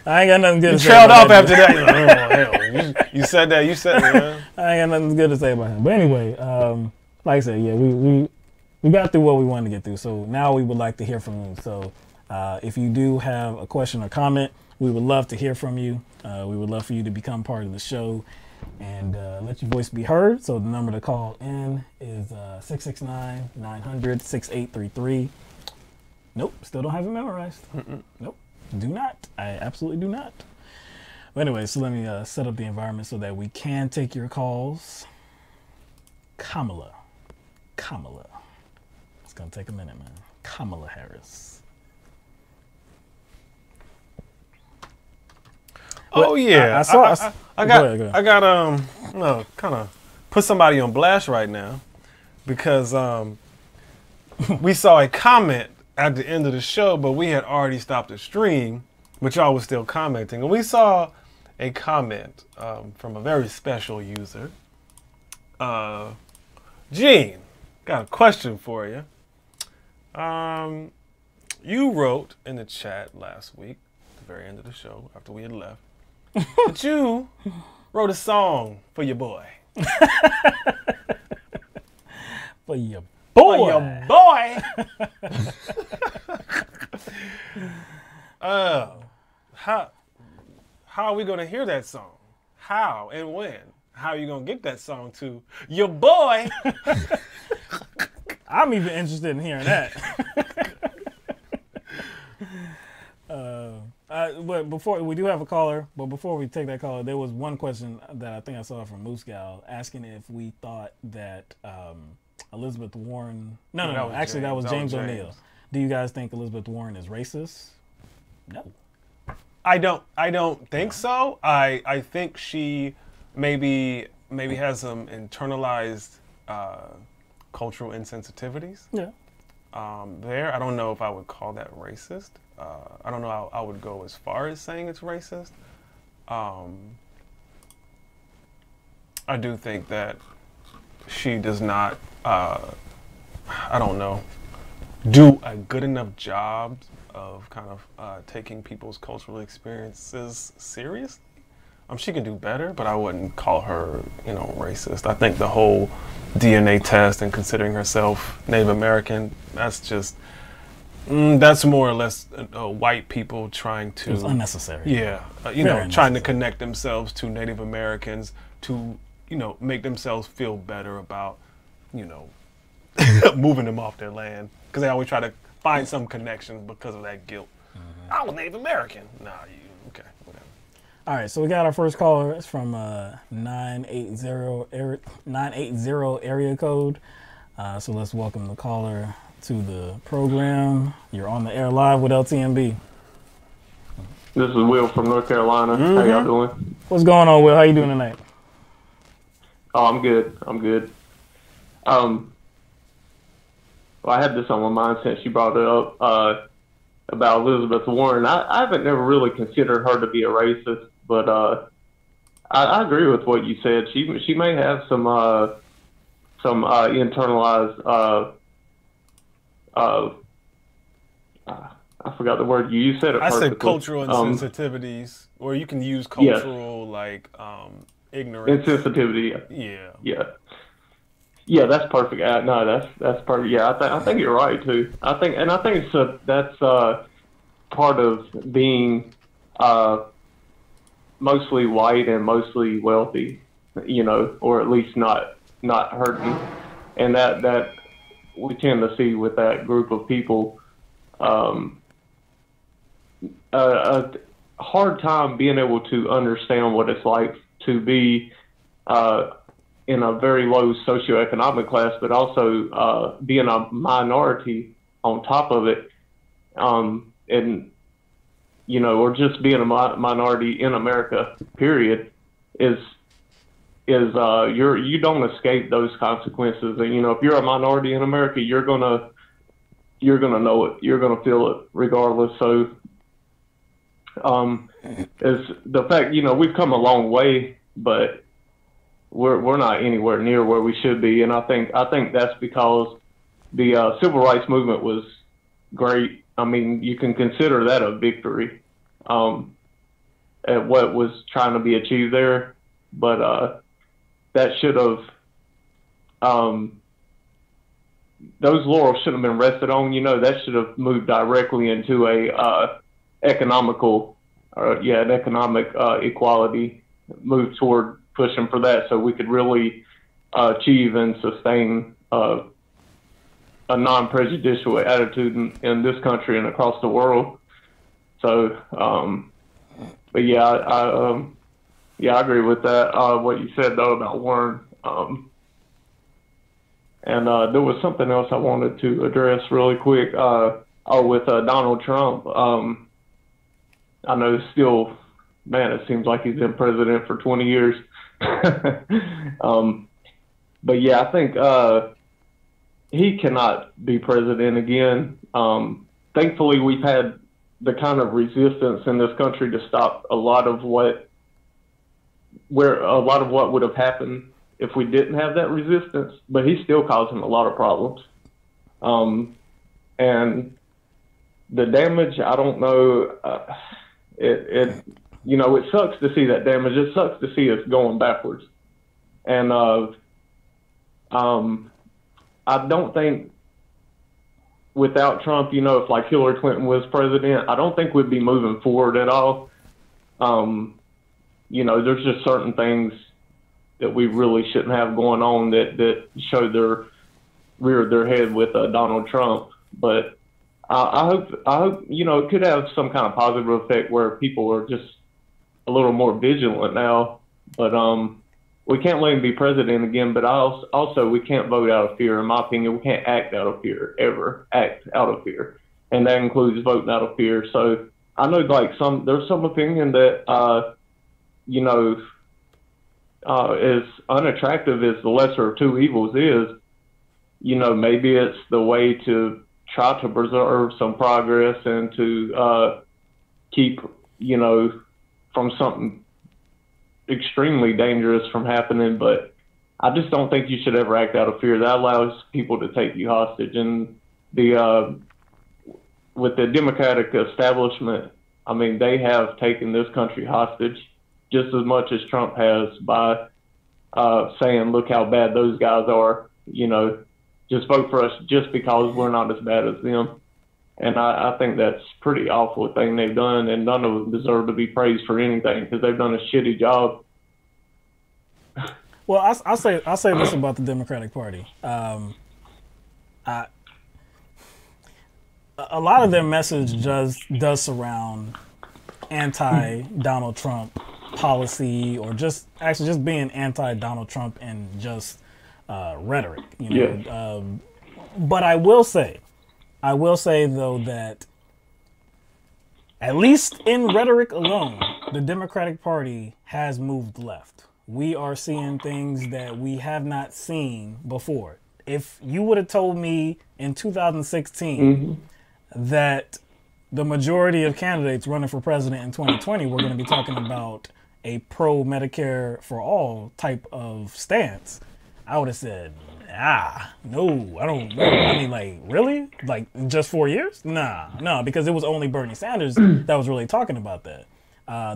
I ain't got nothing good to say. You trailed off after that. You said that. You said that. I ain't got nothing good to say about him. But anyway, like I said, we got through what we wanted to get through. So now we would like to hear from you. So if you do have a question or comment, we would love to hear from you. We would love for you to become part of the show and let your voice be heard. So the number to call in is 669-900-6833. Nope, still don't have it memorized. Nope, do not. I absolutely do not. But anyway, so let me set up the environment so that we can take your calls. Kamala. It's going to take a minute, man. Kamala Harris. Oh yeah, I got kind of put somebody on blast right now because we saw a comment at the end of the show, but we had already stopped the stream, but y'all was still commenting, and we saw a comment from a very special user. Gene, got a question for you. You wrote in the chat last week, at the very end of the show, after we had left, that you wrote a song for your boy. For your boy. For your boy. How are we going to hear that song? How and when? How are you going to get that song to your boy? I'm even interested in hearing that. But before we do have a caller, but before we take that caller, there was one question that I think I saw from Moose Gal asking if we thought that Elizabeth Warren. No, actually that was James O'Neill. Do you guys think Elizabeth Warren is racist? No. I don't think so. I think she maybe has some internalized cultural insensitivities. Yeah. There, I don't know if I would call that racist. I don't know how I would go as far as saying it's racist. I do think that she does not, I don't know, do a good enough job of kind of taking people's cultural experiences seriously. She can do better, but I wouldn't call her, racist. I think the whole DNA test and considering herself Native American, that's just, that's more or less white people trying to... It's unnecessary. Yeah. Trying to connect themselves to Native Americans to, make themselves feel better about, moving them off their land. Because they always try to find some connections because of that guilt. Mm-hmm. I was Native American. Nah, okay, whatever. All right, so we got our first caller. It's from 980 area code. So let's welcome the caller to the program. You're on the air live with LTMB. This is Will from North Carolina. Mm-hmm. How y'all doing? What's going on, Will? How you doing tonight? Oh, I'm good. Well, I had this on my mind since you brought it up about Elizabeth Warren. I haven't never really considered her to be a racist, but I agree with what you said. She may have some internalized. I forgot the word you said. I said cultural insensitivities, or you can use cultural ignorance. Insensitivity. Yeah. Yeah. Yeah, that's perfect. No, that's perfect. Yeah, I think you're right too. I think that's part of being mostly white and mostly wealthy, or at least not hurting, and that we tend to see with that group of people a hard time being able to understand what it's like to be in a very low socioeconomic class, but also being a minority on top of it, and or just being a minority in America, period, is you don't escape those consequences. And if you're a minority in America, you're gonna know it, you're gonna feel it regardless. So is the fact we've come a long way, but we're not anywhere near where we should be, and I think that's because the civil rights movement was great. I mean, you can consider that a victory at what was trying to be achieved there, but that should have those laurels shouldn't have been rested on. That should have moved directly into a an economic equality, move toward pushing for that, so we could really achieve and sustain a non-prejudicial attitude in this country and across the world. So, but yeah, I agree with that. What you said though about Warren, and there was something else I wanted to address really quick. With Donald Trump, I know still, man, it seems like he's been president for 20 years. But yeah, I think he cannot be president again. Thankfully, we've had the kind of resistance in this country to stop a lot of what would have happened if we didn't have that resistance. But he's still causing a lot of problems. And the damage, I don't know. It sucks to see that damage. It sucks to see us going backwards. And I don't think without Trump, if like Hillary Clinton was president, I don't think we'd be moving forward at all. There's just certain things that we really shouldn't have going on that reared their head with Donald Trump. But I hope it could have some kind of positive effect where people are just a little more vigilant now. But we can't let him be president again. But also we can't vote out of fear. In my opinion, we can't act out of fear, ever act out of fear, and that includes voting out of fear. So I know there's some opinion that as unattractive as the lesser of two evils is, maybe it's the way to try to preserve some progress and to keep, from something extremely dangerous from happening. But I just don't think you should ever act out of fear. That allows people to take you hostage. And with the Democratic establishment, I mean, they have taken this country hostage just as much as Trump has by saying, look how bad those guys are, just vote for us just because we're not as bad as them. And I think that's pretty awful thing they've done, and none of them deserve to be praised for anything because they've done a shitty job. Well, I'll say this about the Democratic Party. A lot of their message does surround anti-Donald Trump policy, or just being anti-Donald Trump and just rhetoric, Yeah. But I will say though that at least in rhetoric alone, the Democratic Party has moved left. We are seeing things that we have not seen before. If you would have told me in 2016 that the majority of candidates running for president in 2020 were going to be talking about a pro-Medicare for all type of stance, I would have said, no, I don't know. I mean, like, really? Like, just 4 years? No, because it was only Bernie Sanders that was really talking about that.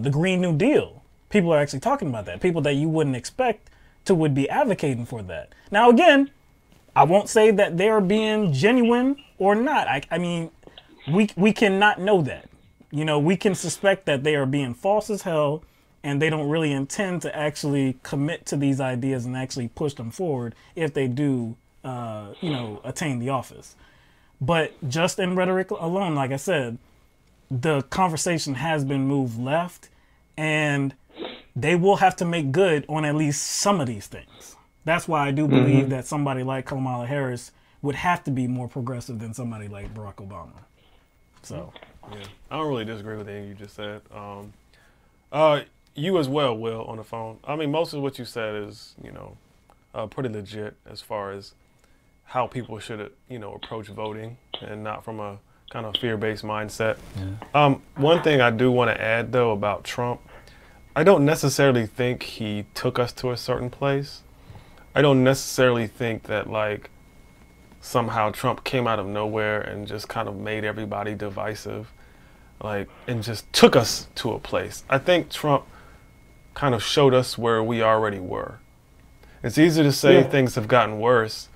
The Green New Deal, people are actually talking about that. People that you wouldn't expect would be advocating for that. Now, again, I won't say that they are being genuine or not. I mean, we cannot know that. You know, we can suspect that they are being false as hell, and they don't really intend to actually commit to these ideas and actually push them forward if they do, you know, attain the office. But just in rhetoric alone, like I said, the conversation has been moved left, and they will have to make good on at least some of these things. That's why I do believe that somebody like Kamala Harris would have to be more progressive than somebody like Barack Obama. So, yeah, I don't really disagree with anything you just said. You as well, Will, on the phone. I mean, most of what you said is, you know, pretty legit as far as how people should, you know, approach voting, and not from a kind of fear-based mindset. Yeah. One thing I do want to add, though, about Trump, I don't necessarily think he took us to a certain place. I don't necessarily think that, like, somehow Trump came out of nowhere and just kind of made everybody divisive, like, and just took us to a place. I think Trump kind of showed us where we already were. It's easy to say things have gotten worse,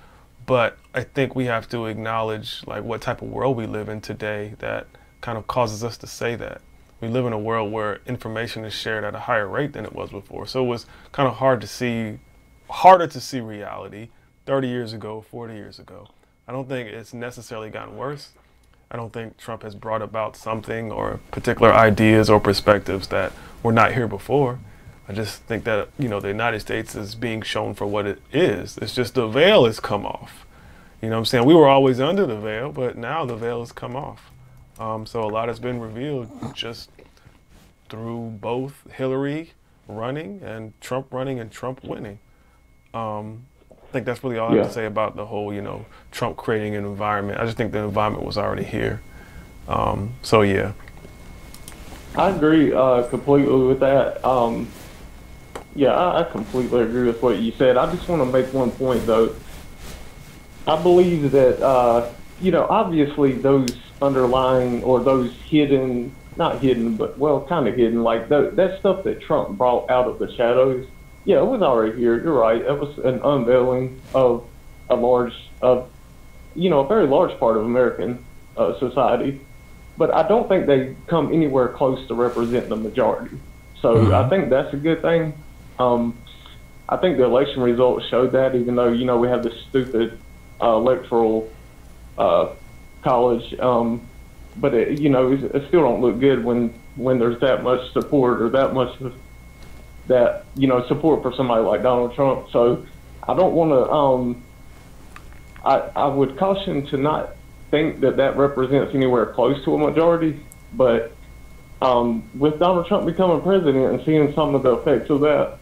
but I think we have to acknowledge, like, what type of world we live in today that kind of causes us to say that. We live in a world where information is shared at a higher rate than it was before. So it was kind of harder to see reality 30 years ago, 40 years ago. I don't think it's necessarily gotten worse. I don't think Trump has brought about something or particular ideas or perspectives that were not here before. I just think that, you know, the United States is being shown for what it is. It's just the veil has come off. You know what I'm saying? We were always under the veil, but now the veil has come off. So a lot has been revealed just through both Hillary running and Trump winning. I think that's really all I have to say about the whole, you know, Trump creating an environment. I just think the environment was already here. So yeah. I agree completely with that. I completely agree with what you said. I just want to make one point, though. I believe that, you know, obviously those underlying or those hidden, not hidden, but, well, kind of hidden, like that stuff that Trump brought out of the shadows, yeah, it was already here. You're right. It was an unveiling of a very large part of American society. But I don't think they come anywhere close to represent the majority. So I think that's a good thing. I think the election results showed that, even though, you know, we have this stupid electoral college. But it, you know, it still don't look good when there's that much support or that much that, you know, support for somebody like Donald Trump. So I don't want to. I would caution to not think that represents anywhere close to a majority. But with Donald Trump becoming president and seeing some of the effects of that,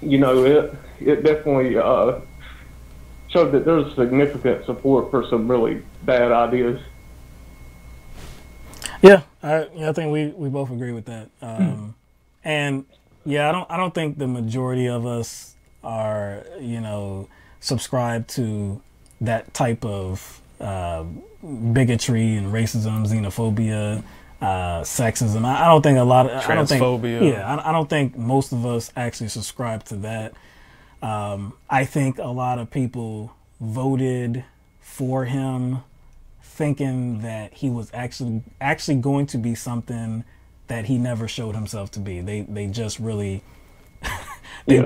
you know, it definitely showed that there's significant support for some really bad ideas. Yeah, I think we both agree with that. And yeah, I don't think the majority of us are, you know, subscribed to that type of bigotry and racism, xenophobia, sexism. I don't think a lot of transphobia. I don't think most of us actually subscribe to that. I think a lot of people voted for him thinking that he was actually going to be something that he never showed himself to be. They just really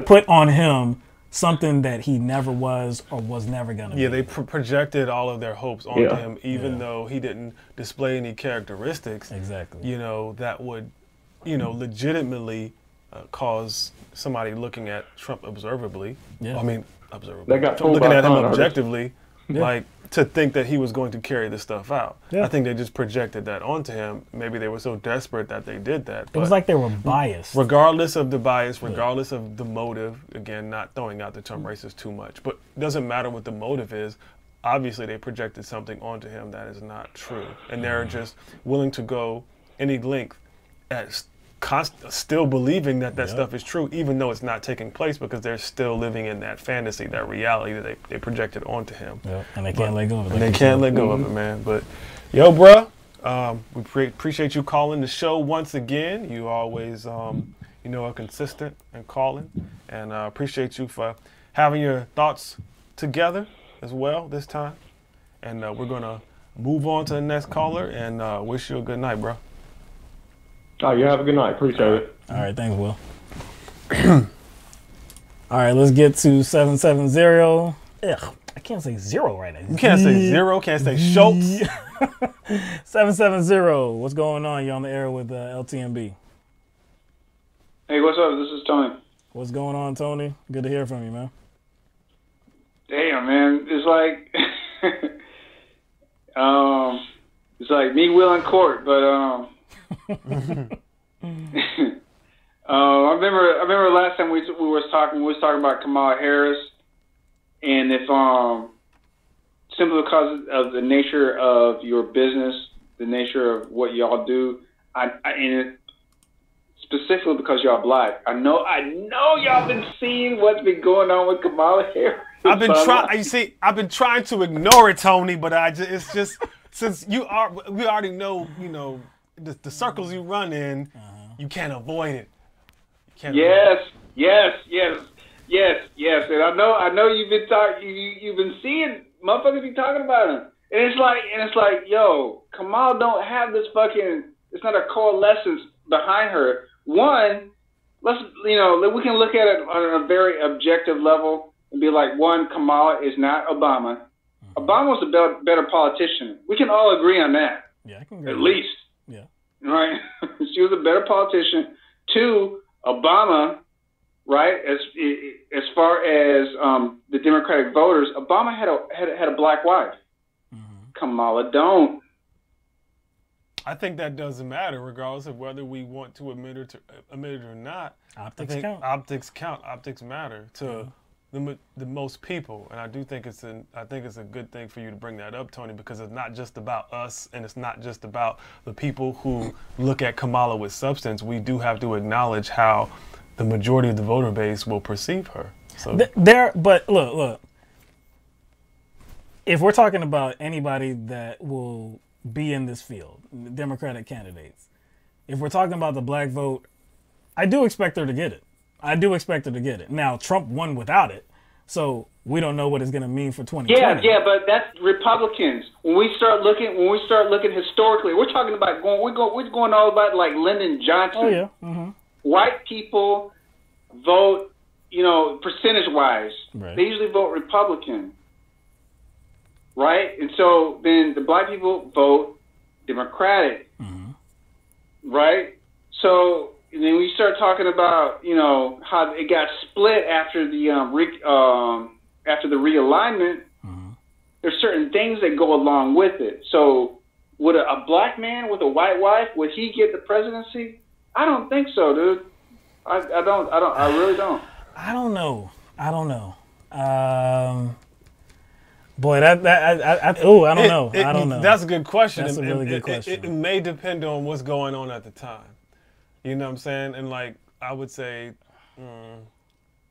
put on him something that he never was or was never going to be. Yeah, they projected all of their hopes onto him, even though he didn't display any characteristics. Exactly. You know, that would, you know, legitimately cause somebody looking at Trump observably. Yeah. I mean, observably. They got looking at him objectively, like, to think that he was going to carry this stuff out. Yeah. I think they just projected that onto him. Maybe they were so desperate that they did that. It was like they were biased. Regardless of the bias, regardless of the motive, again, not throwing out the term racist too much, but it doesn't matter what the motive is. Obviously, they projected something onto him that is not true. And they're just willing to go any length at still believing that stuff is true, even though it's not taking place, because they're still living in that fantasy, that reality that they projected onto him. Yeah, and they can't let go of it. And they can't let go of it, man. But, yo, bruh, we appreciate you calling the show once again. You always, you know, are consistent in calling. And appreciate you for having your thoughts together as well this time. And we're going to move on to the next caller and wish you a good night, bro. Oh, you have a good night. Appreciate it. All right, thanks, Will. All right, let's get to 770. Ugh, I can't say zero right now. You can't say zero, can't say Schultz. 770, what's going on? You're on the air with LTMB. Hey, what's up? This is Tony. What's going on, Tony? Good to hear from you, man. Damn, man. It's like, it's like me, Will, and Court, but I remember last time we was talking about Kamala Harris, and if simply because of the nature of your business, the nature of what y'all do, and specifically because y'all black, I know y'all been seeing what's been going on with Kamala Harris. I've been trying to ignore it, Tony, but it's just since we already know, the circles you run in, you can't avoid it. Yes. And I know you've been seeing motherfuckers be talking about him. And it's like, yo, Kamala don't have this fucking. It's not a coalescence behind her. One, we can look at it on a very objective level and be like, one, Kamala is not Obama. Mm-hmm. Obama was a better politician. We can all agree on that. Yeah, I can agree. At least. Yeah. Right? She was a better politician. Two, Obama, right, as far as the Democratic voters, Obama had a black wife. Mm-hmm. Kamala don't. I think that doesn't matter, regardless of whether we want to admit it or not. Optics count. Optics count. Optics matter to the most people, and I do think it's a good thing for you to bring that up, Tony, because it's not just about us, and it's not just about the people who look at Kamala with substance. We do have to acknowledge how the majority of the voter base will perceive her. So but look. If we're talking about anybody that will be in this field, Democratic candidates, if we're talking about the black vote, I do expect her to get it. Now, Trump won without it, so we don't know what it's going to mean for 2020. Yeah, but that's Republicans. When we start looking historically, we're talking about we're going all about like Lyndon Johnson. Oh yeah. Mm-hmm. White people vote, percentage-wise. Right. They usually vote Republican. Right? And so then the black people vote Democratic. Mm-hmm. Right? So then we start talking about, how it got split after the realignment. Mm-hmm. There's certain things that go along with it. So would a black man with a white wife, would he get the presidency? I don't think so, dude. I really don't. I don't know. Boy, I don't know. That's a good question. That's a really good question. It may depend on what's going on at the time. You know what I'm saying? And like, I would say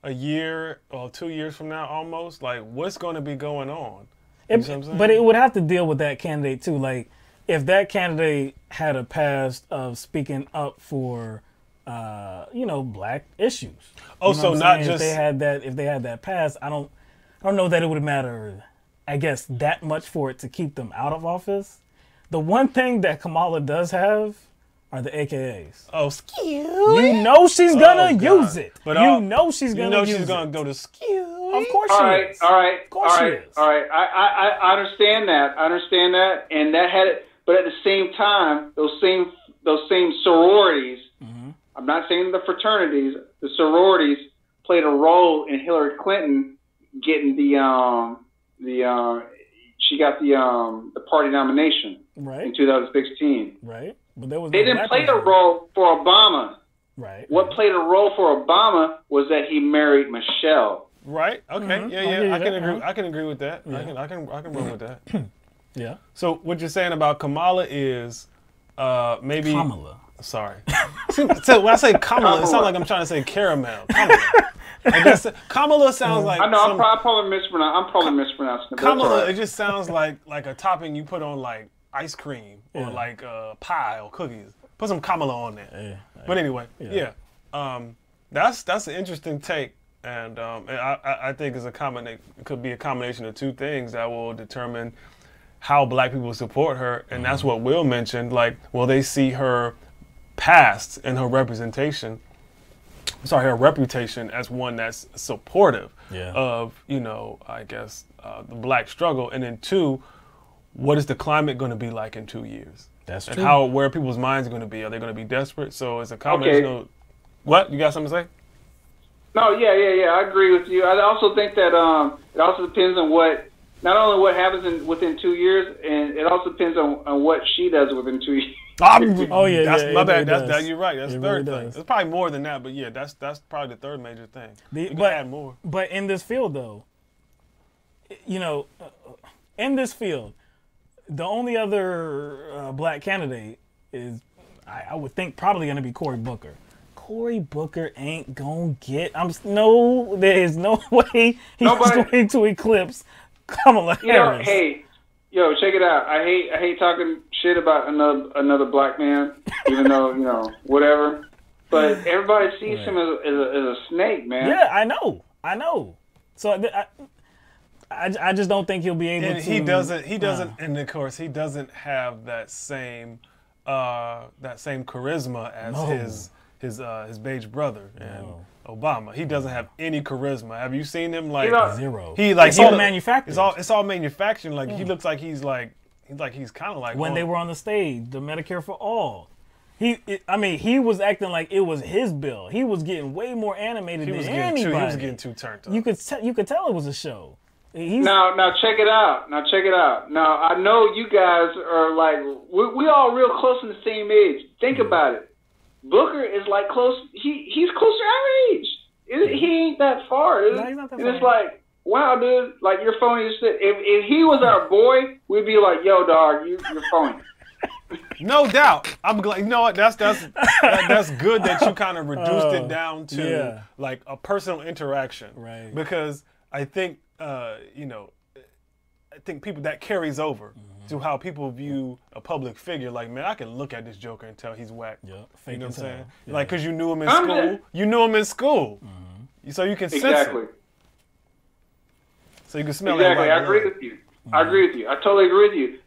a year or 2 years from now, almost, like, what's going to be going on? You know what I'm saying? But it would have to deal with that candidate too. Like, if that candidate had a past of speaking up for, black issues. Oh, so not just if they had that past, I don't know that it would matter, I guess, that much for it to keep them out of office. The one thing that Kamala does have are the AKAs. Oh, excuse me. You know she's gonna use it. But she's gonna go to excuse. Of course she is. All right. Of course she is. All right. I understand that. And that had it. But at the same time, those same sororities. Mm-hmm. I'm not saying the fraternities. The sororities played a role in Hillary Clinton getting she got the party nomination in 2016. Right. But there was they didn't play a role for Obama. Right. What played a role for Obama was that he married Michelle. Right. Okay. Mm-hmm. Yeah. I can agree. I can agree with that. Yeah. I can run with that. Yeah. So what you're saying about Kamala is maybe Kamala. Sorry. So when I say Kamala, it sounds like I'm trying to say caramel. Kamala. I guess Kamala sounds like. I know. I'm probably mispronouncing it. Kamala. Right. It just sounds like a topping you put on like ice cream or like pie or cookies. Put some Kamala on there. Yeah. But anyway, that's an interesting take. And I think it's it could be a combination of two things that will determine how black people support her. And that's what Will mentioned. Like, will they see her past and her representation, her reputation as one that's supportive of, you know, I guess, the black struggle. And then two, what is the climate going to be like in 2 years? That's true. And where people's minds are going to be. Are they going to be desperate? So it's a combination of, what? You got something to say? No, yeah. I agree with you. I also think that it also depends on not only what happens within 2 years, and it also depends on what she does within 2 years. That's my bad. You're right. That's the third thing. It's probably more than that, but yeah, that's probably the third major thing. You can add more. But in this field, though, you know, in this field, the only other black candidate is, I would think, probably going to be Cory Booker. Cory Booker ain't gonna get. There is no way he's going to eclipse Kamala Harris. Yo, check it out. I hate talking shit about another black man, even though, you know, whatever. But everybody sees him as a snake, man. Yeah, I know. So I just don't think he'll be able to. He doesn't, and of course he doesn't have that same charisma as his beige brother and Obama. He doesn't have any charisma. Have you seen him? Like, zero. It's all manufactured. It's all manufactured. Like, he looks like he's kind of like when they were on the stage, the Medicare for All. He was acting like it was his bill. He was getting way more animated than anybody. He was getting too turned up. You could tell it was a show. Now check it out. Now I know you guys are like we all real close in the same age. Think about it. Booker is like close. He's close to our age. He ain't that far. No, he's not that far. It's like, wow, dude. Like, you're phony as shit. If he was our boy, we'd be like, yo, dog, you're phony. No doubt. I'm glad. You know what? That's good that you kind of reduced it down to like a personal interaction, right? Because I think people that carries over to how people view a public figure. Like, man, I can look at this joker and tell he's whack. Yeah, you know what I'm saying? Yeah. Like, because you knew him in school. You knew him in school, so you can sense it. So you can smell it. Exactly. I agree with you. I totally agree with you.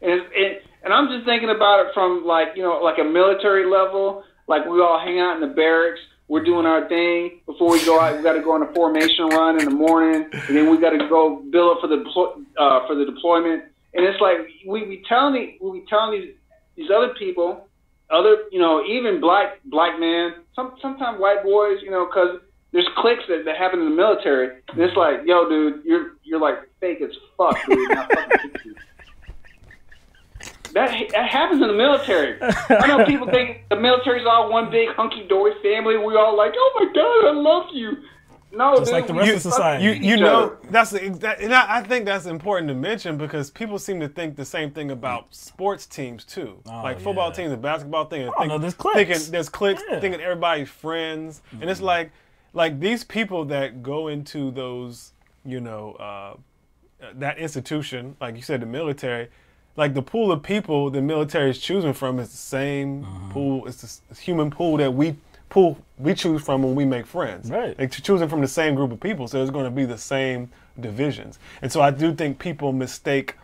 And I'm just thinking about it from, like, you know, like a military level. Like, we all hang out in the barracks. We're doing our thing. Before we go out, we got to go on a formation run in the morning, and then we got to go build up for the deployment. And it's like we be telling these other people, you know, even black men, sometimes white boys, you know, because there's cliques that happen in the military. And it's like, yo, dude, you're like fake as fuck, dude. Not fucking you. That happens in the military. I know people think the military's all one big hunky-dory family. We all like, oh my God, I love you. No, just dude, like the rest of society. You know, and I think that's important to mention because people seem to think the same thing about sports teams too, like football teams and basketball things. There's cliques. There's cliques. Thinking everybody's friends, and it's like these people that go into those, you know, that institution, like you said, the military. Like, the pool of people the military is choosing from is the same pool. It's the human pool that we choose from when we make friends. Right. They're choosing from the same group of people, so there's going to be the same divisions. And so I do think people mistake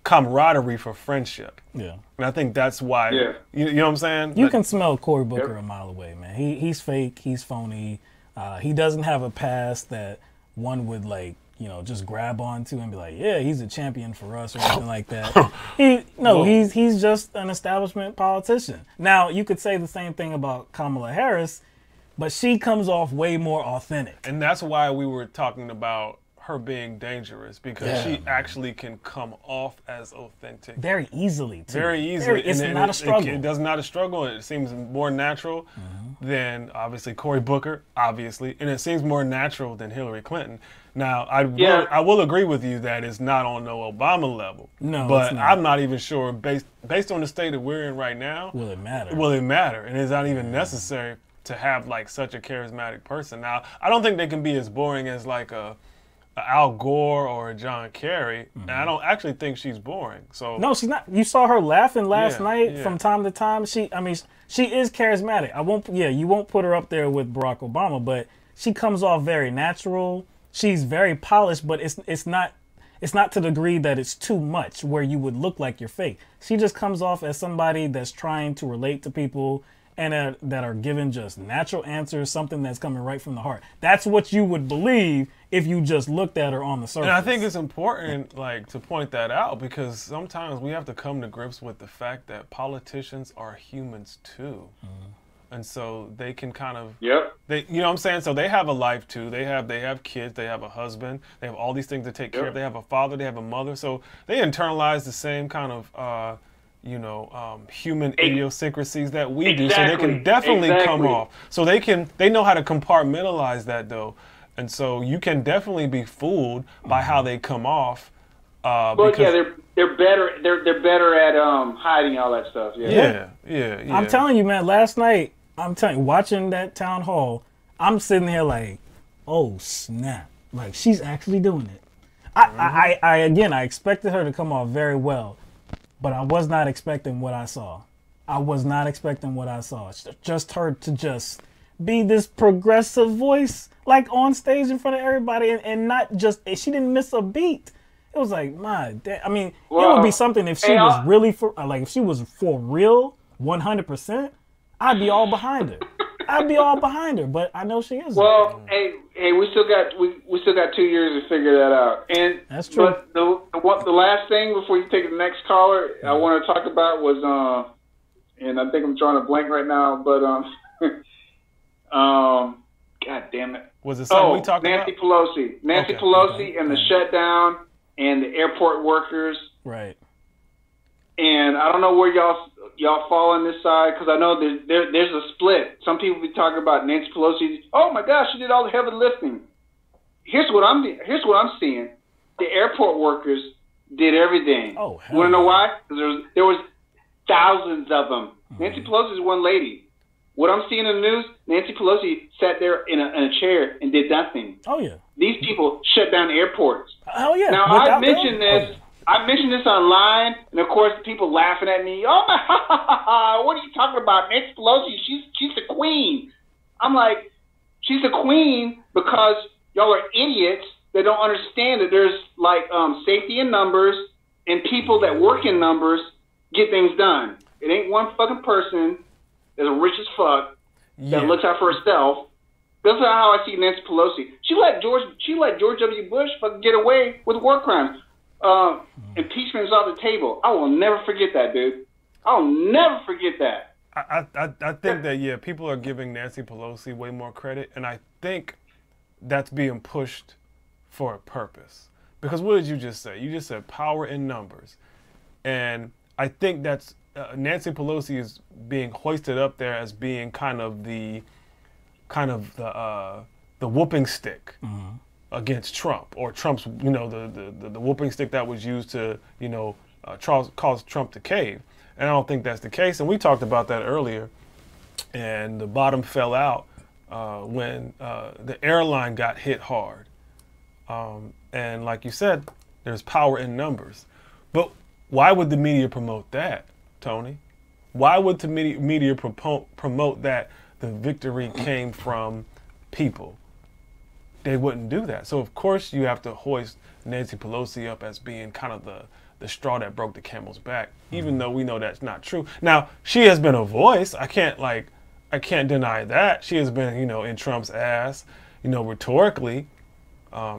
camaraderie for friendship. Yeah. And I think that's why, you know what I'm saying? You can smell Cory Booker a mile away, man. He's fake. He's phony. He doesn't have a past that one would, like, you know, just grab onto and be like, yeah, he's a champion for us or anything like that. He's just an establishment politician. Now, you could say the same thing about Kamala Harris, but she comes off way more authentic. And that's why we were talking about her being dangerous, because she actually can come off as authentic. Very easily, too. Very easily. It's not a struggle. It does not a struggle. It seems more natural than, obviously, Cory Booker, obviously. And it seems more natural than Hillary Clinton. Now, I will agree with you that it's not on no Obama level. No, but I'm not even sure, based on the state that we're in right now. Will it matter? Will it matter? And it's not even necessary to have, like, such a charismatic person. Now, I don't think they can be as boring as, like, a Al Gore or a John Kerry, and I don't actually think she's boring. So no, she's not. You saw her laughing last Yeah, night yeah. from time to time. I mean, she is charismatic. You won't put her up there with Barack Obama, but she comes off very natural. She's very polished, but it's not to the degree that it's too much where you would look like you're fake. She just comes off as somebody that's trying to relate to people and that are given just natural answers, something that's coming right from the heart. That's what you would believe if you just looked at her on the surface. And I think it's important, like, to point that out, because sometimes we have to come to grips with the fact that politicians are humans too. And so they can kind of, you know what I'm saying? So they have a life too. They have kids, they have a husband, they have all these things to take care of. They have a father, they have a mother. So they internalize the same kind of, human idiosyncrasies that we do. So they can definitely come off. So they know how to compartmentalize that though. And so you can definitely be fooled by how they come off. Well, yeah, they're better. They're better at hiding all that stuff. Yeah. I'm telling you, man. Last night, watching that town hall, I'm sitting here like, oh snap! Like she's actually doing it. I expected her to come off very well, but I was not expecting what I saw. Just her to just be this progressive voice, like on stage in front of everybody, and not just, she didn't miss a beat. It was like, my dad. I mean, it would be something if she was really if she was for real, 100%, I'd be all behind her. But I know she isn't. Well, hey, we still got 2 years to figure that out. And that's true. But the last thing before you take the next caller, I want to talk about was and I think I'm drawing a blank right now, but God damn it. Was it something we talked Nancy about? Nancy Pelosi and the shutdown and the airport workers. Right. And I don't know where y'all fall on this side, because I know there's a split. Some people be talking about Nancy Pelosi. Oh my gosh, she did all the heavy lifting. Here's what I'm seeing. The airport workers did everything. Oh, you want to know why? Because there was thousands of them. Nancy Pelosi is one lady. What I'm seeing in the news, Nancy Pelosi sat there in a chair and did nothing. Oh yeah. These people shut down airports. Oh yeah. Now I mentioned this. I mentioned this online, and of course people laughing at me. Oh my! What are you talking about? Nancy Pelosi, she's the queen. I'm like, she's the queen because y'all are idiots that don't understand that there's like safety in numbers, and people that work in numbers get things done. It ain't one fucking person that's rich as fuck that looks out for herself. That's how I see Nancy Pelosi. She let George W. Bush fucking get away with war crimes. Impeachment is off the table. I will never forget that, dude. I'll never forget that. I think that, people are giving Nancy Pelosi way more credit, and I think that's being pushed for a purpose. Because what did you just say? You just said power in numbers. And I think that's Nancy Pelosi is being hoisted up there as being kind of the whooping stick against Trump, or Trump's, the whooping stick that was used to, cause Trump to cave. And I don't think that's the case. And we talked about that earlier. And the bottom fell out when the airline got hit hard. And like you said, there's power in numbers. But why would the media promote that, Tony? Why would the media promote that the victory came from people? They wouldn't do that. So of course you have to hoist Nancy Pelosi up as being kind of the straw that broke the camel's back, even though we know that's not true. Now, she has been a voice. I can't deny that. She has been, in Trump's ass, rhetorically,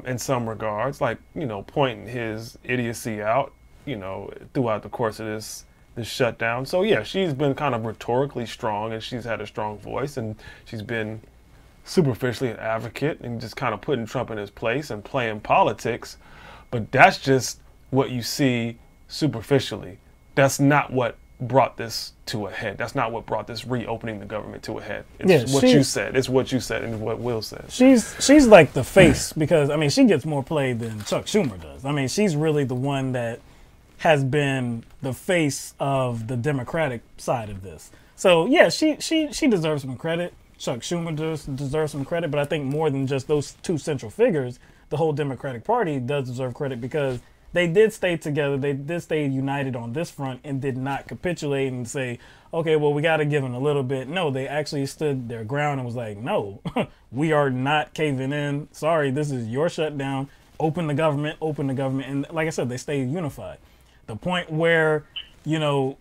in some regards, like, pointing his idiocy out, throughout the course of this shutdown. So yeah, she's been kind of rhetorically strong, and she's had a strong voice, and she's been superficially an advocate and just kind of putting Trump in his place and playing politics. But that's just what you see superficially. That's not what brought this to a head. That's not what brought this reopening the government to a head. It's what you said. It's what you said and what Will said. She's like the face, because she gets more play than Chuck Schumer does. She's really the one that has been the face of the Democratic side of this. So yeah, she deserves some credit. Chuck Schumer deserves some credit, but I think more than just those two central figures, the whole Democratic Party does deserve credit because they did stay together. They did stay united on this front and did not capitulate and say, okay, well, we got to give them a little bit. No, they actually stood their ground and was like, no, we are not caving in. Sorry, this is your shutdown. Open the government, open the government. And like I said, they stayed unified. The point where, you know,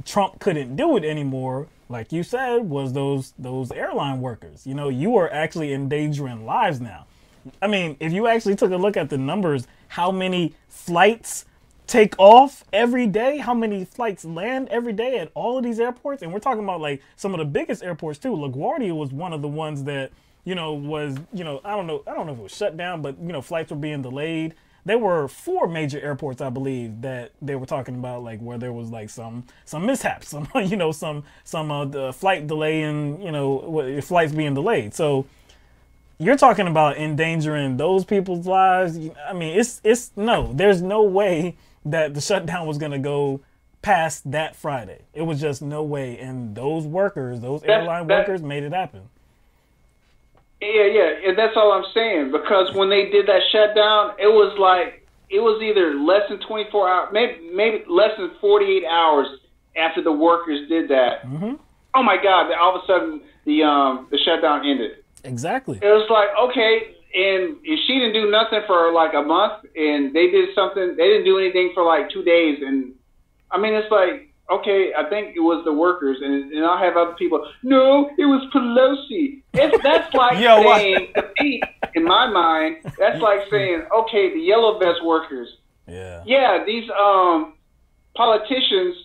Trump couldn't do it anymore, like you said, was those airline workers. You know, you are actually endangering lives now. I mean, if you actually took a look at the numbers, how many flights take off every day, how many flights land every day at all of these airports, and we're talking about like some of the biggest airports too. LaGuardia was one of the ones that, you know, was, you know, I don't know if it was shut down, but, you know, flights were being delayed. There were 4 major airports, I believe, that they were talking about, like where there was like some mishaps, some you know, some flight delay and, you know, flights being delayed. So you're talking about endangering those people's lives. I mean, there's no way that the shutdown was going to go past that Friday. It was just no way. And those workers, those airline workers made it happen. Yeah, and that's all I'm saying. Because when they did that shutdown, it was either less than 24 hours, maybe less than 48 hours after the workers did that. Mm-hmm. Oh my God! All of a sudden, the shutdown ended. Exactly. It was like, okay, and she didn't do nothing for like a month, and they did something. They didn't do anything for like 2 days, and I mean, it's like, okay, I think it was the workers, and I'll have other people. No, it was Pelosi. That's like saying, in my mind, that's like saying, okay, the yellow vest workers. Yeah, these politicians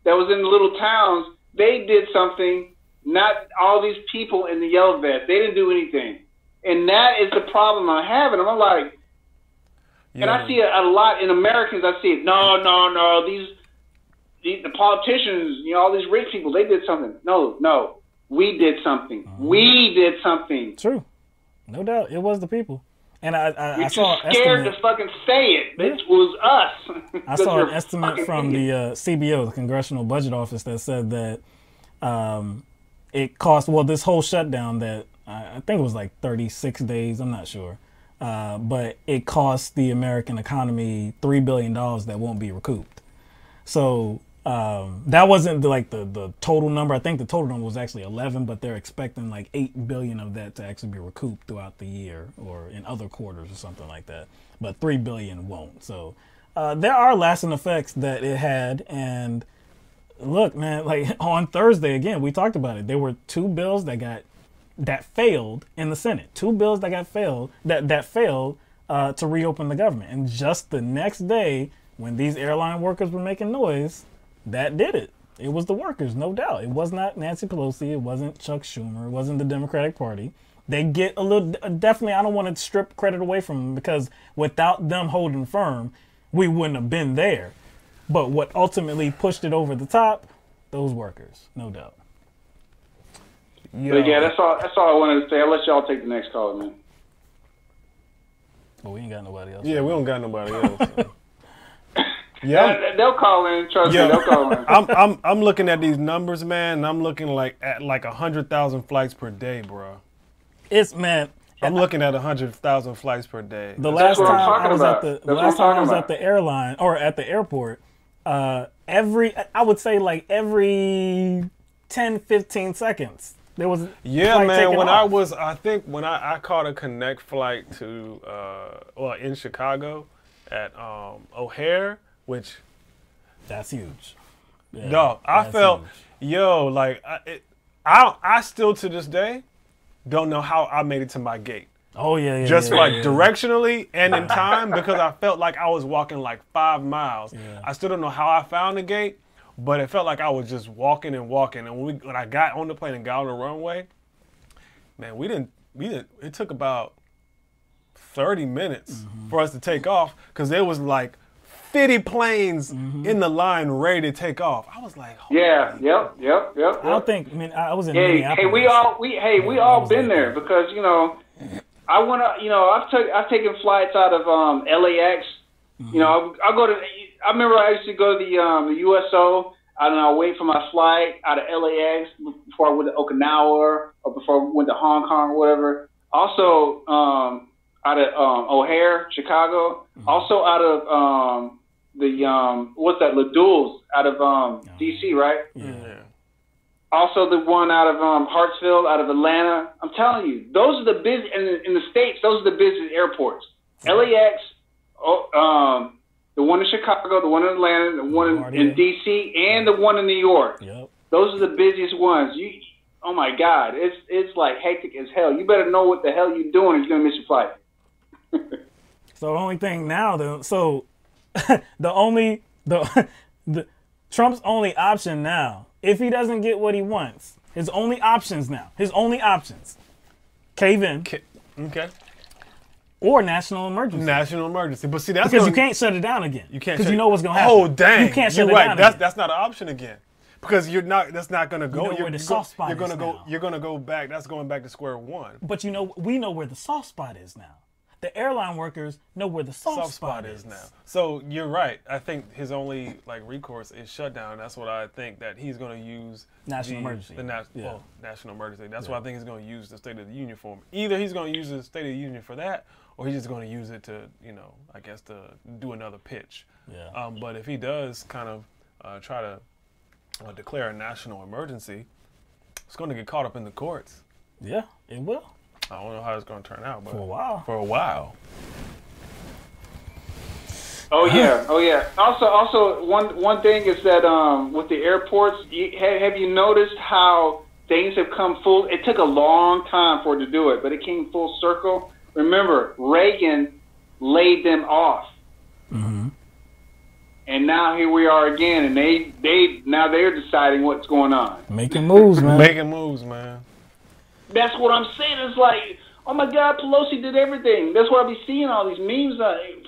that was in the little towns, they did something. Not all these people in the yellow vest. They didn't do anything. And that is the problem I'm having. I'm like, and I see it a lot in Americans. I see it. No, the politicians, you know, all these rich people, they did something. No, we did something. We did something. True. No doubt. It was the people. And I saw an scared to fucking say it. It was us. I saw an estimate from the CBO, the Congressional Budget Office, that said that it cost, this whole shutdown that I think it was like 36 days, I'm not sure, but it cost the American economy $3 billion that won't be recouped. So that wasn't the total number. I think the total number was actually 11, but they're expecting like 8 billion of that to actually be recouped throughout the year or in other quarters or something like that. But 3 billion won't. So there are lasting effects that it had. And look, man, like on Thursday, again, we talked about it. There were 2 bills that failed in the Senate. 2 bills that failed to reopen the government. And just the next day, when these airline workers were making noise, that did it. It was the workers, no doubt. It was not Nancy Pelosi. It wasn't Chuck Schumer. It wasn't the Democratic Party. They get a little, definitely, I don't want to strip credit away from them, because without them holding firm, we wouldn't have been there. But what ultimately pushed it over the top, those workers, no doubt. But yeah, that's all I wanted to say. I'll let y'all take the next call, man. Well, we ain't got nobody else. Yeah, we don't got nobody else. Yeah, they'll call in. Trust me, they'll call in. I'm looking at these numbers, man, and I'm looking at 100,000 flights per day, bro. I'm looking at 100,000 flights per day. The last time I was at the airline or at the airport, I would say like every 10, 15 seconds. There was man. When I caught a connect flight to in Chicago at O'Hare, which that's huge. Yeah, no, I felt huge. I still to this day don't know how I made it to my gate. Oh yeah, directionally and in time, because I felt like I was walking like 5 miles. Yeah. I still don't know how I found the gate, but it felt like I was just walking and walking. And when I got on the plane and got on the runway, man, we didn't. It took about 30 minutes for us to take off, because there was like 50 planes in the line ready to take off. I was like, yep. I don't think. I mean, I was in. Hey, we all been there, because I want to. I've taken flights out of LAX. I remember I used to go to the USO. I don't know, wait for my flight out of LAX before I went to Okinawa or before I went to Hong Kong or whatever. Also, out of O'Hare, Chicago. Also out of what's that, LaDoule's out of DC, right? Yeah. Also the one out of Hartsfield, out of Atlanta. I'm telling you, those are the busy, in the States, those are the busiest airports. LAX, the one in Chicago, the one in Atlanta, the one in DC, and the one in New York. Yep. Those are the busiest ones. Oh my God, it's like hectic as hell. You better know what the hell you're doing if you're gonna miss your flight. So the only thing now, though, so the Trump's only option now, if he doesn't get what he wants, his only options now, cave in. Okay. Or national emergency. National emergency, but see that's because you can't shut it down again. You can't because you know what's gonna happen. Oh dang! You can't shut You're it right. down. That's not an option again, because you're not. That's not gonna go. You know where the soft spot You're gonna is go. now. You're gonna go back. That's going back to square one. But we know where the soft spot is now. The airline workers know where the soft spot is now. So you're right. I think his only recourse is shutdown. That's what I think that he's going to use. National emergency. National emergency. That's what I think he's going to use the State of the Union for. Either he's going to use the State of the Union for that, or he's just going to use it to, I guess to do another pitch. Yeah. But if he does kind of try to declare a national emergency, it's going to get caught up in the courts. Yeah, it will. I don't know how it's going to turn out, but for a while. Oh yeah. Also, one thing is that with the airports, have you noticed how things have come full? It took a long time for it to do it, but it came full circle. Remember, Reagan laid them off, and now here we are again, and they're deciding what's going on. Making moves, man. That's what I'm saying. It's like, oh my God, Pelosi did everything. That's why I be seeing all these memes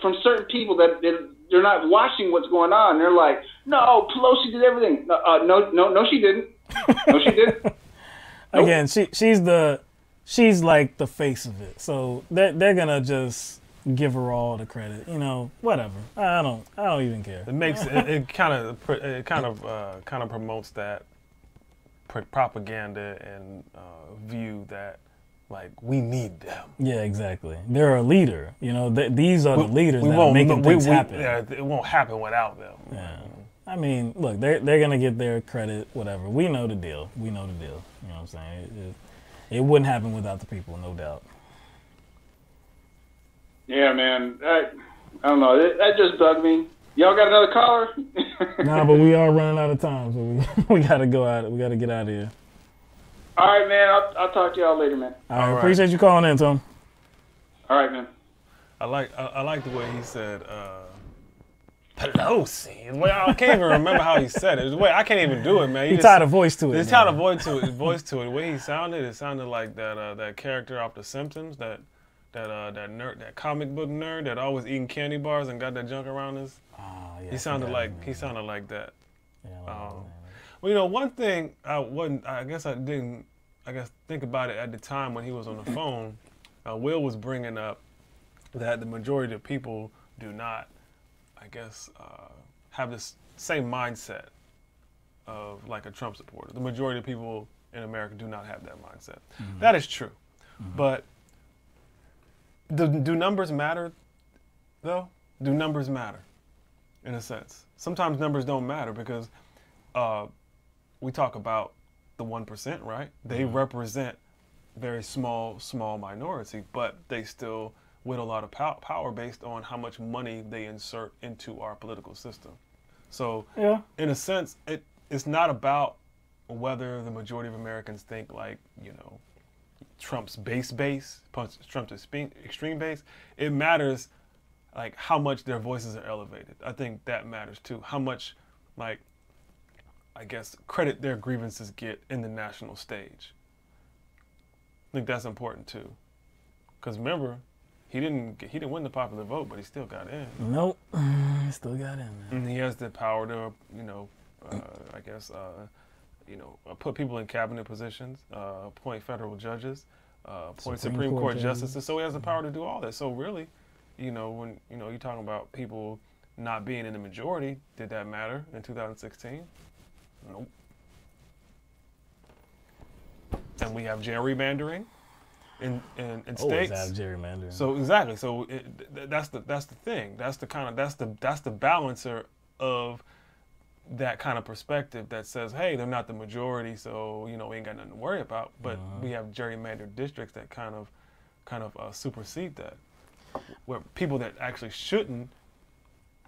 from certain people that they're not watching what's going on. They're like, no, Pelosi did everything. No, she didn't. No, she didn't. Nope. Again, she's like the face of it. So they're gonna just give her all the credit. Whatever. I don't even care. It makes it kind of promotes that propaganda and view that we need them. Yeah, exactly. They're a leader. These are the leaders that are making things happen. Yeah, it won't happen without them. Yeah. I mean, look, they're gonna get their credit. Whatever. We know the deal. You know what I'm saying? It wouldn't happen without the people, no doubt. Yeah, man. I don't know. That just bugged me. Y'all got another caller? Nah, but we are running out of time, so we gotta go out. We gotta get out of here. All right, man. I'll talk to y'all later, man. All right. Appreciate you calling in, Tom. All right, man. I like the way he said Pelosi. I can't even remember how he said it. I can't even do it, man. He tied a voice to it. He tied a voice to it. The way he sounded, it sounded like that character off The Simpsons, that nerd, that comic book nerd that always eating candy bars and got that junk around his. Yeah, he sounded like that. Yeah, well, one thing I guess didn't think about it at the time when he was on the phone. Will was bringing up that the majority of people do not, I guess, have this same mindset of like a Trump supporter. The majority of people in America do not have that mindset. Mm-hmm. That is true, but do numbers matter, though? Do numbers matter, in a sense? Sometimes numbers don't matter because we talk about the 1%, right? They represent very small minority, but they still wield a lot of power based on how much money they insert into our political system. So, in a sense, it's not about whether the majority of Americans think Trump's base, Trump's extreme base. It matters how much their voices are elevated. I think that matters too. How much credit their grievances get in the national stage. I think that's important too. Because remember, he didn't win the popular vote, but he still got in. Nope, he still got in. Man. And he has the power to, put people in cabinet positions, appoint federal judges, appoint Supreme Court justices. So he has the power to do all that. So really, when you're talking about people not being in the majority, did that matter in 2016? Nope. And we have gerrymandering in states. Always have gerrymandering. So exactly. So that's the thing. That's the balancer of that kind of perspective that says, hey, they're not the majority, so we ain't got nothing to worry about. But we have gerrymandered districts that kind of supersede that, where people that actually shouldn't,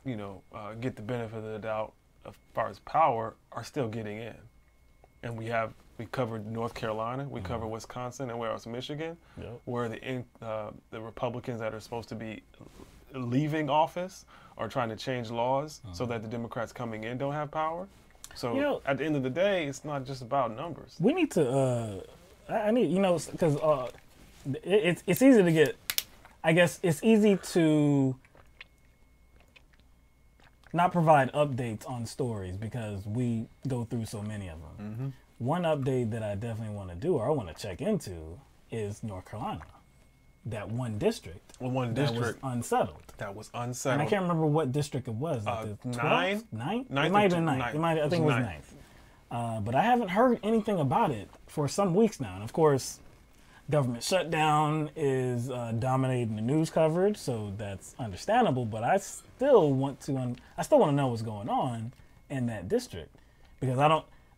get the benefit of the doubt as far as power are still getting in. And we covered North Carolina, we covered Wisconsin, and where else? Michigan, where the Republicans that are supposed to be leaving office are trying to change laws so that the Democrats coming in don't have power. So at the end of the day, it's not just about numbers. We need to, I need, because it's easy to get, I guess it's easy to not provide updates on stories because we go through so many of them. One update that I definitely want to do, or I want to check into, is North Carolina. That one district. That was unsettled. That was unsettled. And I can't remember what district it was. Like the 9? 9? It Ninth might have or been 9. I think it was 9th. But I haven't heard anything about it for some weeks now. And of course, government shutdown is dominating the news coverage, so that's understandable. But I still want to know what's going on in that district, because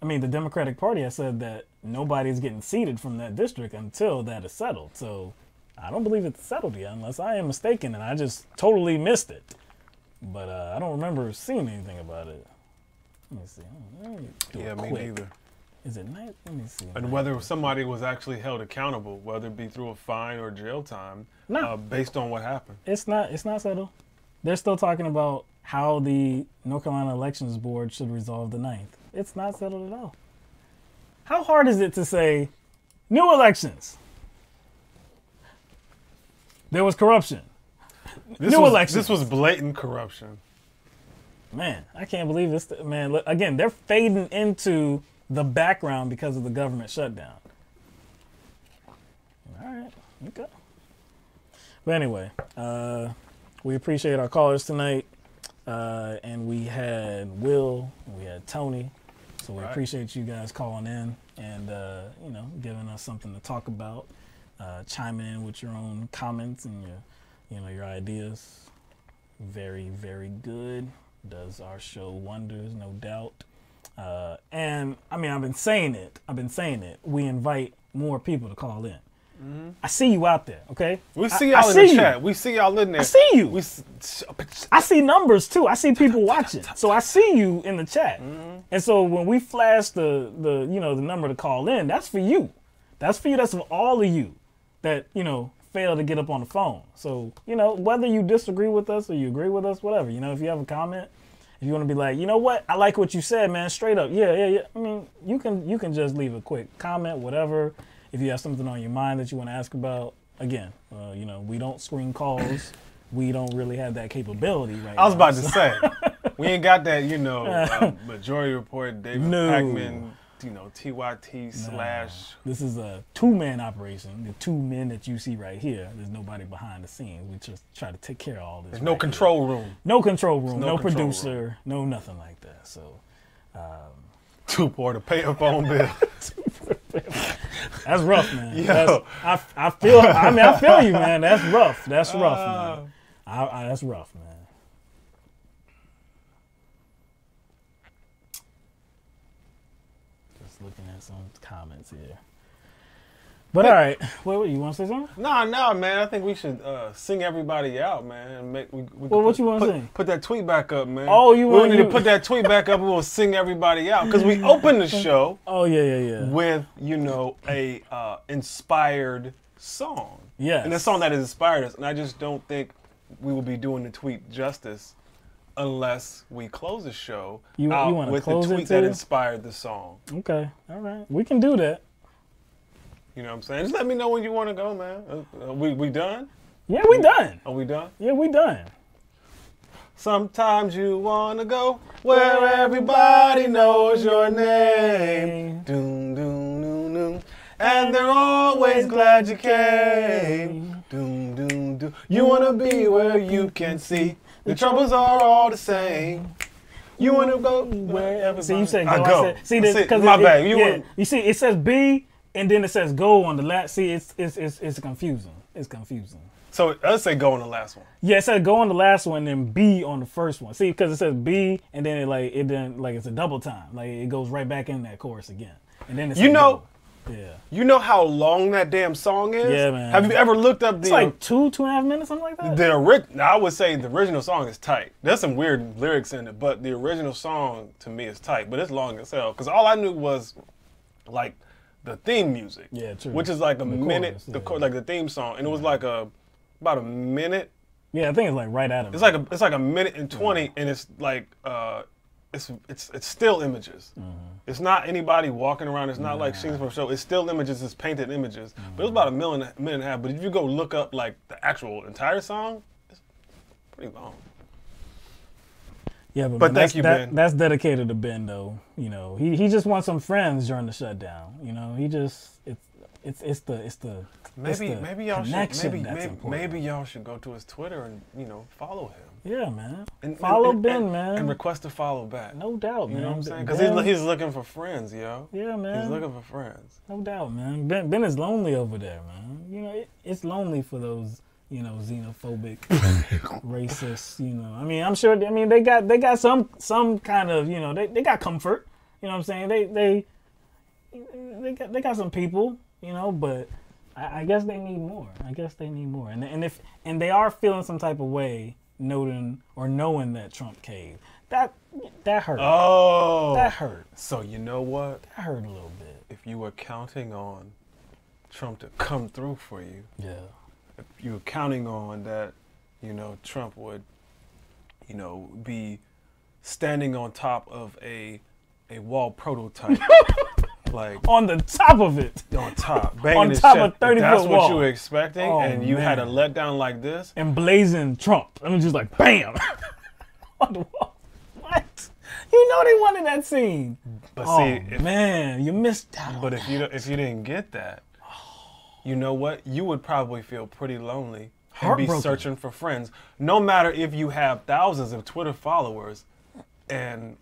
the Democratic Party has said that nobody's getting seated from that district until that is settled. So I don't believe it's settled yet, unless I am mistaken and I just totally missed it. But I don't remember seeing anything about it. Let me see. Me neither. Is it night? Let me see. And whether somebody was actually held accountable, whether it be through a fine or jail time, based on what happened. It's not settled. They're still talking about how the North Carolina Elections Board should resolve the 9th. It's not settled at all. How hard is it to say, new elections? There was corruption. New elections. This was blatant corruption. Man, I can't believe this. Man, look, again, they're fading into the background because of the government shutdown. All right, okay. But anyway, we appreciate our callers tonight. And we had Will, we had Tony. So we appreciate you guys calling in and, giving us something to talk about. Chime in with your own comments and your ideas. Very, very good. Does our show wonders, no doubt. And I've been saying it. We invite more people to call in. I see you out there, okay? We see y'all in the chat. We see y'all in there. I see you. I see numbers too. I see people watching. So I see you in the chat. And so when we flash the number to call in, that's for you. That's for you. That's for all of you that, fail to get up on the phone. So, whether you disagree with us or you agree with us, whatever, if you have a comment, if you want to be like, you know what, I like what you said, man, straight up. Yeah. You can just leave a quick comment, whatever. If you have something on your mind that you want to ask about, again, we don't screen calls. We don't really have that capability right now. I was about to say, we ain't got that, majority report, David Packman, TYT / This is a two-man operation. The 2 men that you see right here, there's nobody behind the scenes. We just try to take care of all this. There's no control room. No control room, no producer, no nothing like that. So, to pay a phone bill. That's rough, man. I feel you, man. That's rough. That's rough, man. That's rough, man. Just looking at some comments here. But all right, what you want to say something? No, man. I think we should sing everybody out, man. What you want to sing? Put that tweet back up, man. Oh, we need to put that tweet back up and we'll sing everybody out. Because we opened the show with, a inspired song. Yes. And a song that has inspired us. And I just don't think we will be doing the tweet justice unless we close the show out with the tweet that inspired the song. Okay, all right. We can do that. You know what I'm saying? Just let me know when you want to go, man. We done? Yeah, we done. Are we done? Yeah, we done. Sometimes you want to go where everybody knows your name. Doom, doom, doom, doom. And they're always glad you came. Doom, doom, doom. You want to be where you can see the troubles are all the same. You want to go wherever. See, you said go. I go. Said, see, this, my bad. You see, it says B, and then it says go on the last. See, it's confusing. It's confusing. So let's say go on the last one. Yeah, it says go on the last one, and B on the first one. See, because it says B, and then it's a double time. Like it goes right back in that chorus again, and then it's go. Yeah. You know how long that damn song is? Yeah, man. Have you ever looked up the? It's like 2.5 minutes, something like that. I would say the original song is tight. There's some weird lyrics in it, but the original song to me is tight. But it's long as hell because all I knew was like the theme music. Yeah, true. Which is like a minute, chorus, like the theme song, and it was like about a minute. Yeah, I think it's like right out of it. It's like a minute and 20, and it's like it's still images. Mm-hmm. It's not anybody walking around. It's not like scenes from a show. It's still images. It's painted images. Mm-hmm. But it was about a minute and a half. But if you go look up like the actual entire song, it's pretty long. Yeah, but thank you, Ben. That's dedicated to Ben, though. You know, he just wants some friends during the shutdown. You know, he just it's the maybe y'all should maybe y'all should go to his Twitter and follow him. Yeah, man. Follow Ben, man. And request to follow back. No doubt, man. You know what I'm saying? Because he's looking for friends, yo. Yeah, man. He's looking for friends. No doubt, man. Ben is lonely over there, man. You know, it's lonely for those, xenophobic, racists, I mean, I'm sure, they got some kind of, they got comfort. You know what I'm saying? They got some people, but I guess they need more. And they are feeling some type of way knowing that Trump caved. That hurt. Oh. That hurt. So you know what? That hurt a little bit. If you were counting on Trump to come through for you. Yeah. If you were counting on that, Trump would, be standing on top of a wall prototype. Like on the top of it. On top. On top of 30-foot wall. That's what you were expecting, and you had a letdown like this? Emblazing Trump. I mean, just like, bam! On the wall. What? You know they wanted that scene. But man, you missed out. But if you didn't get that, you know what? You would probably feel pretty lonely and be searching for friends. No matter if you have thousands of Twitter followers and,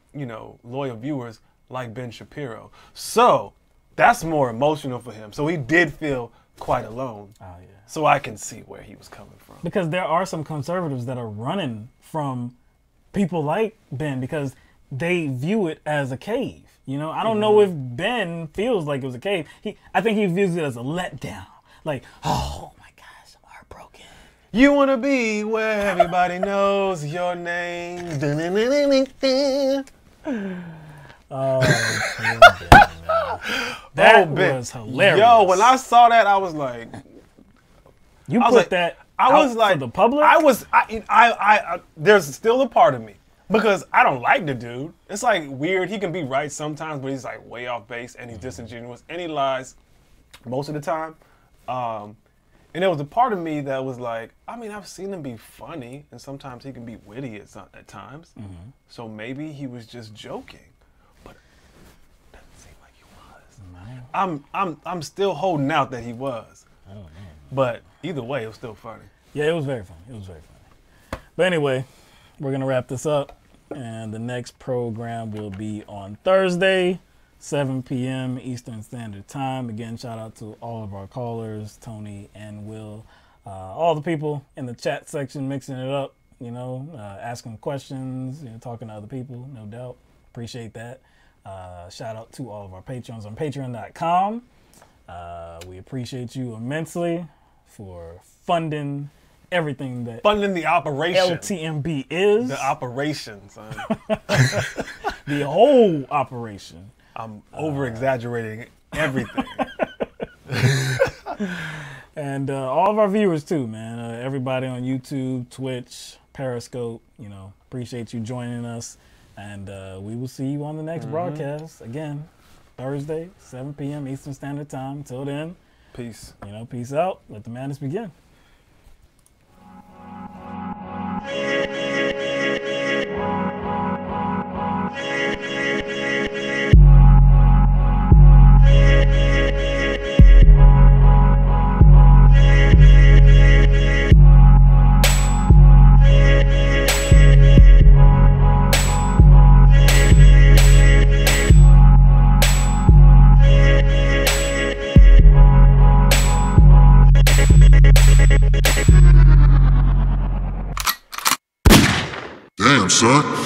loyal viewers, like Ben Shapiro. So that's more emotional for him. So he did feel quite alone. Oh, yeah. So I can see where he was coming from. Because there are some conservatives that are running from people like Ben because they view it as a cave. I don't know if Ben feels like it was a cave. I think he views it as a letdown. Like, oh my gosh, I'm heartbroken. You want to be where everybody knows your name. Oh, that was hilarious. Yo, when I saw that, I was like, "You put that out for the public?" There's still a part of me because I don't like the dude. It's like weird. He can be right sometimes, but he's like way off base and he's disingenuous and he lies most of the time. And there was a part of me that was like, I've seen him be funny and sometimes he can be witty at times. Mm-hmm. So maybe he was just joking. I'm still holding out that he was. Oh, man. But either way, it was still funny. Yeah, it was very funny. But anyway, we're going to wrap this up. And the next program will be on Thursday, 7 p.m. Eastern Standard Time. Again, shout out to all of our callers, Tony and Will. All the people in the chat section mixing it up, asking questions, talking to other people, no doubt. Appreciate that. Shout out to all of our patrons on patreon.com. We appreciate you immensely for funding everything that funding the operation LTMB is. The operation, son. The whole operation. I'm over-exaggerating everything. And all of our viewers too, man. Everybody on YouTube, Twitch, Periscope, appreciate you joining us. And we will see you on the next broadcast. Again, Thursday, 7 p.m. Eastern Standard Time. Till then, peace. Peace out. Let the madness begin. son.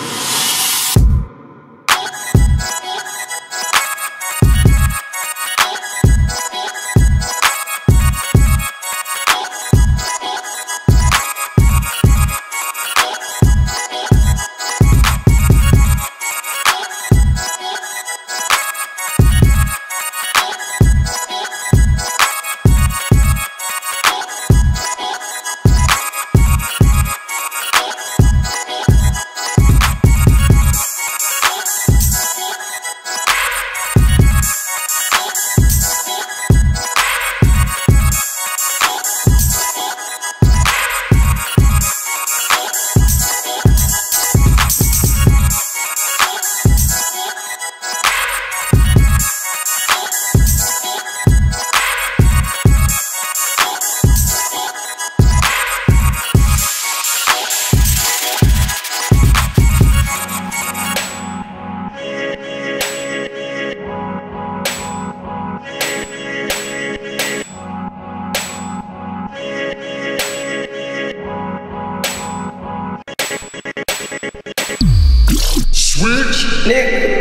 Switch, Nick.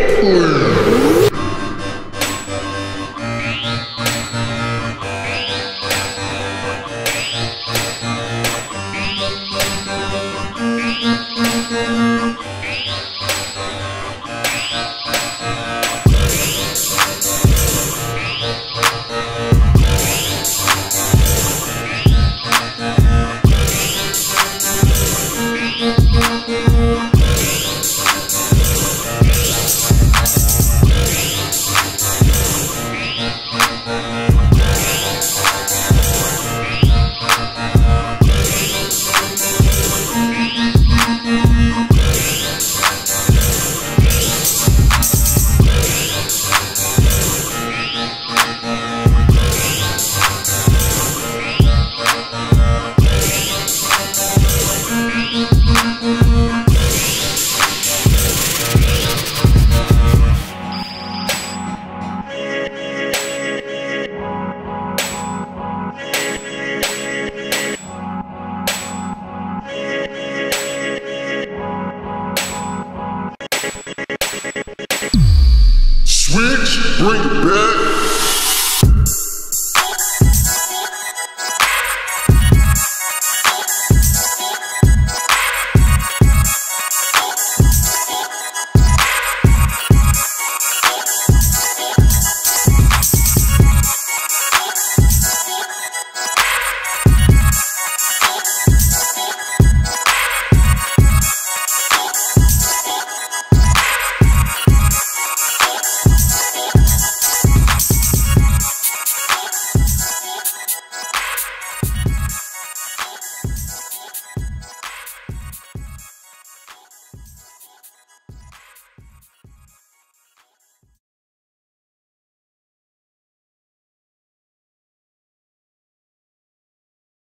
Switch, bring it back.